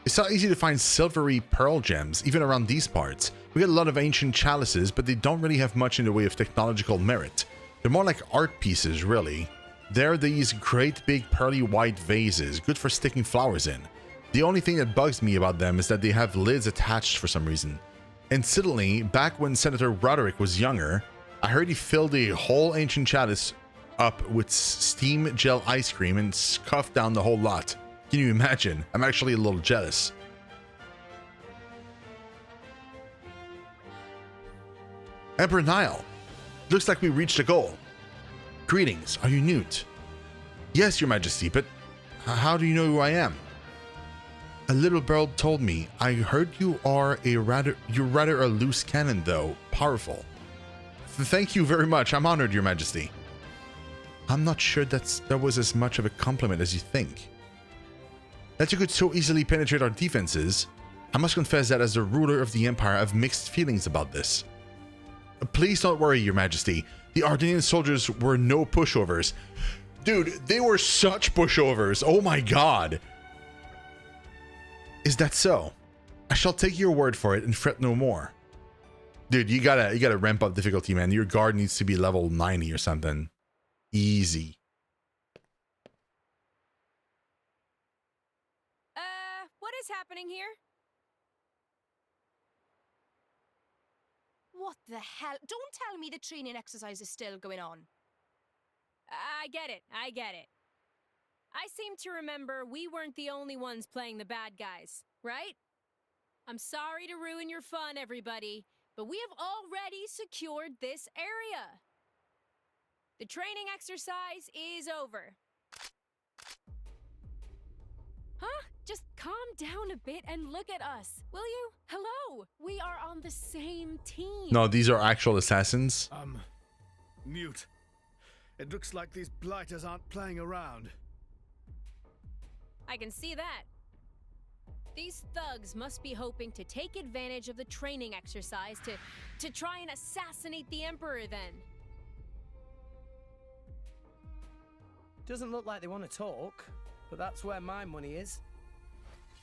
It's not easy to find silvery pearl gems, even around these parts. We get a lot of ancient chalices, but they don't really have much in the way of technological merit. They're more like art pieces, really. They're these great big pearly white vases, good for sticking flowers in. The only thing that bugs me about them is that they have lids attached for some reason. Incidentally, back when Senator Roderick was younger, I heard he filled a whole ancient chalice up with steam gel ice cream and scuffed down the whole lot. Can you imagine? I'm actually a little jealous. Emperor Niall. Looks like we reached a goal. Greetings, are you Newt? Yes, your majesty, but how do you know who I am? A little bird told me. I heard you're rather a loose cannon though, powerful. Thank you very much, I'm honored, your majesty. I'm not sure that was as much of a compliment as you think. That you could so easily penetrate our defenses. I must confess that as the ruler of the Empire, I have mixed feelings about this. Please don't worry, your majesty. The Ardenian soldiers were no pushovers. Dude, they were such pushovers. Oh my god. Is that so? I shall take your word for it and fret no more. Dude, you gotta ramp up difficulty, man. Your guard needs to be level 90 or something. Easy. What is happening here? What the hell? Don't tell me the training exercise is still going on. I get it. I seem to remember we weren't the only ones playing the bad guys, right? I'm sorry to ruin your fun, everybody, but we have already secured this area. The training exercise is over. Huh? Just calm down a bit and look at us, will you? Hello, we are on the same team. No, these are actual assassins. Newt. It looks like these blighters aren't playing around. I can see that. These thugs must be hoping to take advantage of the training exercise to try and assassinate the Emperor then. Doesn't look like they want to talk, but that's where my money is.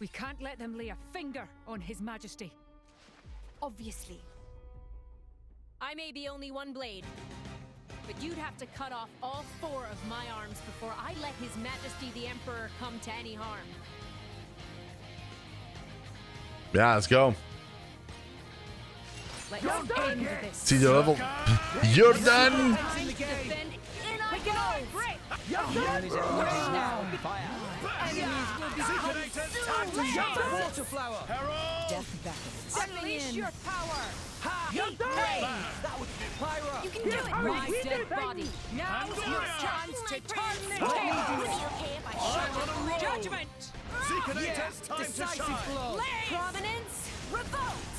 We can't let them lay a finger on His Majesty. Obviously. I may be only one blade, but you'd have to cut off all 4 of my arms before I let His Majesty the Emperor come to any harm. Yeah, let's go. Let's end this. See the level. You're done. Defend in I go! Break! Enemy's element is now on fire. Enemies will be Water flower. Death battles. Unleash your power! Heat ray. That would be Pyra. You can do it! My dead body! Now's your chance to turn the table! Judgment! Decisive blow. Prominence! Revolt!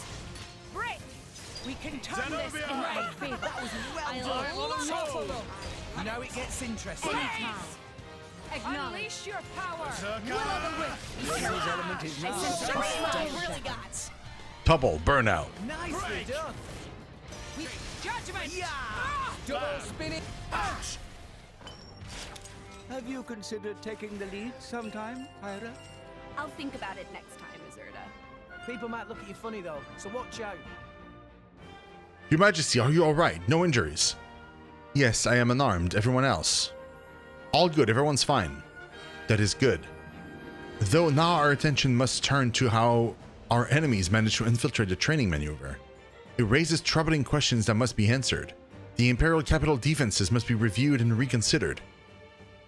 Break! We can turn this in my favor. That was well done. Now it gets interesting. Unleash your power! Enemy's element is now Really got! Double burnout. nicely done. Judgment! Double spinning. Ouch! Have you considered taking the lead sometime, Pyra? I'll think about it next time, Azurda. People might look at you funny though, so watch out. Your Majesty, are you all right? No injuries? Yes, I am unarmed. Everyone else? All good. Everyone's fine. That is good. Though now our attention must turn to how our enemies managed to infiltrate the training maneuver. It raises troubling questions that must be answered. The Imperial capital defenses must be reviewed and reconsidered.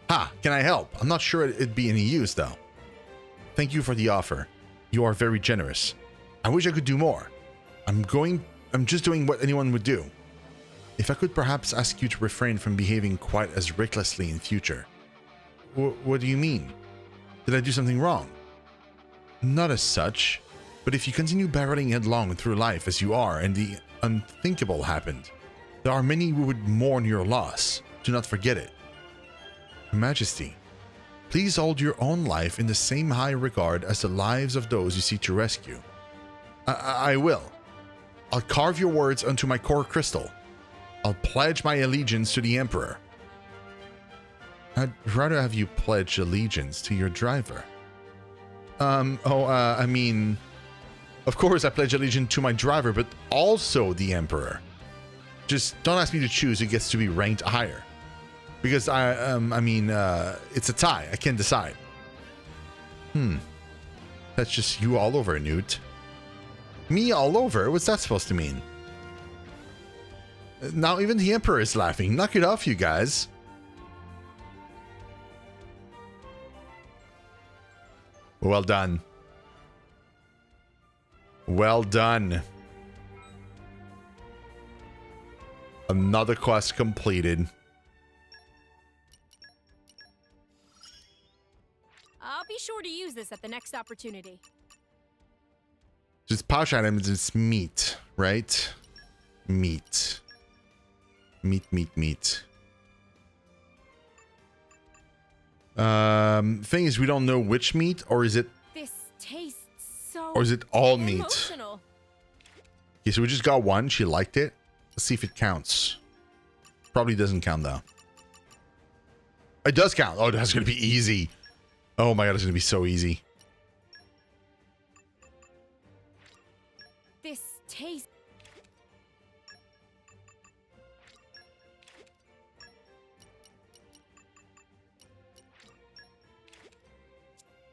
Ha! Can I help? I'm not sure it'd be any use, though. Thank you for the offer. You are very generous. I wish I could do more. I'm just doing what anyone would do. If I could perhaps ask you to refrain from behaving quite as recklessly in future. What do you mean? Did I do something wrong? Not as such, but if you continue barreling headlong through life as you are and the unthinkable happened, there are many who would mourn your loss. Do not forget it. Your Majesty, please hold your own life in the same high regard as the lives of those you seek to rescue. I will. I'll carve your words onto my core crystal. I'll pledge my allegiance to the Emperor. I'd rather have you pledge allegiance to your driver. I mean, of course I pledge allegiance to my driver, but also the Emperor. Just don't ask me to choose who gets to be ranked higher. Because it's a tie. I can't decide. That's just you all over, Newt. Me all over? What's that supposed to mean? Now even the Emperor is laughing. Knock it off, you guys. Well done. Well done. Another quest completed. I'll be sure to use this at the next opportunity. Just pouch items, it's meat, right? Meat. Meat. Thing is, we don't know which meat, or is it... This tastes so... Or is it all meat? Emotional. Okay, so we just got one. She liked it. Let's see if it counts. Probably doesn't count, though. It does count. Oh, that's going to be easy. Oh my god, it's going to be so easy. This tastes...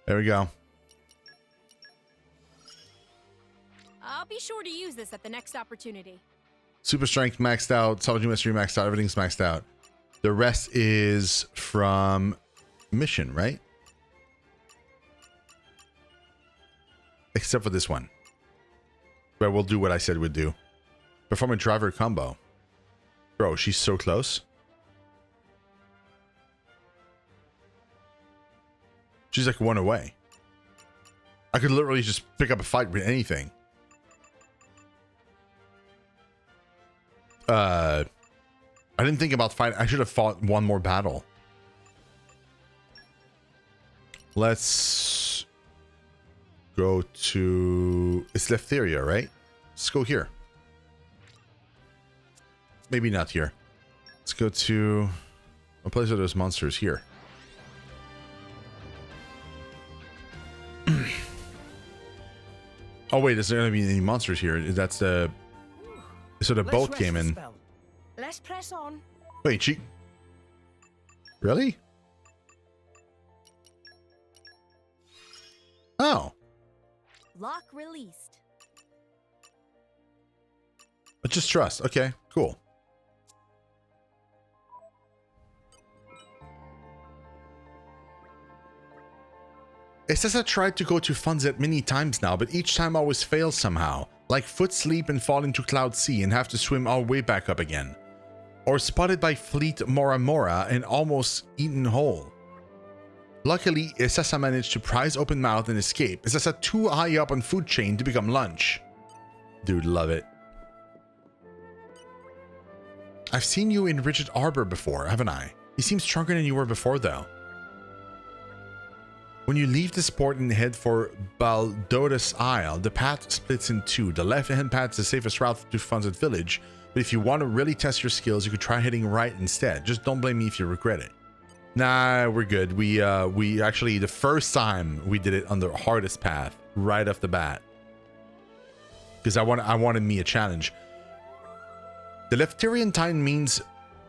There we go. I'll be sure to use this at the next opportunity. Super strength maxed out. Salvaging mastery maxed out. Everything's maxed out. The rest is from mission, right? Except for this one. But we'll do what I said we'd do. Perform a driver combo. Bro, she's so close. She's like one away. I could literally just pick up a fight with anything. I didn't think about fight. I should have fought one more battle. Let's go to... It's Leftheria, right? Let's go here. Maybe not here. Let's go to... What place are those monsters? Here. Oh wait, is there gonna be any monsters here? That's the... So the boat came in. Let's press on. Wait, she... Really? Oh. Lock released. just trust. Okay, cool. It says I tried to go to Funset many times now, but each time always fails somehow. Like foot sleep and fall into Cloud Sea and have to swim all the way back up again. Or spotted by Fleet Mora Mora and almost eaten whole. Luckily, it says I managed to prise open mouth and escape. It says I'm too high up on food chain to become lunch. Dude, love it. I've seen you in Rigid Arbor before, haven't I? You seem stronger than you were before though. When you leave this port and head for Baldodas Isle, the path splits in two. The left-hand path is the safest route to Funset Village, but if you want to really test your skills, you could try heading right instead. Just don't blame me if you regret it. Nah, we're good. We actually, the first time we did it on the hardest path, right off the bat. Because I wanted me a challenge. The Lefterian Titan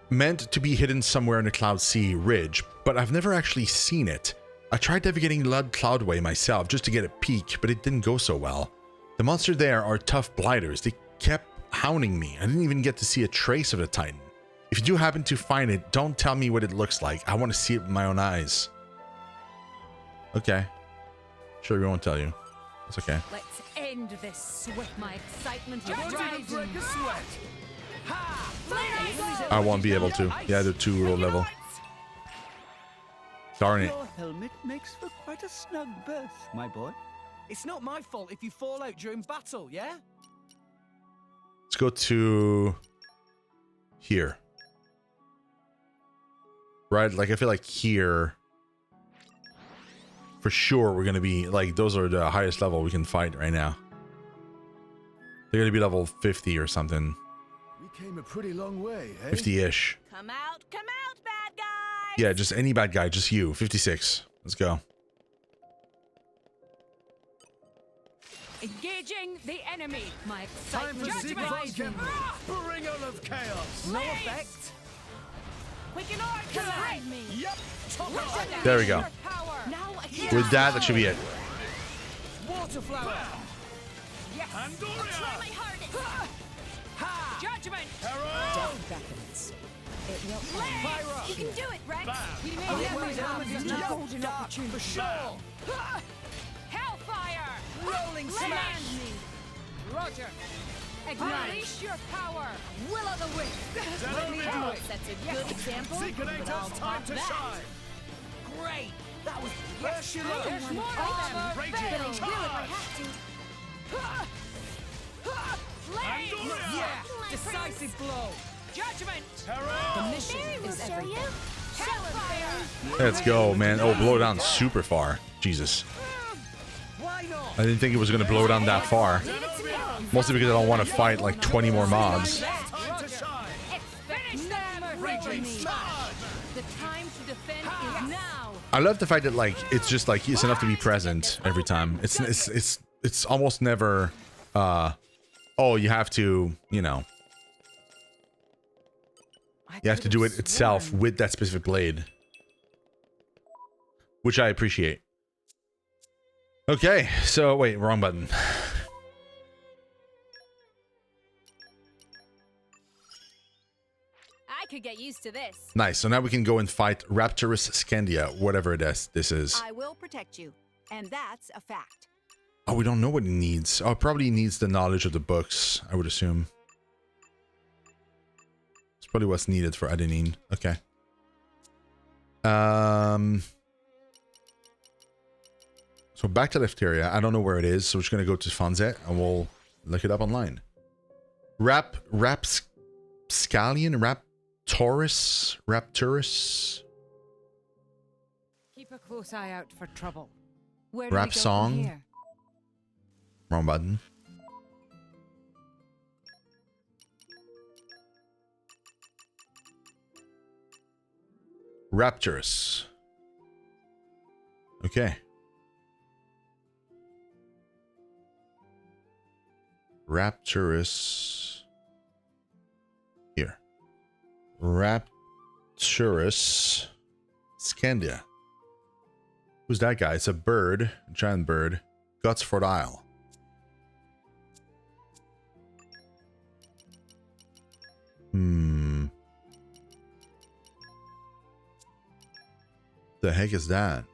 meant to be hidden somewhere in the Cloud Sea Ridge, but I've never actually seen it. I tried navigating Lud Cloudway myself just to get a peek, but it didn't go so well. The monsters there are tough blighters. They kept hounding me. I didn't even get to see a trace of the Titan. If you do happen to find it, don't tell me what it looks like. I want to see it with my own eyes. Okay. Sure, we won't tell you. It's okay. Let's end this sweat. My excitement is Don't break a sweat. Ha! I won't be able to. Yeah, they're too low level. Darn it. Your helmet makes for quite a snug berth, my boy. It's not my fault if you fall out during battle, yeah? Let's go to here. Right? Like, I feel like here, for sure, we're going to be, like, those are the highest level we can fight right now. They're going to be level 50 or something. We came a pretty long way, eh? 50-ish. Come out, bad guys! Yeah, just any bad guy, just you. 56. Let's go. Engaging the enemy. My Time excitement for is Zigzag rising. Bringer of Chaos. No effect. Quick and hard, collide me! Yep. There we go. Now I can With that should be it. Water flower. Yes. try Andoria. my hardest! Judgment. Arrow. Beckons. It will Pyro! You can do it, Rex! We Oh, may yeah, never wait, have element is the now golden dark opportunity. for sure. Hellfire. Rolling Land smash. me. Roger. Unleash your power. Will o' the wisp. Let me do it. That's a good example. Seekernator's time to shine. Great. That was Ursula. There's more of them. Raging But I will if I charge. have to. Lay. Andoria. yeah. Decisive blow. Judgment. Arrow. Mission is everything. Hellfire. Let's go, man. Oh, blow down super far. Jesus. Why not? I didn't think it was going to blow down that far. Mostly because I don't want to fight like 20 more mobs. Time to shine. Finish them. Raging charge. The time to defend is now. I love the fact that like it's just like it's enough to be present every time. It's almost never oh, you have to, you know, you have to do it itself with that specific blade, which I appreciate. Okay, so wait, wrong button. I could get used to this. Nice. So now we can go and fight Raptorus Scandia, whatever it is. This is. I will protect you, and that's a fact. Oh, we don't know what it needs. Oh, it probably needs the knowledge of the books, I would assume. It's probably what's needed for Adenine. Okay. So back to Lefteria. I don't know where it is, so we're just gonna go to Fonzet and we'll look it up online. Rapscallion, Rapturus. Keep a close eye out for trouble. Where Rap do we go song. from here? Wrong button. Rapturus. Okay. Rapturus. Here. Rapturus Scandia. Who's that guy? It's a bird, a giant bird. Gutsford Isle. The heck is that?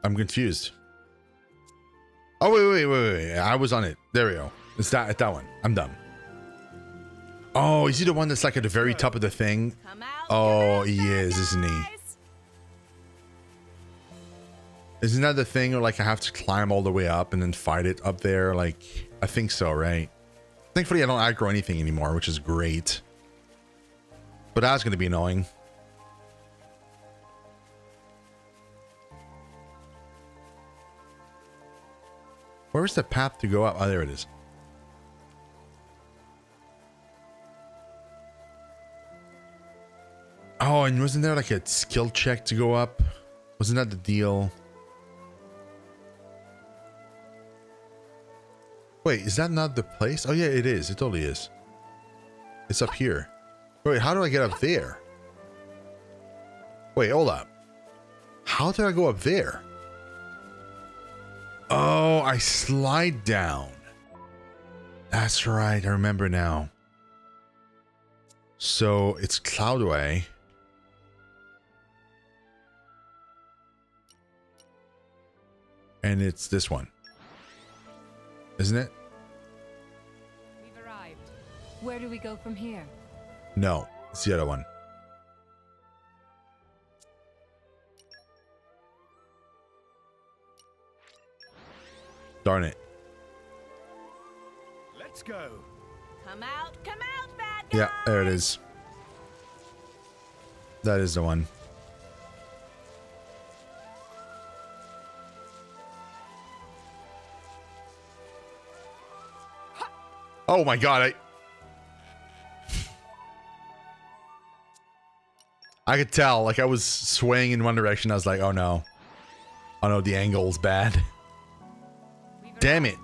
I'm confused. Oh, wait. I was on it. There we go. It's that one. I'm done. Oh, is he the one that's like at the very top of the thing? Oh, he is, isn't he? Isn't that the thing where like I have to climb all the way up and then fight it up there? Like, I think so, right? Thankfully, I don't aggro anything anymore, which is great. But that's going to be annoying. Where's the path to go up? Oh, there it is. Oh, and wasn't there like a skill check to go up? Wasn't that the deal? Wait, is that not the place? Oh yeah, it is. It totally is. It's up here. Wait, how do I get up there? Wait, hold up. How did I go up there? Oh, I slide down. That's right. I remember now. So it's Cloudway. And it's this one. Isn't it? We've arrived. Where do we go from here? No, it's the other one. Darn it. Let's go. Come out, bad guys. Yeah, there it is. That is the one. Oh my god, I could tell, like I was swaying in one direction. I was like, oh no. Oh no, the angle's bad. Damn it.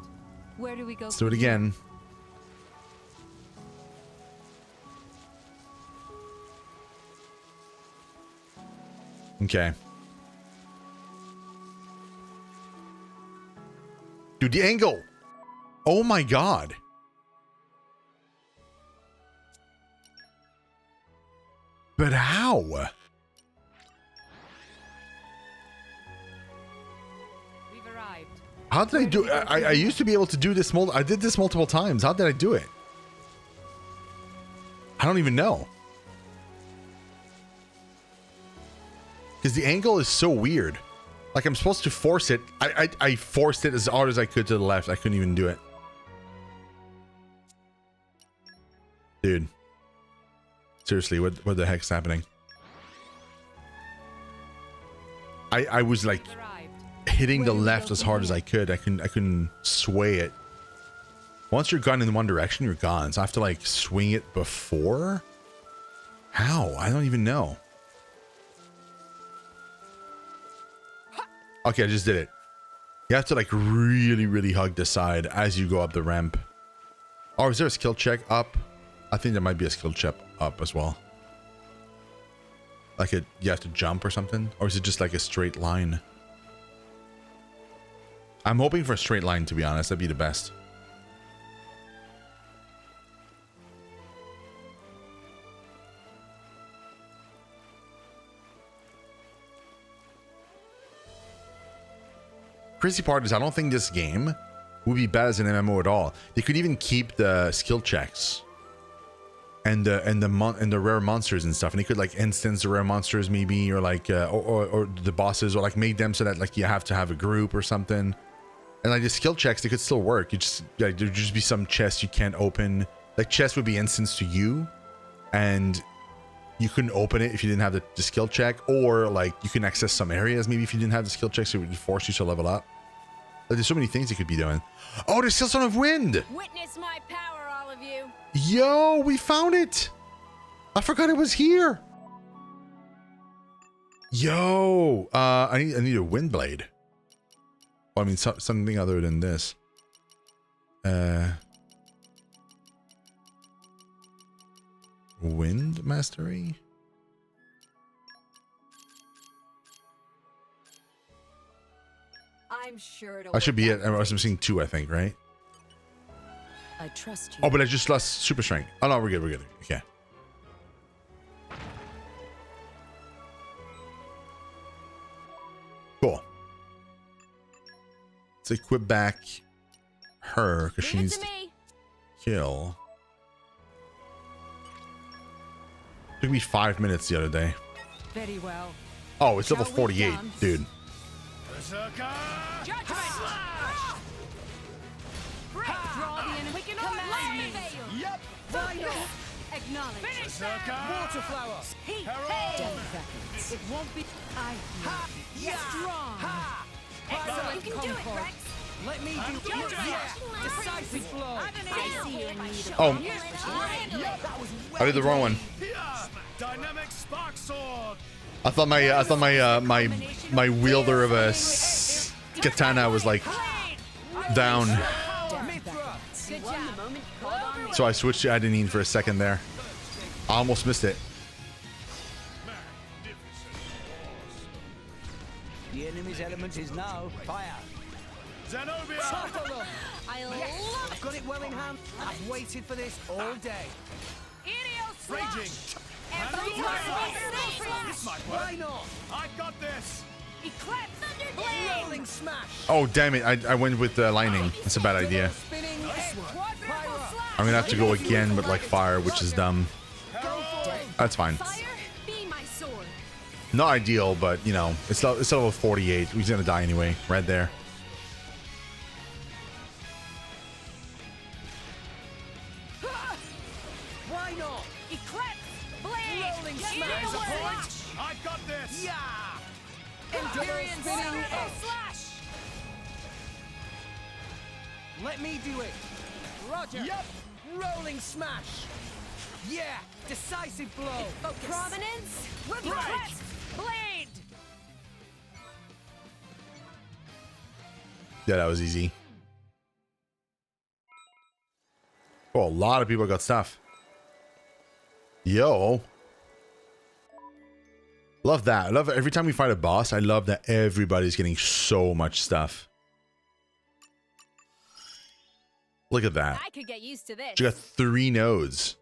Where do we go? Let's do it again. Okay. Dude, the angle. Oh my god. But how? We've arrived. How did I do it? I used to be able to do this. I did this multiple times. How did I do it? I don't even know. Because the angle is so weird. Like I'm supposed to force it. I forced it as hard as I could to the left. I couldn't even do it. Dude. Seriously, what the heck's happening? I was like hitting the left as hard as I could. I couldn't sway it. Once you're gone in one direction, you're gone. So I have to like swing it before? How? I don't even know. Okay, I just did it. You have to like really hug the side as you go up the ramp. Oh, is there a skill check up? I think there might be a skill check up as well. Like you have to jump or something? Or is it just like a straight line? I'm hoping for a straight line, to be honest. That'd be the best. Crazy part is I don't think this game would be bad as an MMO at all. They could even keep the skill checks and the rare monsters and stuff, and they could like instance the rare monsters maybe, or like or the bosses, or like make them so that like you have to have a group or something. And like the skill checks, they could still work. You just like there'd just be some chests you can't open. Like chests would be instanced to you, and you couldn't open it if you didn't have the skill check, or like you can access some areas maybe if you didn't have the skill check, so it would force you to level up. Like, there's so many things you could be doing. Oh, there's still Son of Wind. Witness my power, all of you. Yo, we found it. I forgot it was here. Yo, I need a wind blade. Well, I mean something other than this. Wind mastery. I'm sure it'll That should work be out it. I was missing 2, I think, right? I trust you. Oh, but I just lost super strength. Oh no, we're good. We're good. Okay. Cool. Let's equip back her because she Leave it needs to to me. kill. Took me 5 minutes the other day. Very well. Oh, it's level Shall we 48, dance? dude. Draw the enemy. We can Command all me. fail. Yep. Final. Acknowledge. Water flower. Hey, Herald. it won't be. I know. Strong. Excellent. You can do it, Concord. Rex. Let me do it. Yeah. Decisive blow. I see your need. Oh, I did the wrong one. Dynamic spark sword. I thought my wielder of a katana was like down, Good job. so I switched to Adenine for a second there. I almost missed it. The enemy's element is now fire. Zenobia. I love I've got it well in hand. I've waited for this all day. Raging. This might work. Why not? I got this. Eclipse. Rolling smash. Oh damn it! I went with the lightning. That's a bad idea. Spinning. I'm gonna have to go again with like fire, which is dumb. That's fine. fire. Be my sword. Not ideal, but you know, it's level 48. He's gonna die anyway, right there. Why not? Eclipse. Blade. Rolling smash. I got this. Yeah. Endurance spinning edge. Slash. Let me do it. Roger. Yep. Rolling smash. Yeah. Decisive blow. Prominence. Eclipse. Blade. Yeah, that was easy. Oh, a lot of people got stuff. Yo. Love that. I love it. Every time we fight a boss, I love that everybody's getting so much stuff. Look at that. I could get used to this. You got 3 nodes.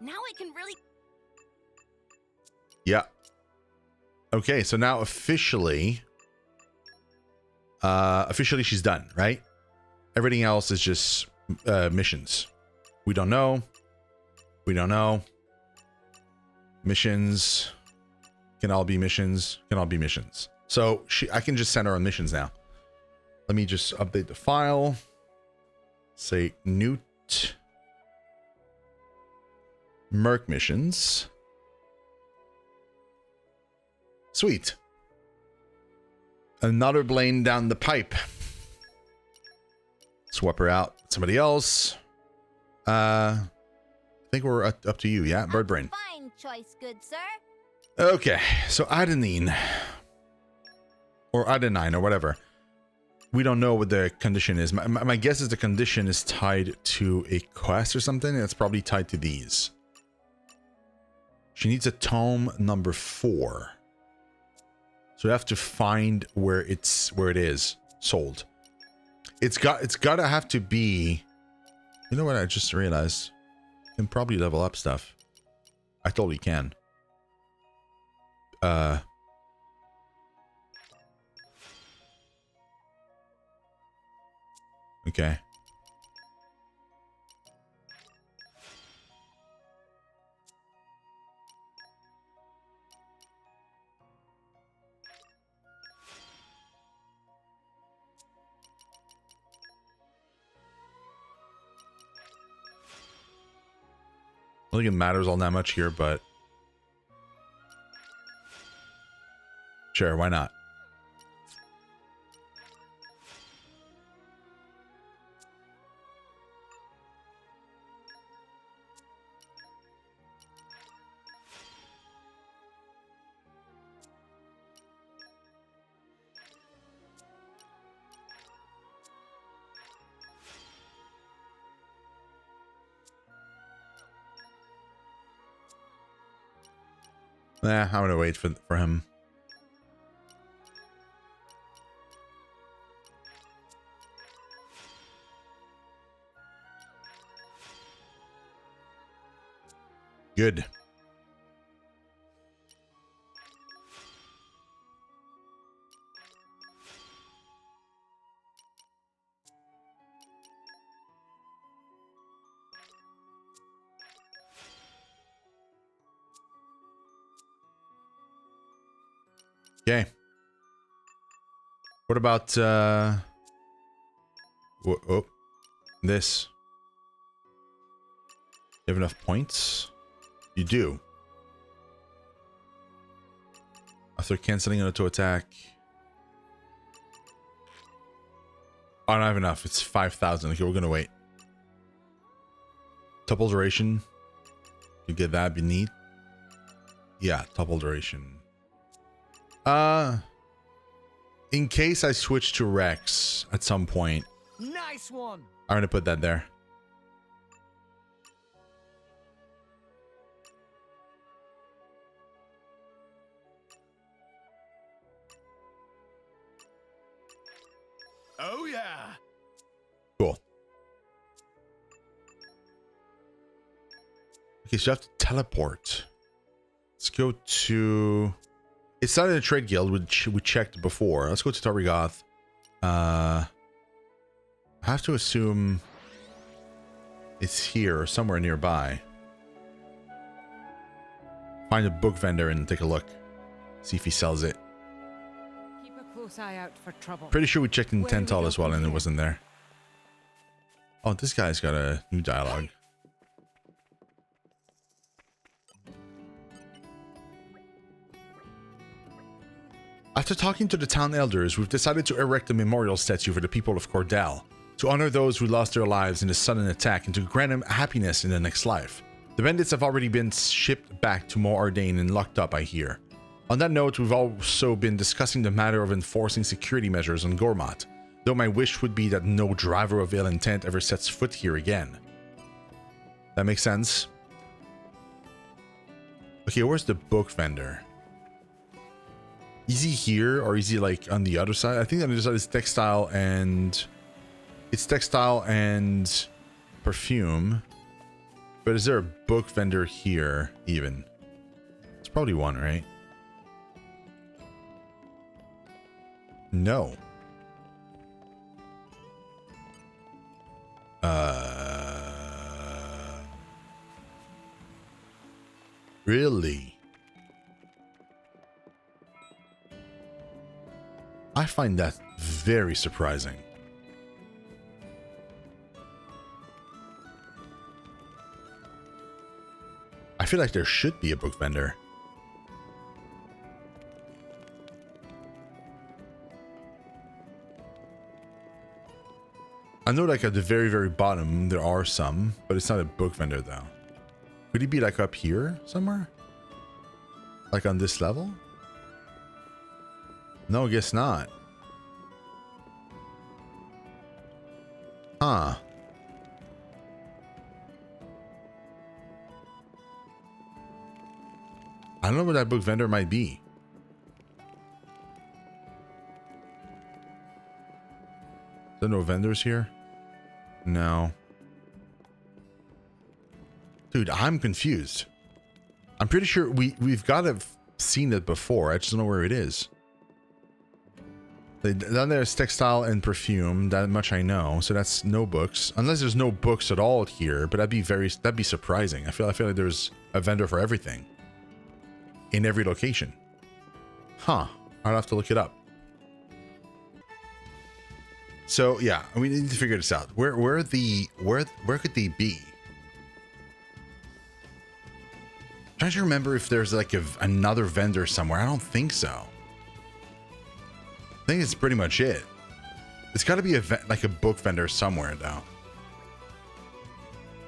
Now I can really. Yeah. Okay, so now officially she's done, right? Everything else is just missions. We don't know. We don't know. Missions can all be missions. Can all be missions. So I can just send her on missions now. Let me just update the file. Say Newt. Merc missions. Sweet. Another Blaine down the pipe. Swap her out. Somebody else. I think we're up to you, yeah? Birdbrained. Fine choice, good sir. Okay, so Adenine. Or Adenine, or whatever. We don't know what the condition is. My guess is the condition is tied to a quest or something. It's probably tied to these. She needs a tome number 4. So we have to find where it is sold. It's gotta have to be. You know what? I just realized. You can probably level up stuff. I totally can. Okay. I don't think it matters all that much here, but sure, why not? I'm gonna wait for him. Good. Okay. What about this? You have enough points? You do. After canceling an auto attack. Oh, I don't have enough. It's 5,000. Okay, we're gonna wait. Tuple duration. You get that, be neat. Yeah, tuple duration. In case I switch to Rex at some point. Nice one. I'm gonna put that there. Oh yeah. Cool. Okay, so you have to teleport. Let's go to... It's not in a trade guild, which we checked before. Let's go to Targath. I have to assume it's here or somewhere nearby. Find a book vendor and take a look. See if he sells it. Keep a close eye out for trouble. Pretty sure we checked in Where do we Tental go as well from and it here? wasn't there. Oh, this guy's got a new dialogue. After talking to the town elders, we've decided to erect a memorial statue for the people of Cordell, to honor those who lost their lives in the sudden attack and to grant them happiness in the next life. The bandits have already been shipped back to Mor Ardain and locked up, I hear. On that note, we've also been discussing the matter of enforcing security measures on Goldmouth, though my wish would be that no driver of ill intent ever sets foot here again. That makes sense. Okay, where's the book vendor? Is he here or is he like on the other side? I think on the other side is textile and... It's textile and perfume. But is there a book vendor here even? It's probably one, right? No. Really? I find that very surprising. I feel like there should be a book vendor. I know like at the very, very bottom there are some, but it's not a book vendor though. Could he be like up here somewhere? Like on this level? No, I guess not. Huh. I don't know what that book vendor might be. Is there no vendors here? No. Dude, I'm confused. I'm pretty sure we've got to have seen it before. I just don't know where it is. Then there's textile and perfume. That much I know. So that's no books, unless there's no books at all here. But that'd be surprising. I feel like there's a vendor for everything in every location. Huh? I'll have to look it up. So yeah, we need to figure this out. Where could they be? I'm trying to remember if there's like another vendor somewhere. I don't think so. I think it's pretty much it. It's got to be like a book vendor somewhere, though.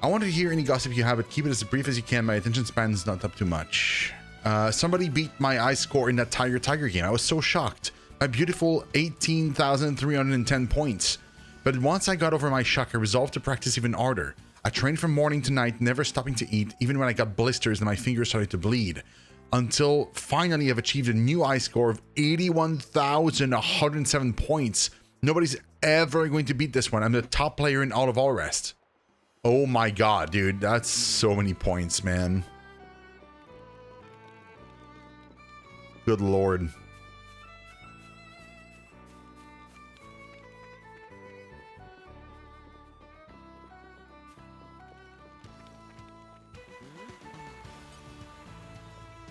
I want to hear any gossip you have, but keep it as brief as you can. My attention span is not up too much. Somebody beat my I score in that Tiger game. I was so shocked. My beautiful 18,310 points. But once I got over my shock, I resolved to practice even harder. I trained from morning to night, never stopping to eat, even when I got blisters and my fingers started to bleed. until finally I've achieved a new I score of 81,107 points. Nobody's ever going to beat this one. I'm the top player in all of All Rest. Oh my god, dude. That's so many points, man. Good lord.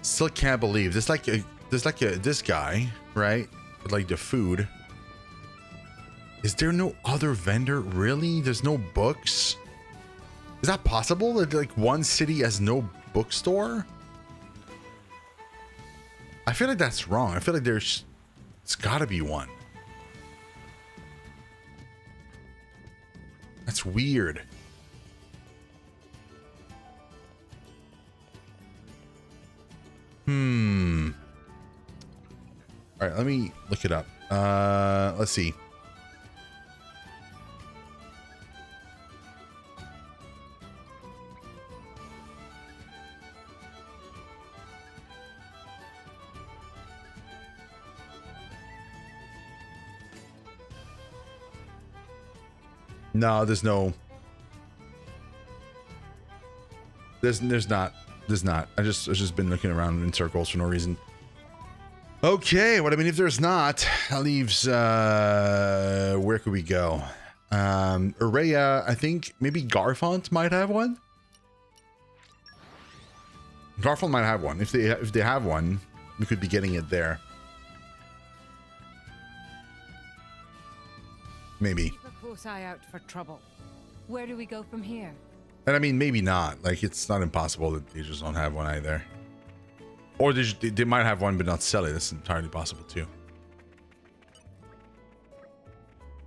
Still can't believe this this guy, right? With like the food. Is there no other vendor? Really? There's no books? Is that possible that like one city has no bookstore? I feel like that's wrong. I feel like it's gotta be one. That's weird. All right, let me look it up. Let's see. No, there's no. There's not. There's not. I've just been looking around in circles for no reason. Okay, well, I mean, if there's not, that leaves, where could we go? Aurea, I think maybe Garfont might have one. Garfont might have one. If they have one, we could be getting it there. Maybe. Keep a close eye out for trouble. Where do we go from here? And I mean, maybe not. Like, it's not impossible that they just don't have one either. Or they might have one but not sell it. That's entirely possible too.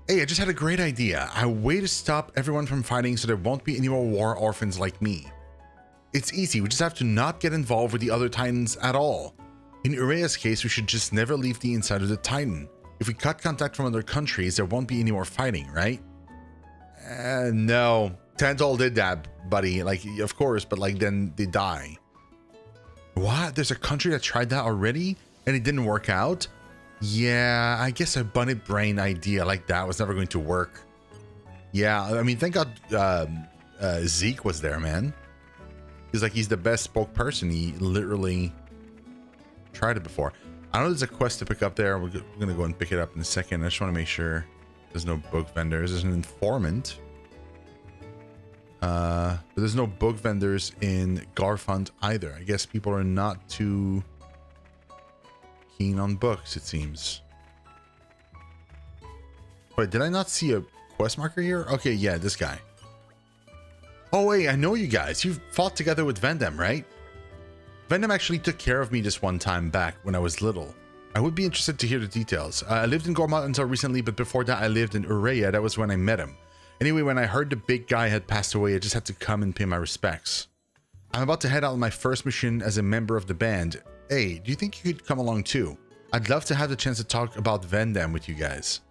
Hey, I just had a great idea. A way to stop everyone from fighting so there won't be any more war orphans like me. It's easy. We just have to not get involved with the other Titans at all. In Aurea's case, we should just never leave the inside of the Titan. If we cut contact from other countries, there won't be any more fighting, right? No. Tantol did that, buddy. Like, of course, but like then they die. What? There's a country that tried that already and it didn't work out? Yeah, I guess a Birdbrained idea like that was never going to work. Yeah, I mean, thank God Zeke was there, man. He's the best spokesperson. He literally tried it before. I know there's a quest to pick up there. We're going to go and pick it up in a second. I just want to make sure there's no book vendors. There's an informant. But there's no book vendors in Garfont either. I guess people are not too keen on books, it seems. Wait, did I not see a quest marker here? Okay, yeah, this guy. Oh wait, I know you guys. You've fought together with Vendem, right? Vendem actually took care of me this one time back when I was little. I would be interested to hear the details. I lived in Goldmouth until recently, but before that I lived in Aurea. That was when I met him. Anyway, when I heard the big guy had passed away, I just had to come and pay my respects. I'm about to head out on my first mission as a member of the band. Hey, do you think you could come along too? I'd love to have the chance to talk about Vendem with you guys.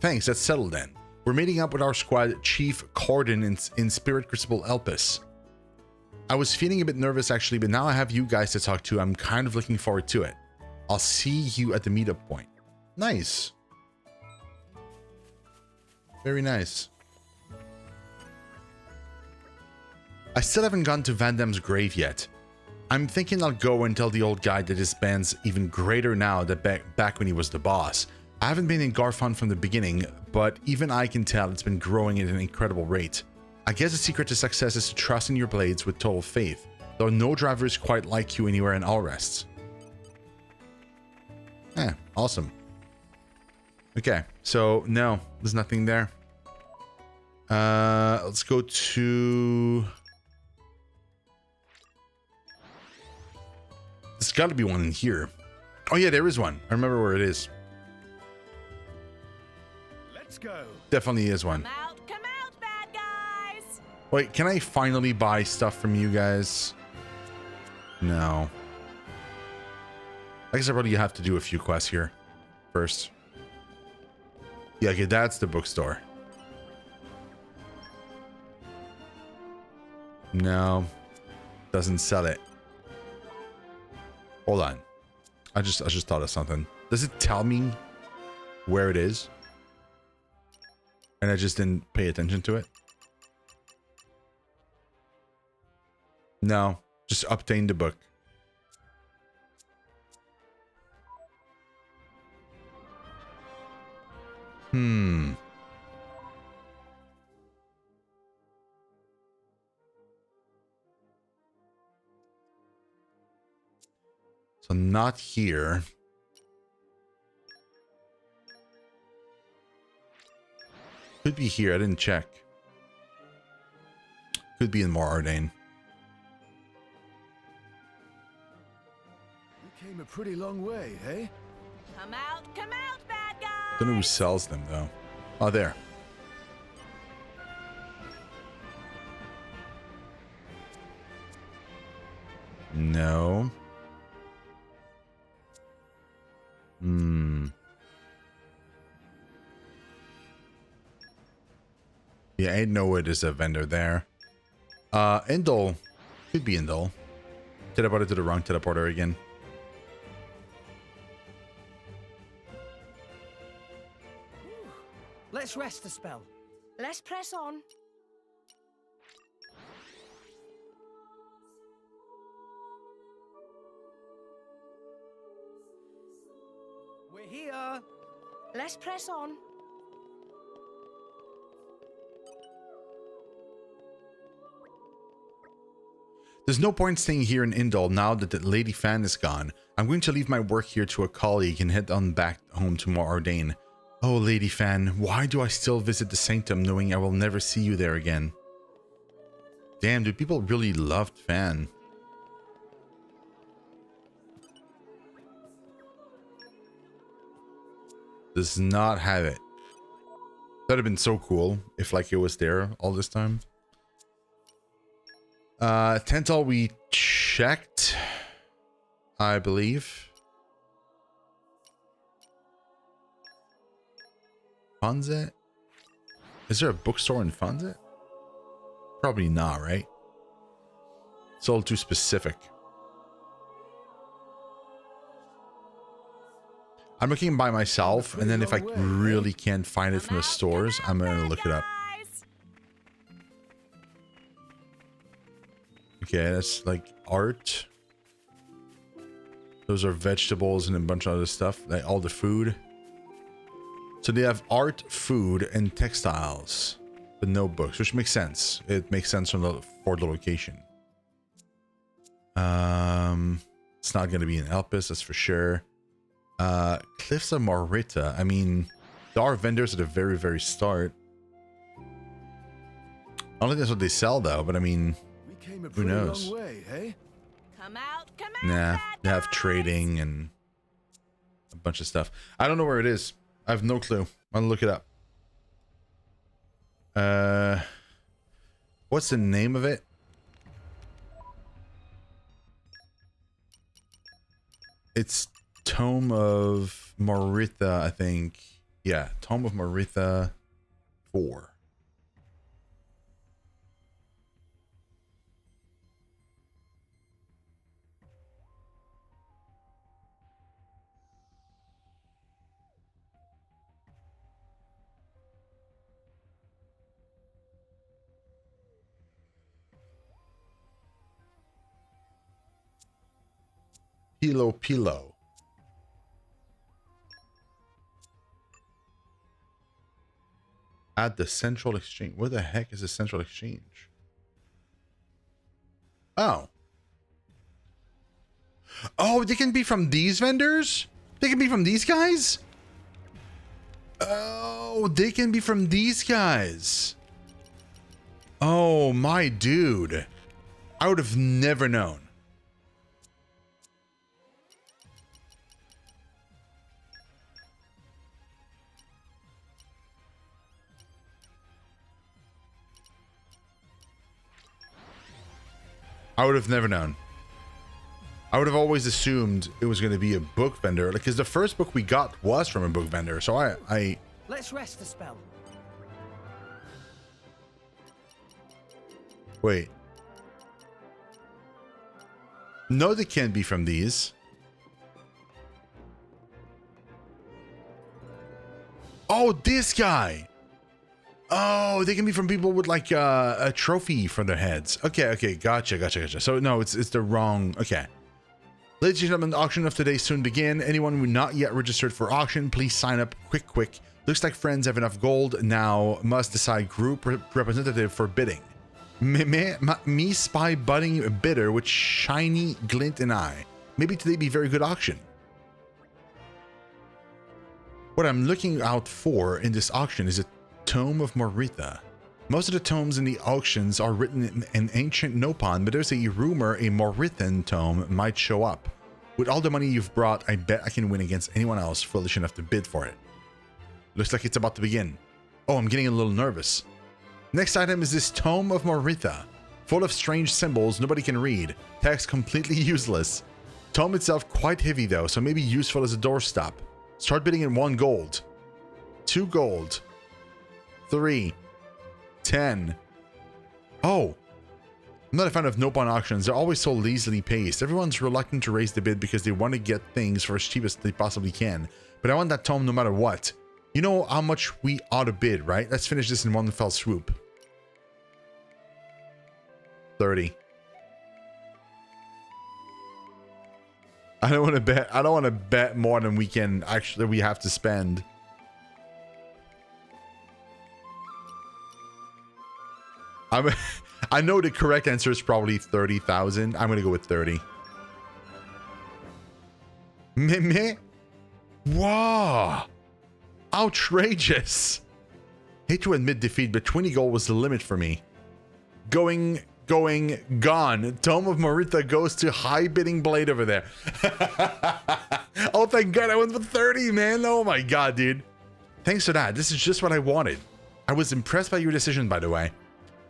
Thanks, that's settled then. We're meeting up with our squad Chief Corden in Spirit Crucible Elpis. I was feeling a bit nervous actually, but now I have you guys to talk to. I'm kind of looking forward to it. I'll see you at the meetup point. Nice. Very nice. I still haven't gone to Vandem's grave yet. I'm thinking I'll go and tell the old guy that his band's even greater now than back when he was the boss. I haven't been in Garfont from the beginning, but even I can tell it's been growing at an incredible rate. I guess the secret to success is to trust in your blades with total faith, though no driver is quite like you anywhere in All Rest. Awesome. Okay, so no, there's nothing there. Let's go to... There's got to be one in here. Oh yeah, there is one. I remember where it is. Let's go. Definitely is one. Come out, bad guys! Wait, can I finally buy stuff from you guys? No. I guess I probably have to do a few quests here first. Yeah, okay, that's the bookstore. No, doesn't sell it. Hold on. I just thought of something. Does it tell me where it is? And I just didn't pay attention to it? No. Just obtain the book. So not here. Could be here. I didn't check. Could be in more Ardain. You came a pretty long way, hey? Come out, bad guys! Don't know who sells them though. Oh, there. No. Yeah, I know it is a vendor there. Indol. Could be Indol. Teleported to the wrong teleporter again. Let's rest a spell. Let's press on. We're here. Let's press on. There's no point staying here in Indol now that the Lady Fan is gone. I'm going to leave my work here to a colleague and head on back home to More Ardain. Oh, Lady Fan, why do I still visit the Sanctum knowing I will never see you there again? Damn, dude, people really loved Fan. Does not have it. That'd have been so cool if like it was there all this time. Tental we checked, I believe. Funzet? Is there a bookstore in Funzet? Probably not, right? It's all too specific. I'm looking by myself, and then if I really can't find it from the stores, I'm gonna look it up. Okay, that's like art. Those are vegetables and a bunch of other stuff, like all the food. So they have art, food, and textiles, but no books, which makes sense. It makes sense for the location. It's not going to be in Elpis, that's for sure. Cliffs of Morita. I mean, there are vendors at the very, very start. I don't think that's what they sell, though, but I mean, who knows? Long way, hey? Come out, nah, they have trading and a bunch of stuff. I don't know where it is. I have no clue. I'll look it up. What's the name of it? It's Tome of Morita, I think. Yeah, Tome of Morita 4. Pilo. At the Central Exchange. Where the heck is the Central Exchange? Oh. Oh, they can be from these vendors? They can be from these guys? Oh, they can be from these guys. Oh, my dude. I would have never known. I would have never known. I would have always assumed it was going to be a book vendor, because the first book we got was from a book vendor. So I Let's rest a spell. Wait. No, they can't be from these. Oh, this guy. Oh, they can be from people with like a trophy for their heads. Okay, gotcha. So no, it's the wrong. Okay. Ladies and gentlemen, the auction of today soon begin. Anyone who not yet registered for auction, please sign up quick. Looks like friends have enough gold now. Must decide group representative for bidding. Me spy budding bidder with shiny glint in eye. Maybe today be very good auction. What I'm looking out for in this auction is a Tome of Moritha. Most of the tomes in the auctions are written in ancient Nopon, but there's a rumor a Morithan tome might show up. With all the money you've brought, I bet I can win against anyone else foolish enough to bid for it. Looks like it's about to begin. Oh, I'm getting a little nervous. Next item is this Tome of Moritha. Full of strange symbols nobody can read. Text completely useless. Tome itself quite heavy though, so maybe useful as a doorstop. Start bidding in 1 gold. 2 gold. 3. 10. Oh. I'm not a fan of Nopon auctions. They're always so lazily paced. Everyone's reluctant to raise the bid because they want to get things for as cheap as they possibly can. But I want that tome no matter what. You know how much we ought to bid, right? Let's finish this in one fell swoop. 30. I don't want to bet more than we have to spend. I know the correct answer is probably 30,000. I'm gonna go with 30. Meh. Wow. Outrageous. Hate to admit defeat, but 20 gold was the limit for me. Gone. Tome of Moritha goes to high bidding blade over there. Oh, thank God I went for 30, man. Oh my God, dude. Thanks for that. This is just what I wanted. I was impressed by your decision, by the way.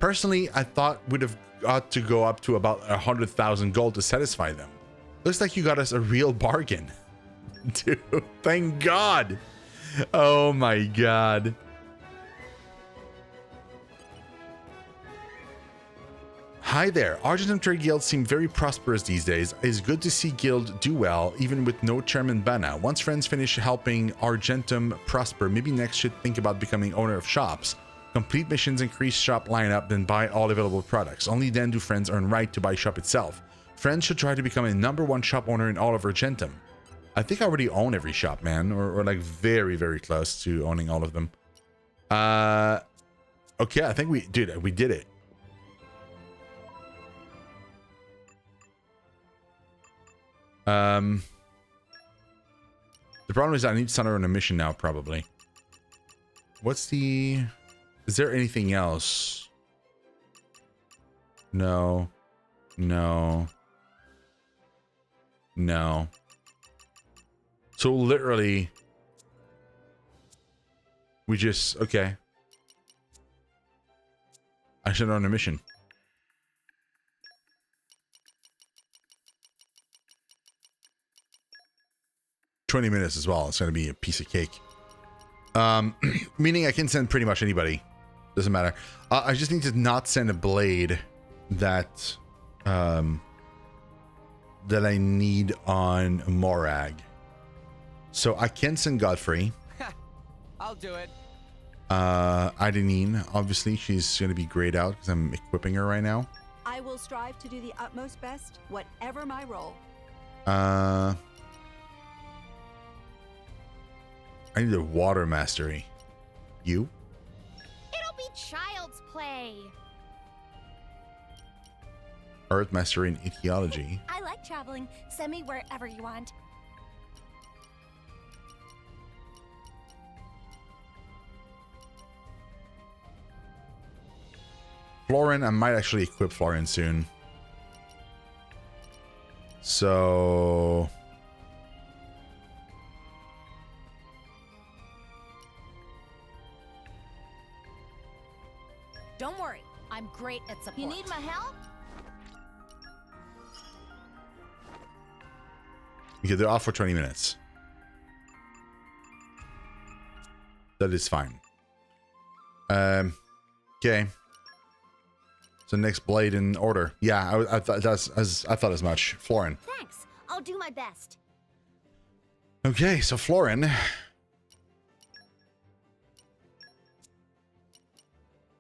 Personally, I thought we'd have got to go up to about 100,000 gold to satisfy them. Looks like you got us a real bargain. Dude, thank God. Oh my God. Hi there. Argentum Trade Guilds seem very prosperous these days. It's good to see Guild do well, even with no chairman Bana. Once friends finish helping Argentum prosper, maybe next should think about becoming owner of shops. Complete missions, increase shop lineup, then buy all available products. Only then do friends earn right to buy shop itself. Friends should try to become a #1 shop owner in all of Argentum. I think I already own every shop, man, or like very, very close to owning all of them. Okay, I think we did it. The problem is I need to send her on a mission now, probably. What's the... Is there anything else? No. So literally... We just... Okay. I should on a mission. 20 minutes as well. It's going to be a piece of cake. Meaning I can send pretty much anybody. Doesn't matter. I just need to not send a blade that that I need on Morag. So I can send Godfrey. I'll do it. Idenine, obviously she's going to be grayed out because I'm equipping her right now. I will strive to do the utmost best, whatever my role. I need a water mastery. You? It'll be child's play. Earth mastery and etiology. I like traveling. Send me wherever you want. Florin, I might actually equip Florin soon. So... Don't worry, I'm great at support. You need my help? Okay, they're off for 20 minutes. That is fine. Okay. So next blade in order. Yeah, I thought I thought as much. Florin. Thanks. I'll do my best. Okay, so Florin.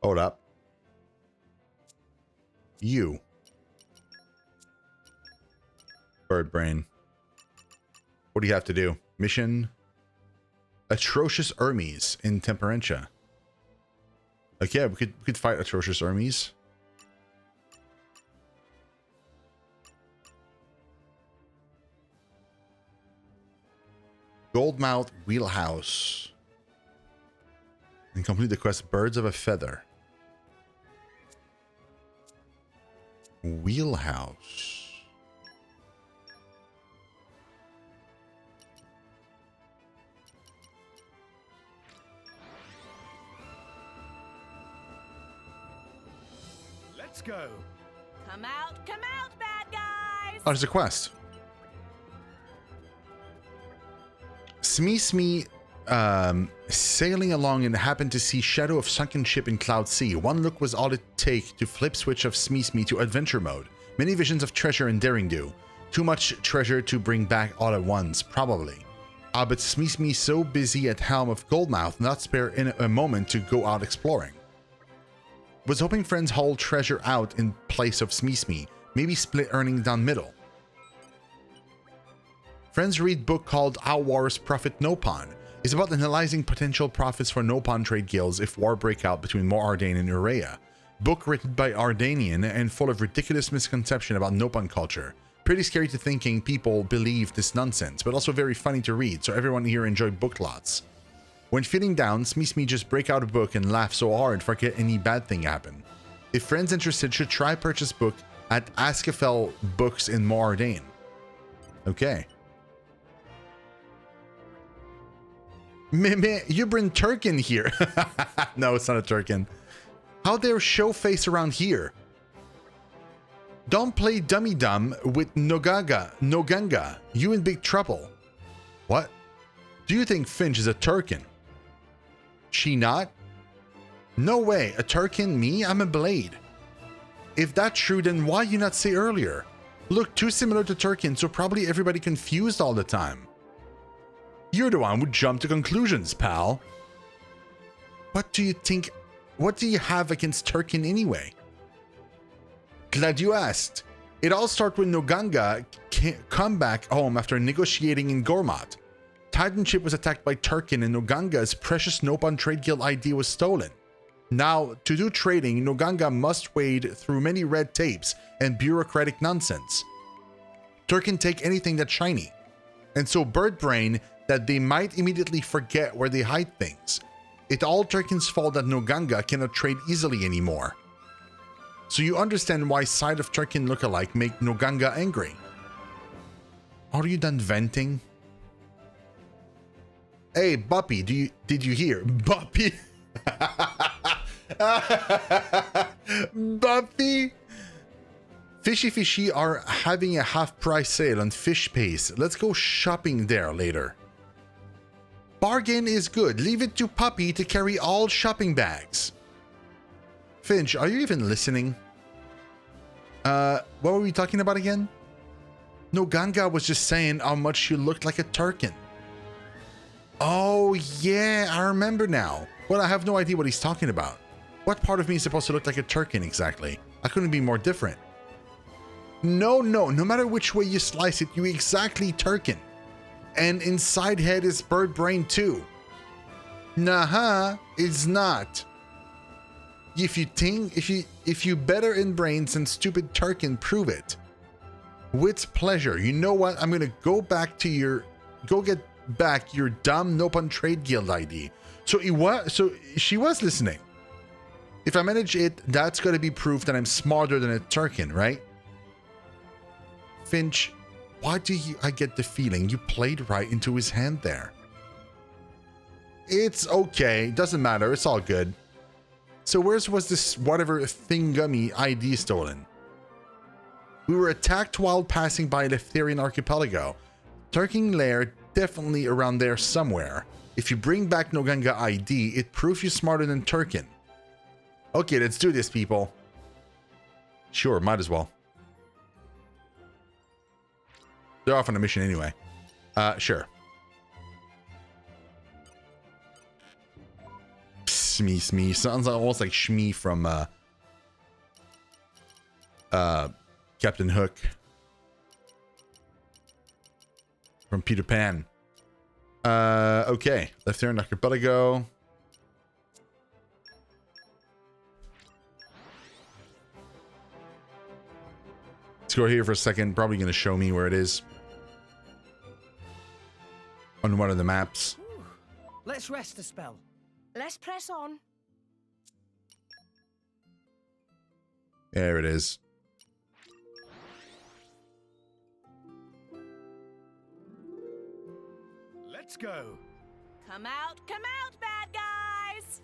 Hold up. You. Birdbrained. What do you have to do? Mission. Atrocious Hermes in Temperentia. Okay, we could fight Atrocious Hermes. Goldmouth Wheelhouse. And complete the quest Birds of a Feather. Wheelhouse. Let's go. Come out, bad guys! Oh, there's a quest. Smee sailing along and happened to see shadow of sunken ship in Cloud Sea. One look was all it take to flip switch of Smee to adventure mode. Many visions of treasure and daring do. Too much treasure to bring back all at once, probably. But Smee so busy at helm of Goldmouth not spare in a moment to go out exploring. Was hoping friends haul treasure out in place of Smee, maybe split earnings down middle. Friends read book called ALL War's Prophet Nopon. It's about analyzing potential profits for Nopon trade guilds if war break out between Mor Ardain and Urea. Book written by Ardainian and full of ridiculous misconception about Nopon culture. Pretty scary to thinking people believe this nonsense, but also very funny to read, so everyone here enjoy book lots. When feeling down, Smee just break out a book and laugh so hard forget any bad thing happened. If friends interested should try purchase book at Askafel Books in Mor Ardain. Okay. You bring Tirkin here. No, it's not a Tirkin. How dare show face around here? Don't play dummy dumb with Noganga. You in big trouble. What? Do you think Finch is a Tirkin? She not? No way. A Tirkin? Me? I'm a blade. If that's true, then why you not say earlier? Look too similar to Tirkin, so probably everybody confused all the time. You're the one who jumped to conclusions, pal. What do you think? What do you have against Tirkin anyway? Glad you asked. It all started when Noganga come back home after negotiating in Goldmouth. Titan ship was attacked by Tirkin and Noganga's precious Nopon Trade Guild ID was stolen. Now, to do trading, Noganga must wade through many red tapes and bureaucratic nonsense. Tirkin take anything that's shiny. And so Birdbrained that they might immediately forget where they hide things. It's all Tirkin's fault that Noganga cannot trade easily anymore. So you understand why side of Tirkin lookalike make Noganga angry. Are you done venting? Hey, Buppy, did you hear? Buppy? Buppy? Fishy are having a half-price sale on fish paste. Let's go shopping there later. Bargain is good. Leave it to Puppy to carry all shopping bags. Finch, are you even listening? What were we talking about again? Noganga was just saying how much you looked like a Tirkin. Oh, yeah, I remember now. Well, I have no idea what he's talking about. What part of me is supposed to look like a Tirkin exactly? I couldn't be more different. No matter which way you slice it, you exactly Tirkin. And inside head is Birdbrained too. Nah, it's not. If you better in brains than stupid Tirkin, prove it. With pleasure. You know what? I'm gonna go get back your dumb Nopon Trade Guild ID. So she was listening. If I manage it, that's gotta be proof that I'm smarter than a Tirkin, right? Finch, why do I get the feeling you played right into his hand there? It's okay. Doesn't matter. It's all good. So where's was this whatever thingummy ID stolen? We were attacked while passing by Leftherian Archipelago. Tirkin lair definitely around there somewhere. If you bring back Noganga ID, it proves you're smarter than Tirkin. Okay, let's do this, people. Sure, might as well. They're off on a mission anyway. Sure. Smee. Sounds almost like Shmee from Captain Hook. From Peter Pan. Okay. Left turn, archipelago. Let's go here for a second. Probably going to show me where it is. On one of the maps. Ooh, let's rest a spell. Let's press on. There it is. Let's go. Come out, bad guys!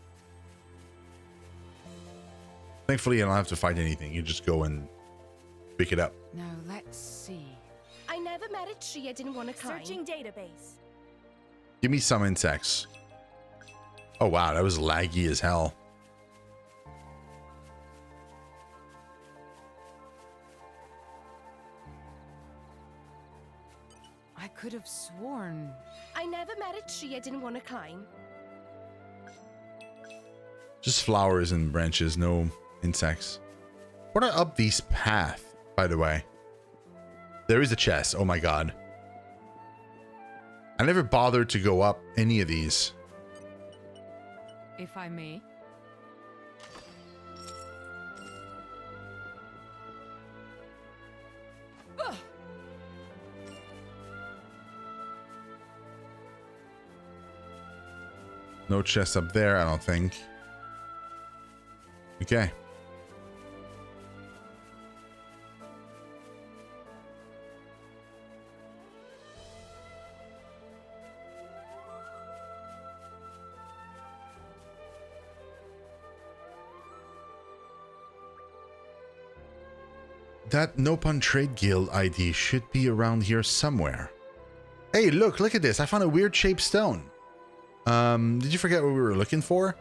Thankfully, I don't have to fight anything. You just go and pick it up. Now let's see. I never met a tree I didn't want to climb. Searching database. Give me some insects. Oh, wow. That was laggy as hell. I could have sworn. I never met a tree I didn't want to climb. Just flowers and branches, no insects. What are up these path, by the way? There is a chest. Oh my god. I never bothered to go up any of these. If I may. No chest up there, I don't think. Okay. That Nopon Trade Guild ID should be around here somewhere. Hey, look at this. I found a weird shaped stone. Did you forget what we were looking for?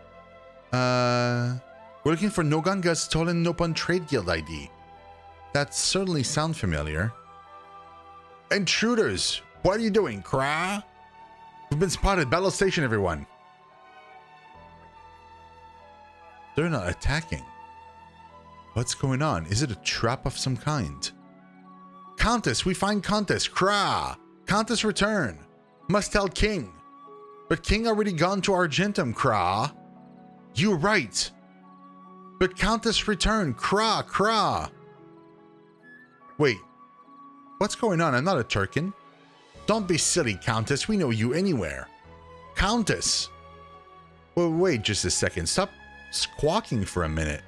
We're looking for Noganga's stolen Nopon Trade Guild ID. That certainly sounds familiar. Intruders! What are you doing, Kra? We've been spotted. Battle station, everyone. They're not attacking. What's going on? Is it a trap of some kind? Countess! We find Countess! Kra! Countess return! Must tell King! But King already gone to Argentum, Kra. You're right. But Countess return, Kra. Wait. What's going on? I'm not a Tirkin. Don't be silly, Countess. We know you anywhere. Countess. Well, wait just a second. Stop squawking for a minute.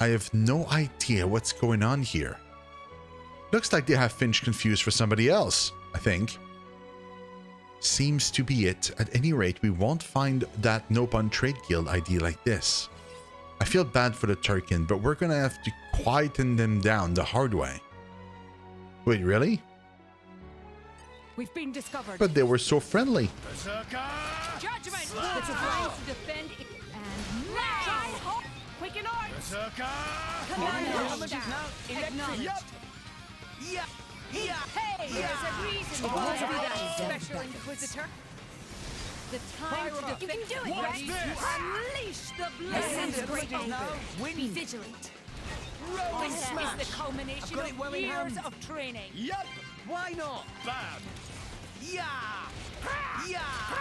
I have no idea what's going on here. Looks like they have Finch confused for somebody else, I think. Seems to be it. At any rate, we won't find that Nopon Trade Guild ID like this. I feel bad for the Tirkin, but we're gonna have to quieten them down the hard way. Wait, really? We've been discovered. But they were so friendly. Judgment! The time to defend it. And now! Quick and hard! Come on, acknowledged. Yeah. Hey, there's a reason why do that, Special Inquisitor. The time to defend. You can do it, right? Unleash the blaze. Great anger. Be vigilant. This is the culmination of years of training. Yep. Why not? Bam! Yeah.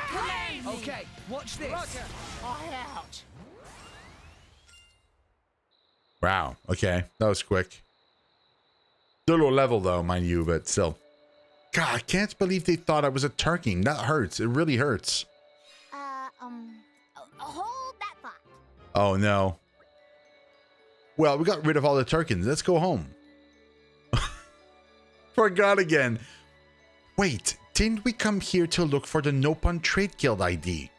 Commence. Okay. Watch this. Roger. Out. Wow. Okay. That was quick. Still low level though, mind you, but still. God, I can't believe they thought I was a Tirkin. That hurts. It really hurts. Hold that thought. Oh no. Well, we got rid of all the Tirkins. Let's go home. Forgot again. Wait, didn't we come here to look for the Nopon Trade Guild ID?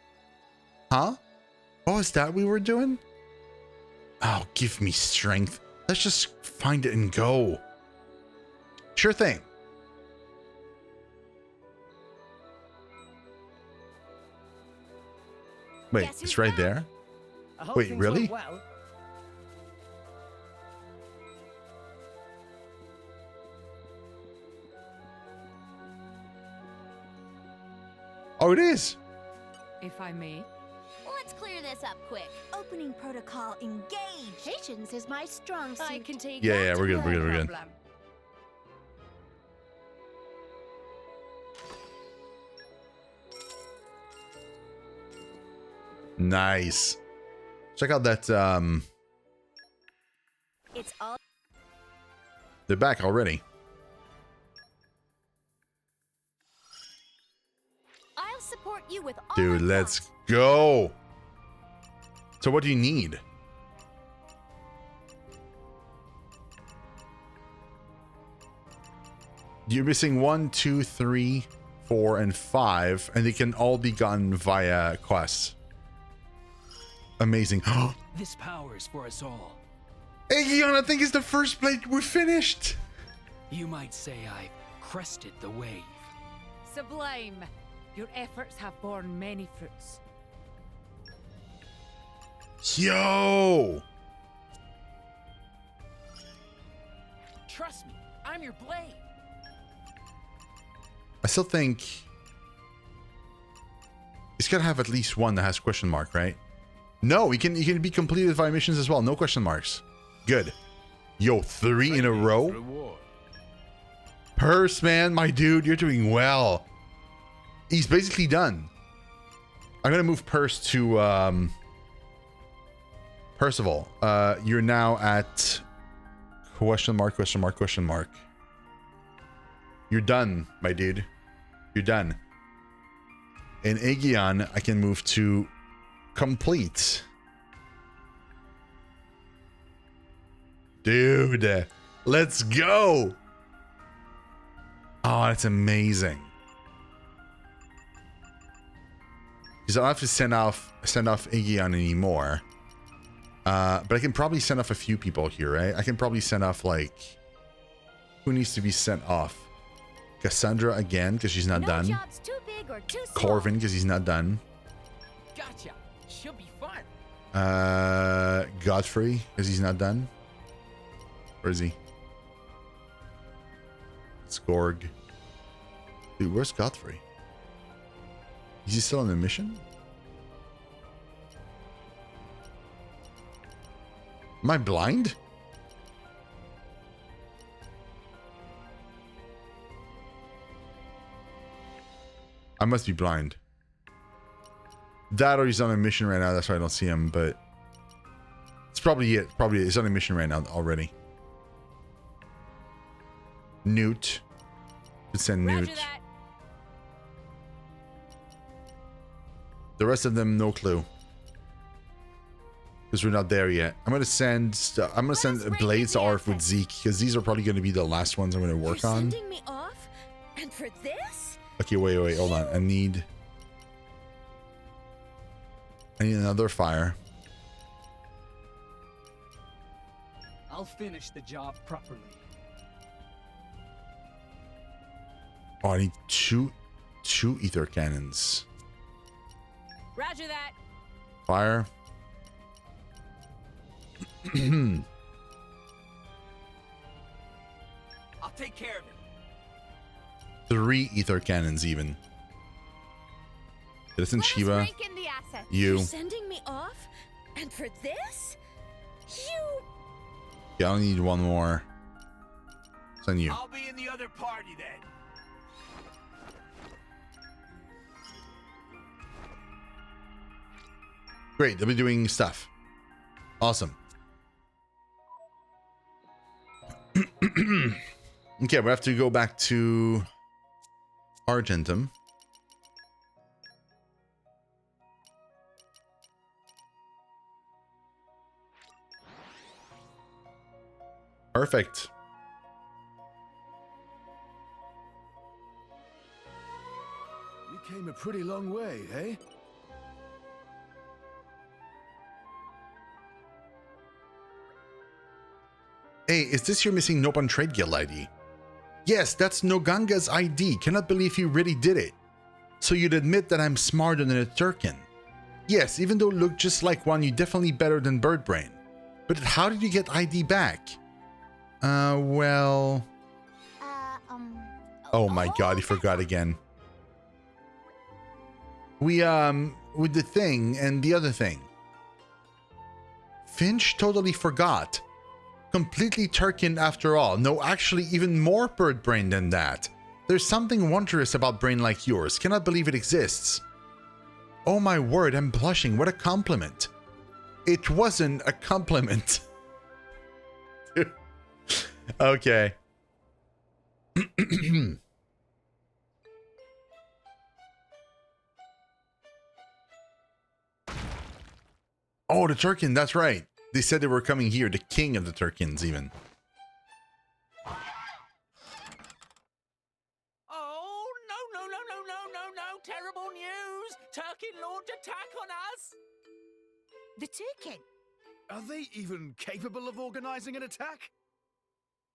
Huh? What was that we were doing? Oh, give me strength. Let's just find it and go. Sure thing. Wait, it's right there? Wait, really? Well. Oh, it is. If I may. Let's Let's clear this up quick. Opening protocol engaged. Patience is my strong suit. I can take Yeah, that. yeah, we're good, we're good, we're good. Problem. Nice. Check out that. It's all. They're back already. I'll support you with all Dude, I've let's got. go. So what do you need? You're missing 1, 2, 3, 4, and 5, and they can all be gotten via quests. Amazing. This power is for us all. Hey, Gion, I think it's the first plate we're finished. You might say I've crested the wave. Sublime. Your efforts have borne many fruits. Yo. Trust me, I'm your blade. I still think it's gotta have at least one that has question mark, right? No, you can be completed via missions as well. No question marks. Good. Yo, 3 in a row. Reward. Purse, man, my dude, you're doing well. He's basically done. I'm gonna move Purse to Percival. You're now at question mark, question mark, question mark. You're done, my dude. You're done. In Aegeon, I can move to complete. Dude, let's go. Oh, that's amazing. Because I don't have to send off Aegeon anymore. But I can probably send off a few people here, right? I can probably send off, like, who needs to be sent off? Cassandra again, because she's not No done. job's too big or too small. Corvin, because he's not done. Gotcha. Should be fun. Godfrey, because he's not done. Where is he? Skorg. Dude, where's Godfrey? Is he still on the mission? Am I blind? I must be blind. That or he's on a mission right now, that's why I don't see him, but it's probably it. Probably he's on a mission right now already. Newt. Let's send Newt. Roger that. The rest of them, no clue. Because we're not there yet. I'm gonna send Blades to Arf with Zeke, because these are probably gonna be the last ones I'm gonna work You're on. sending me off? And for this? Okay, wait, hold on. I need another fire. I'll finish the job properly. Oh, I need two ether cannons. Roger that. Fire. I'll take care of it. 3 ether cannons even. Listen, Let us Shiva. rank in the assets. You. You're sending me off? And for this? You... Yeah, I only need one more. Send you. I'll be in the other party then. Great, they'll be doing stuff. Awesome. Okay, we have to go back to Argentum. Perfect. We came a pretty long way, eh? Hey, is this your missing Nopon Trade Guild ID? Yes, that's Noganga's ID. Cannot believe he really did it. So you'd admit that I'm smarter than a Tirkin. Yes, even though you look just like one, you're definitely better than Birdbrained. But how did you get ID back? Well... Oh my god, he forgot again. We with the thing and the other thing. Finch totally forgot. Completely Tirkin after all. No, actually even more bird-brained than that. There's something wondrous about brain like yours. Cannot believe it exists. Oh my word, I'm blushing. What a compliment. It wasn't a compliment. Okay. Oh, the Tirkin, that's right. They said they were coming here, the king of the Tirkins even. Oh, no. Terrible news. Turkin launched attack on us. The Tirkin. Are they even capable of organizing an attack?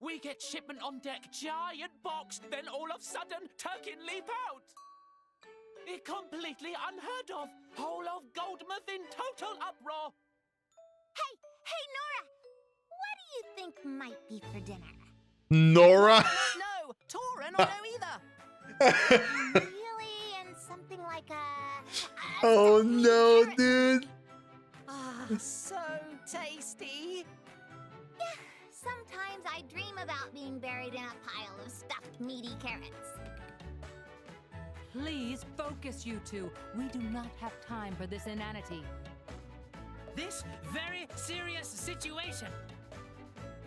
We get shipment on deck, giant box, then all of a sudden, Turkin leap out. It completely unheard of. Whole of Goldmouth in total uproar. Hey, Nora! What do you think might be for dinner? Nora? No, Tora, not no either. Really? And something like a Oh no, dude. Ah, so tasty. Yeah, sometimes I dream about being buried in a pile of stuffed meaty carrots. Please focus, you two. We do not have time for this inanity. This very serious situation.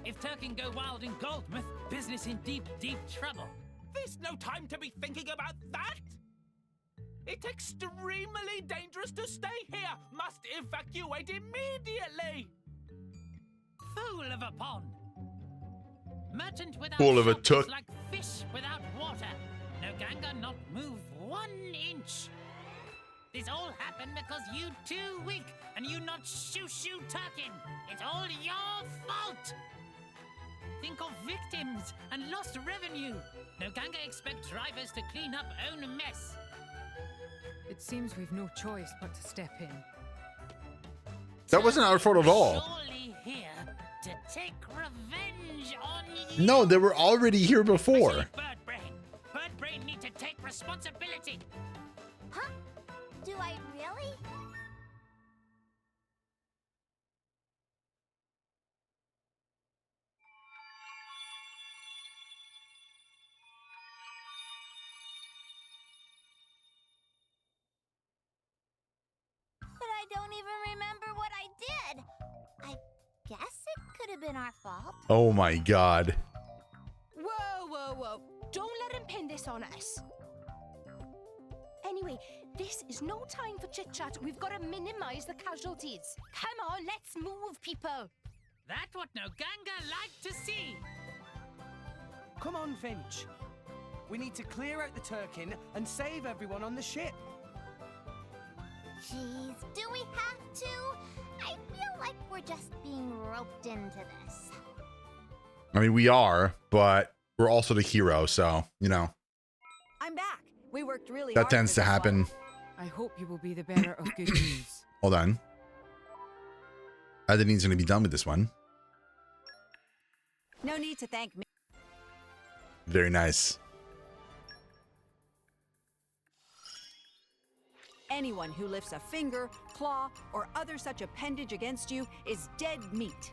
If Tirkin go wild in Goldmouth, business in deep, deep trouble. There's no time to be thinking about that. It's extremely dangerous to stay here. Must evacuate immediately. Fool of a pond. Merchant without Fool of a shop took. is like fish without water. No ganga not move 1 inch. This all happened because you too weak and you not shoo Tirkin. It's all your fault. Think of victims and lost revenue. No ganga expect drivers to clean up own mess. It seems we've no choice but to step in. That wasn't our fault at all. Surely here to take revenge on you. No, they were already here before. Birdbrained. Birdbrained need to take responsibility. Huh? Do I really? But I don't even remember what I did. I guess it could have been our fault. Oh my god. Whoa. Don't let him pin this on us. Anyway, this is no time for chit-chat. We've got to minimize the casualties. Come on, let's move, people. That's what no ganga like to see. Come on, Finch. We need to clear out the Tirkin and save everyone on the ship. Jeez, do we have to? I feel like we're just being roped into this. I mean, we are, but we're also the hero, so, you know. I'm back. We worked really That hard. tends to happen. I hope you will be the bearer of good news. Hold on. Adeline's going to be done with this one. No need to thank me. Very nice. Anyone who lifts a finger, claw, or other such appendage against you is dead meat.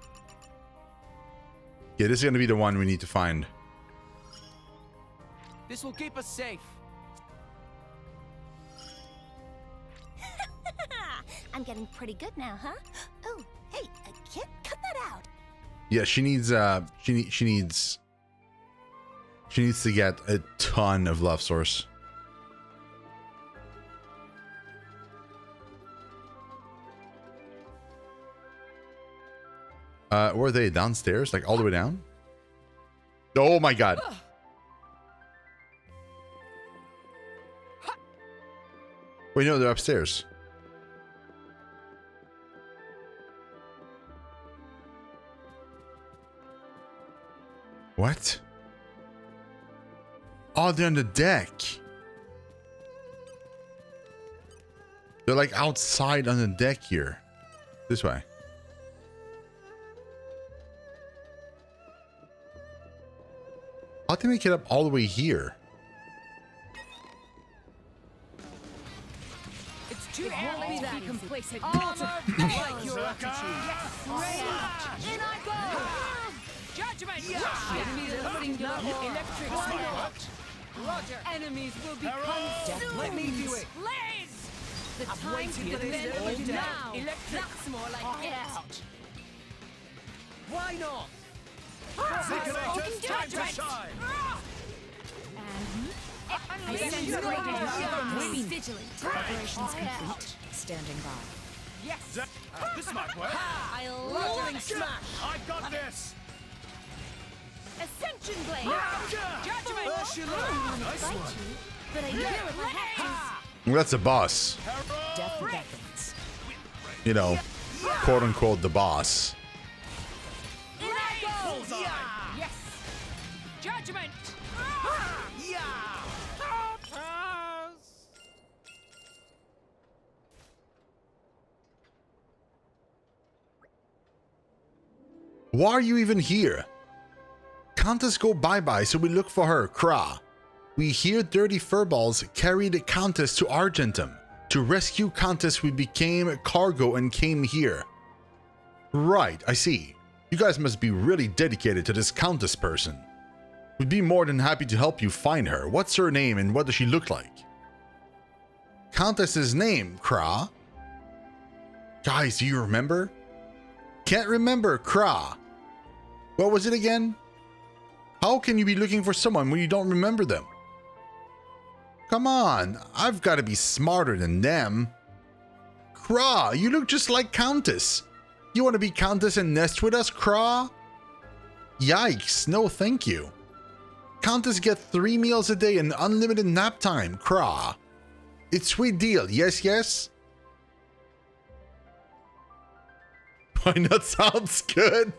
Yeah, this is going to be the one we need to find. This will keep us safe. I'm getting pretty good now, huh? Oh, hey, kid, cut that out. Yeah, she needs she needs to get a ton of love source. Where are they? Downstairs? Like all the way down? Oh my god. Wait, no, they're upstairs. What? Oh, they're on the deck. They're like outside on the deck here. This way. How'd they make it up all the way here? It's too early. place a Armor like your fails. attitude. Yes. In I go. Judgment! Enemies are singular or electric spark. Roger. Enemies will be consumed. Let me do it. Blaze! The time to defend is now. That's more like it. Why not? You can do it. I sense greatness. Be vigilant. Operations complete. Standing by. Yes. This might work. I Lightning love smash. I've got this. Ascension Blade. Judgment. Nice one. But I do it have Well, that's a boss. Death beckons. You know, quote unquote, the boss. to. In I go. Yes. Judgment. Why are you even here? Countess go bye-bye, so we look for her, Kra. We hear dirty furballs carry the Countess to Argentum. To rescue Countess, we became cargo and came here. Right, I see. You guys must be really dedicated to this Countess person. We'd be more than happy to help you find her. What's her name and what does she look like? Countess's name, Kra. Guys, do you remember? Can't remember, Kra. What was it again? How can you be looking for someone when you don't remember them? Come on, I've got to be smarter than them. Kra, you look just like Countess. You want to be Countess and nest with us, Kra? Yikes, no thank you. Countess get 3 meals a day and unlimited nap time, Kra. It's sweet deal, yes, yes? Why not sounds good?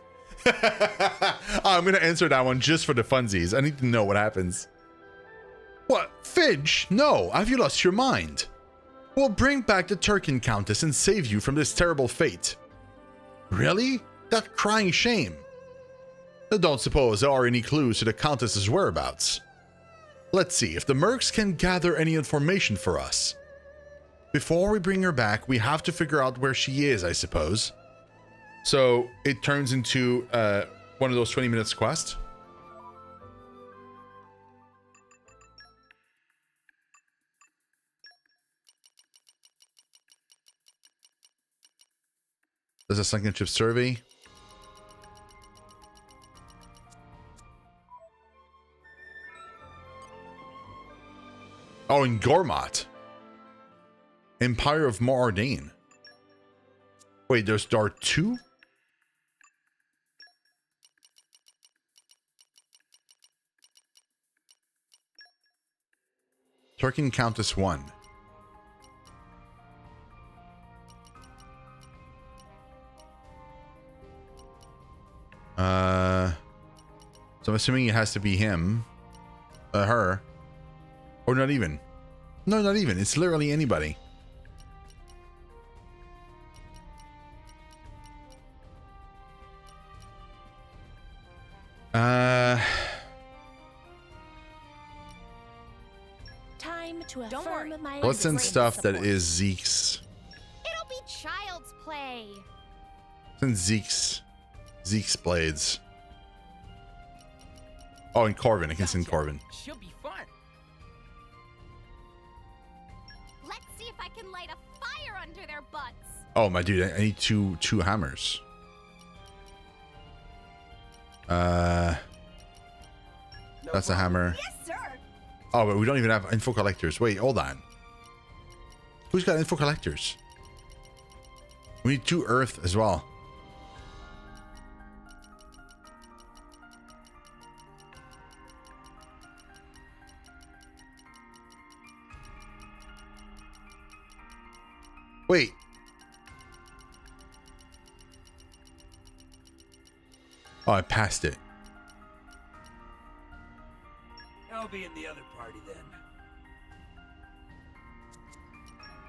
I'm gonna answer that one just for the funsies. I need to know what happens. What? Finch? No, have you lost your mind? We'll bring back the Tirkin Countess and save you from this terrible fate. Really? That crying shame. I don't suppose there are any clues to the Countess's whereabouts. Let's see if the mercs can gather any information for us. Before we bring her back, we have to figure out where she is, I suppose. So it turns into one of those 20 minutes quest. There's a sunken ship survey. Oh, in Goldmouth. Empire of Mordane. Wait, there are 2? Tirkin Countess 1. So I'm assuming it has to be him. Her. Or not even. No, not even. It's literally anybody. Time to affirm my What's in brave stuff that support. is Zeke's? It'll be child's play. What's in Zeke's blades? Oh, and Corvin. I can send Corvin. Should be fun. Let's see if I can light a fire under their butts. Oh, my dude. I need two hammers. That's a hammer. Yes, sir. Oh, but we don't even have info collectors. Wait, hold on. Who's got info collectors? We need 2 earth as well. Wait. Oh, I passed it. I'll be in the other party then.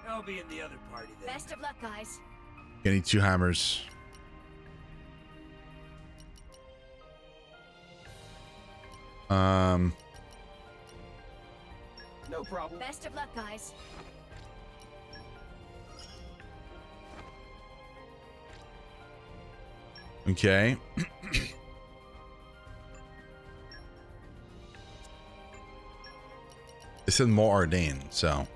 I'll be in the other party then. Best of luck, guys. I need 2 hammers. No problem. Best of luck, guys. Okay. This is more ordained, so.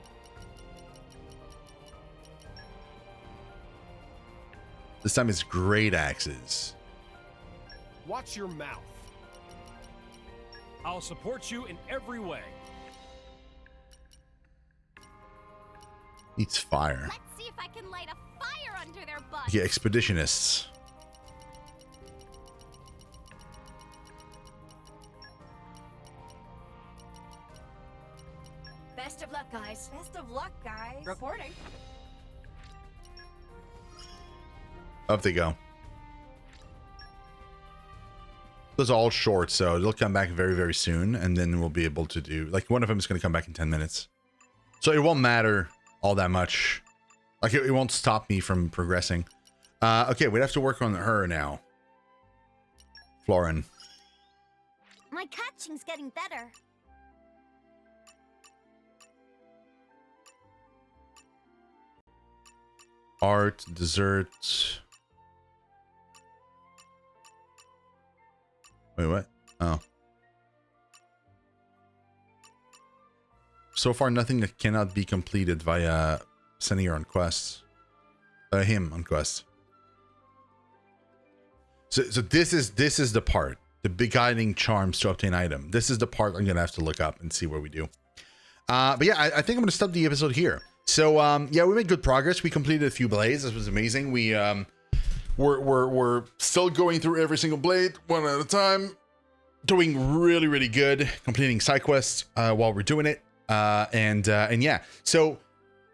This time it's great axes. Watch your mouth. I'll support you in every way. Needs fire. Let's see if I can light a fire under their butts. Yeah, expeditionists. Best of luck, guys. Best of luck, guys. Reporting. Up they go. Those are all short, so they'll come back very, very soon, and then we'll be able to do, like, one of them is going to come back in 10 minutes. So it won't matter all that much. Like, it won't stop me from progressing. Okay, we'd have to work on her now. Florin. My catching's getting better. Art, dessert. Wait, what? Oh. So far, nothing that cannot be completed via sending her on quests. Him on quests. So this is the part. The beguiling charms to obtain item. This is the part I'm gonna have to look up and see what we do. But yeah, I think I'm gonna stop the episode here. So yeah, we made good progress. We completed a few blades. This was amazing. We're still going through every single blade one at a time, doing really, really good, completing side quests while we're doing it. And yeah, so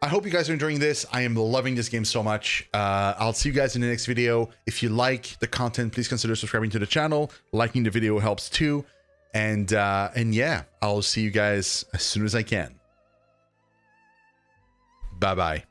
I hope you guys are enjoying this. I am loving this game so much. I'll see you guys in the next video. If you like the content, please consider subscribing to the channel. Liking the video helps too. And yeah, I'll see you guys as soon as I can. Bye-bye.